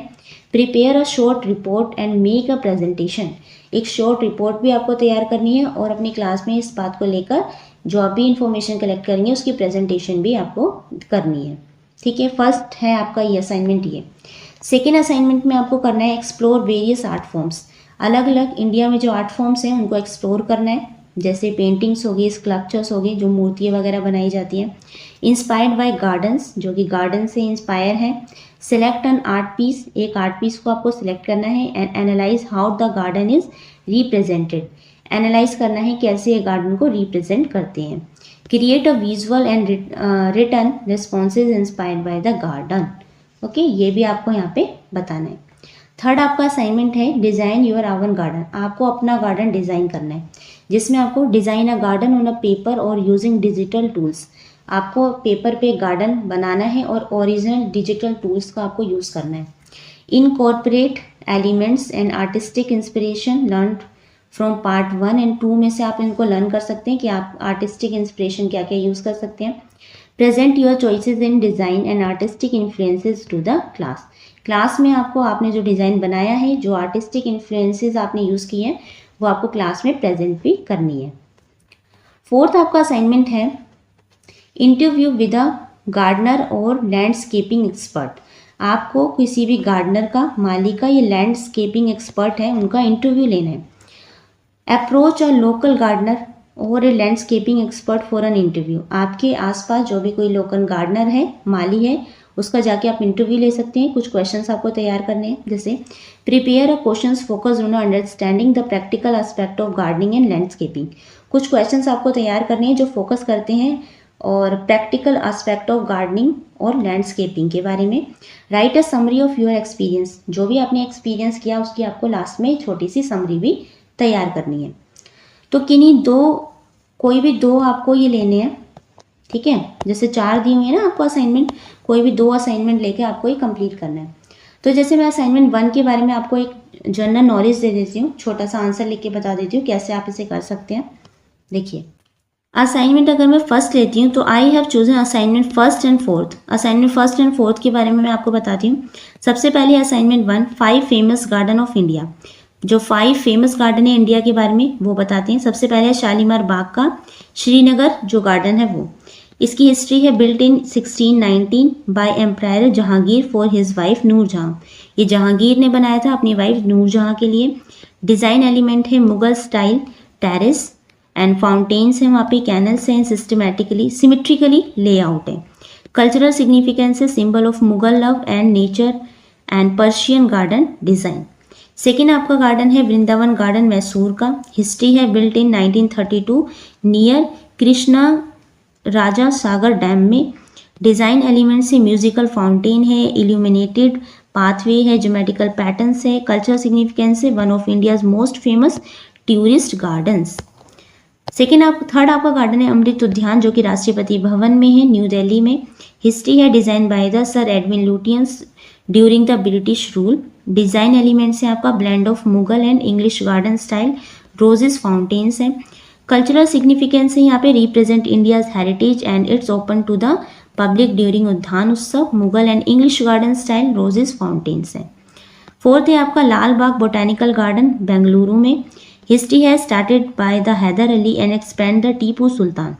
Prepare a short report and make a presentation, एक शॉर्ट रिपोर्ट भी आपको तैयार करनी है और अपनी क्लास में इस बात को लेकर जो आप भी इंफॉर्मेशन कलेक्ट करेंगे उसकी प्रेजेंटेशन भी आपको करनी है। ठीक है, फर्स्ट है आपका ये असाइनमेंट। ये सेकेंड असाइनमेंट में आपको करना है एक्सप्लोर वेरियस आर्ट फॉर्म्स। अलग अलग इंडिया में जो आर्ट फॉर्म्स हैं उनको एक्सप्लोर करना है, जैसे पेंटिंग्स होगी, स्कल्पचर्स होगी, जो मूर्तियाँ वगैरह बनाई जाती हैं। इंस्पायर्ड बाय गार्डन्स, जो कि गार्डन से इंस्पायर है। सिलेक्ट एन आर्ट पीस, एक आर्ट पीस को आपको सिलेक्ट करना है। And analyse how the garden is represented, analyse करना है कैसे ये गार्डन को रिप्रेजेंट करते हैं। Create a visual and return responses inspired by the garden. Okay, ये भी आपको यहाँ पे बताना है। थर्ड आपका असाइनमेंट है डिज़ाइन योर ओवन गार्डन, आपको अपना गार्डन डिज़ाइन करना है जिसमें आपको design a garden on a paper और यूजिंग डिजिटल टूल्स। आपको पेपर पे गार्डन बनाना है और ओरिजिनल डिजिटल टूल्स का आपको यूज़ करना है। Incorporate elements and artistic inspiration learn from part 1 and 2 में से आप इनको लर्न कर सकते हैं कि आप आर्टिस्टिक इंस्पिरेशन क्या क्या यूज़ कर सकते हैं। Present your choices in design and artistic influences to the class, class में आपने जो डिज़ाइन बनाया है, जो आर्टिस्टिक इन्फ्लुएंसेस आपने यूज़ किए हैं वो आपको क्लास में प्रेजेंट भी करनी है। फोर्थ आपका असाइनमेंट है इंटरव्यू विद अ गार्डनर और लैंडस्केपिंग एक्सपर्ट। आपको किसी भी गार्डनर का, माली का, ये लैंडस्केपिंग एक्सपर्ट है, उनका इंटरव्यू लेना है। अप्रोच अ लोकल गार्डनर और a landscaping expert for an interview, आपके आसपास जो भी कोई लोकल गार्डनर है, माली है, उसका जाके आप इंटरव्यू ले सकते हैं। कुछ क्वेश्चंस आपको तैयार करने हैं, जैसे prepare a questions focus on understanding the practical aspect of gardening and landscaping. कुछ क्वेश्चंस आपको तैयार करने हैं जो फोकस करते हैं और प्रैक्टिकल एस्पेक्ट ऑफ गार्डनिंग और लैंडस्केपिंग के बारे में। Right a summary of your experience, जो भी आपने एक्सपीरियंस किया उसकी आपको लास्ट में छोटी सी समरी भी तैयार करनी है। तो किन्हीं कोई भी 2 आपको ये लेने हैं, ठीक है, जैसे 4 दिए हुए हैं ना आपको असाइनमेंट, कोई भी 2 असाइनमेंट लेके आपको ये कंप्लीट करना है। तो जैसे मैं असाइनमेंट 1 के बारे में आपको एक जनरल नॉलेज दे देती हूँ, छोटा सा आंसर लिख के बता देती हूँ कैसे आप इसे कर सकते हैं। देखिए, असाइनमेंट अगर मैं फर्स्ट लेती हूँ तो I have chosen assignment first and fourth. Assignment first and fourth के बारे में मैं आपको बताती हूँ। सबसे पहले assignment 1, 5 famous garden of India. जो 5 फेमस गार्डन है इंडिया के बारे में वो बताते हैं। सबसे पहले है शालीमार बाग का श्रीनगर जो गार्डन है वो। इसकी हिस्ट्री है built in 1619 by empire Jahangir for his wife Nur Jahan. ये जहांगीर ने बनाया था अपनी वाइफ नूरजहां के लिए। डिज़ाइन एलिमेंट है Mughal style terrace and fountains हैं, वहाँ पे कैनल्स हैं, सिमेट्रिकली लेआउट है। कल्चरल सिग्निफिकेंस है symbol of Mughal love and nature and Persian garden design. Second आपका गार्डन है वृंदावन गार्डन मैसूर का। हिस्ट्री है बिल्ट इन 1932 नियर कृष्णा राजा सागर डैम में। डिज़ाइन एलिमेंट्स है म्यूजिकल फाउंटेन है, इल्यूमिनेटेड पाथवे है, ज्योमेट्रिकल पैटर्न्स है। कल्चरल सिग्निफिकेंस है one of India's most famous tourist gardens. Third आपका गार्डन है अमृत उद्यान जो कि राष्ट्रपति भवन में है न्यू दिल्ली में। हिस्ट्री है design by the sir Edwin Lutyens during the British rule. Design elements है आपका blend of Mughal and English garden style, roses fountains हैं। कल्चरल सिग्निफिकेंस है यहाँ पे represent India's heritage and it's open to the public during Udyan Utsav, Mughal and English garden style, roses fountains हैं। Fourth है आपका Lal Bagh botanical garden Bengaluru में। हिस्ट्री है started by the Hyder Ali and expand the Tipu Sultan.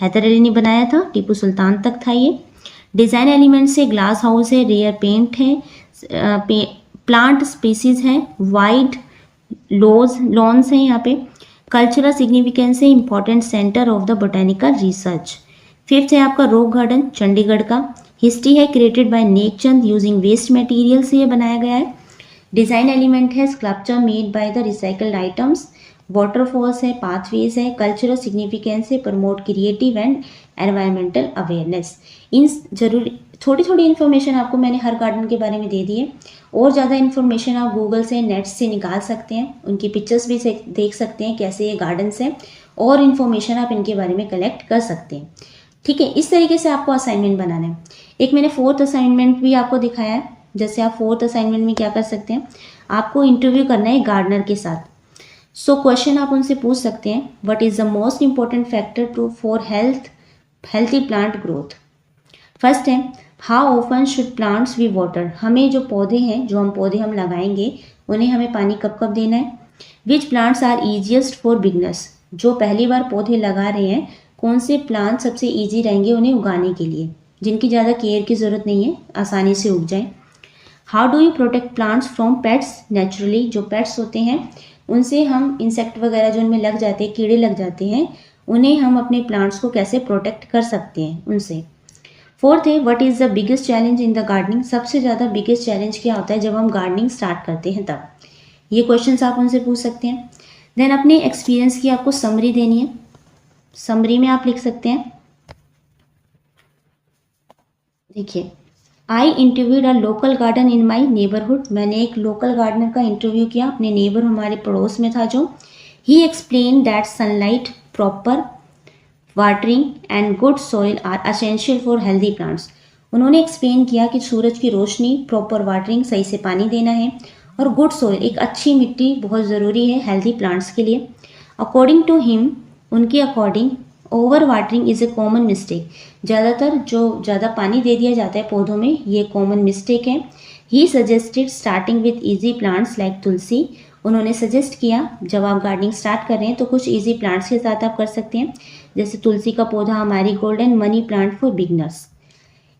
Hyder Ali ने बनाया था, टीपू सुल्तान तक था ये। डिज़ाइन एलिमेंट्स है ग्लास हाउस है, रेयर पेंट है, प्लांट स्पीसीज है, वाइड लॉन्स हैं यहाँ पे। कल्चरल सिग्निफिकेंस है important centre of the botanical research. Fifth है आपका रॉक गार्डन चंडीगढ़ का। हिस्ट्री है created by Nek Chand using waste material से ये बनाया गया है। डिज़ाइन एलिमेंट है sculpture made by the recycled items, waterfalls है, पाथवेज है। कल्चरल सिग्निफिकेंस है promote creative and environmental awareness. इन जरूरी थोड़ी थोड़ी इन्फॉर्मेशन आपको मैंने हर गार्डन के बारे में दे दी है। और ज़्यादा इन्फॉर्मेशन आप गूगल से नेट से निकाल सकते हैं, उनकी पिक्चर्स भी देख सकते हैं कैसे ये गार्डन्स हैं, और इन्फॉर्मेशन आप इनके बारे में कलेक्ट कर सकते हैं। ठीक है, इस तरीके से आपको असाइनमेंट बनाना है। एक मैंने फोर्थ असाइनमेंट भी आपको दिखाया है। जैसे आप फोर्थ असाइनमेंट में क्या कर सकते हैं, आपको इंटरव्यू करना है गार्डनर के साथ। सो क्वेश्चन आप उनसे पूछ सकते हैं, what is the most important factor to for healthy plant growth. First है how often should plants be water. हमें जो पौधे हैं, जो हम पौधे लगाएंगे उन्हें हमें पानी कब कब देना है। Which plants are easiest for beginners. जो पहली बार पौधे लगा रहे हैं, कौन से प्लांट सबसे ईजी रहेंगे उन्हें उगाने के लिए, जिनकी ज़्यादा केयर की ज़रूरत नहीं है, आसानी से उग जाए। How do you protect plants from pets naturally. जो पेट्स होते हैं उनसे हम इंसेक्ट वगैरह जो उनमें लग जाते हैं, कीड़े लग जाते हैं, उन्हें हम अपने प्लांट्स को कैसे प्रोटेक्ट कर सकते हैं उनसे। फोर्थ है what is the biggest challenge in the gardening. सबसे ज़्यादा बिगेस्ट चैलेंज क्या होता है जब हम गार्डनिंग स्टार्ट करते हैं तब। ये क्वेश्चंस आप उनसे पूछ सकते हैं। देन अपने एक्सपीरियंस की आपको समरी देनी है। समरी में आप लिख सकते हैं, देखिए, I interviewed a local garden in my neighbourhood. मैंने एक लोकल गार्डनर का इंटरव्यू किया, अपने नेबर हमारे पड़ोस में था जो। He explain that sunlight, proper watering and good soil are essential for healthy plants. उन्होंने एक्सप्लेन किया कि सूरज की रोशनी, प्रॉपर वाटरिंग, सही से पानी देना है, और गुड सॉइल, एक अच्छी मिट्टी बहुत ज़रूरी है हेल्दी प्लांट्स के लिए। अकॉर्डिंग टू हिम, उनके according, over watering is a common mistake. ज़्यादातर जो ज़्यादा पानी दे दिया जाता है पौधों में, ये कॉमन मिस्टेक है। He suggested starting with easy plants like tulsi. उन्होंने सजेस्ट किया जब आप गार्डनिंग स्टार्ट कर रहे हैं तो कुछ ईजी प्लांट्स के साथ आप कर सकते हैं, जैसे तुलसी का पौधा, marigold and money plant for beginners.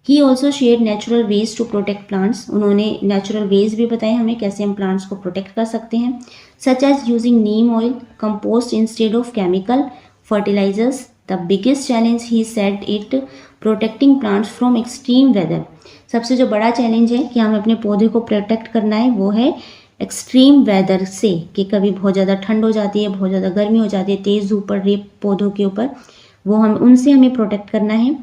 He also share natural ways to protect plants. उन्होंने नेचुरल वेज भी बताए हमें कैसे हम प्लांट्स को प्रोटेक्ट कर सकते हैं, such as using neem oil, compost instead of chemical fertilisers. The biggest challenge he said it protecting plants from extreme weather. सबसे जो बड़ा चैलेंज है कि हमें अपने पौधे को प्रोटेक्ट करना है वो है एक्सट्रीम वेदर से, कि कभी बहुत ज़्यादा ठंड हो जाती है, बहुत ज़्यादा गर्मी हो जाती है, तेज़ धूप पड़ रही है पौधों के ऊपर, वो उनसे हमें प्रोटेक्ट करना है।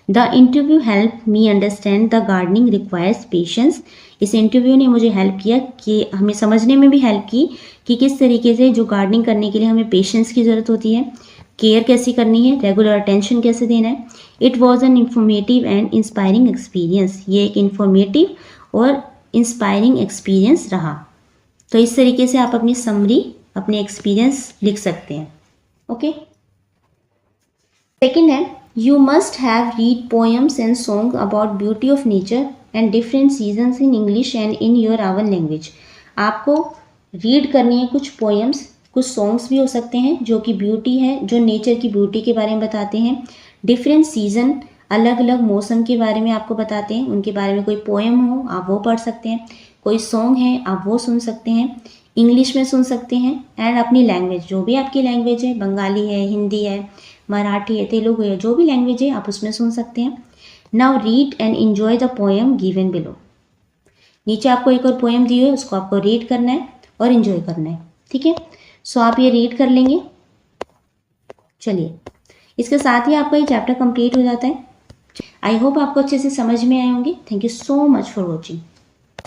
The interview help me understand the gardening requires patience. इस इंटरव्यू ने मुझे हेल्प किया कि हमें समझने में भी हेल्प की कि किस तरीके से जो गार्डनिंग करने के लिए हमें पेशेंस की ज़रूरत होती है, केयर कैसी करनी है, रेगुलर अटेंशन कैसे देना है। It was an informative and inspiring experience. ये एक इंफॉर्मेटिव और इंस्पायरिंग एक्सपीरियंस रहा। तो इस तरीके से आप अपनी समरी, अपने एक्सपीरियंस लिख सकते हैं। ओके। सेकेंड है, you must have read poems and song about beauty of nature and different seasons in English and in your our language. आपको रीड करनी है कुछ पोएम्स, कुछ सॉन्ग्स भी हो सकते हैं जो कि ब्यूटी है, जो नेचर की ब्यूटी के बारे में बताते हैं। डिफरेंट सीजन, अलग अलग मौसम के बारे में आपको बताते हैं, उनके बारे में कोई पोएम हो आप वो पढ़ सकते हैं, कोई सॉन्ग है आप वो सुन सकते हैं, इंग्लिश में सुन सकते हैं, एंड अपनी लैंग्वेज, जो भी आपकी लैंग्वेज है, बंगाली है, हिंदी है, मराठी है, तेलुगु है, जो भी लैंग्वेज है आप उसमें सुन सकते हैं। Now read and enjoy the poem given below. नीचे आपको एक और पोएम दी हुई है, उसको आपको रीड करना है और एंजॉय करना है, ठीक है। सो आप ये रीड कर लेंगे। चलिए, इसके साथ ही आपका ये चैप्टर कंप्लीट हो जाता है। आई होप आपको अच्छे से समझ में आए होंगे। Thank you so much for watching.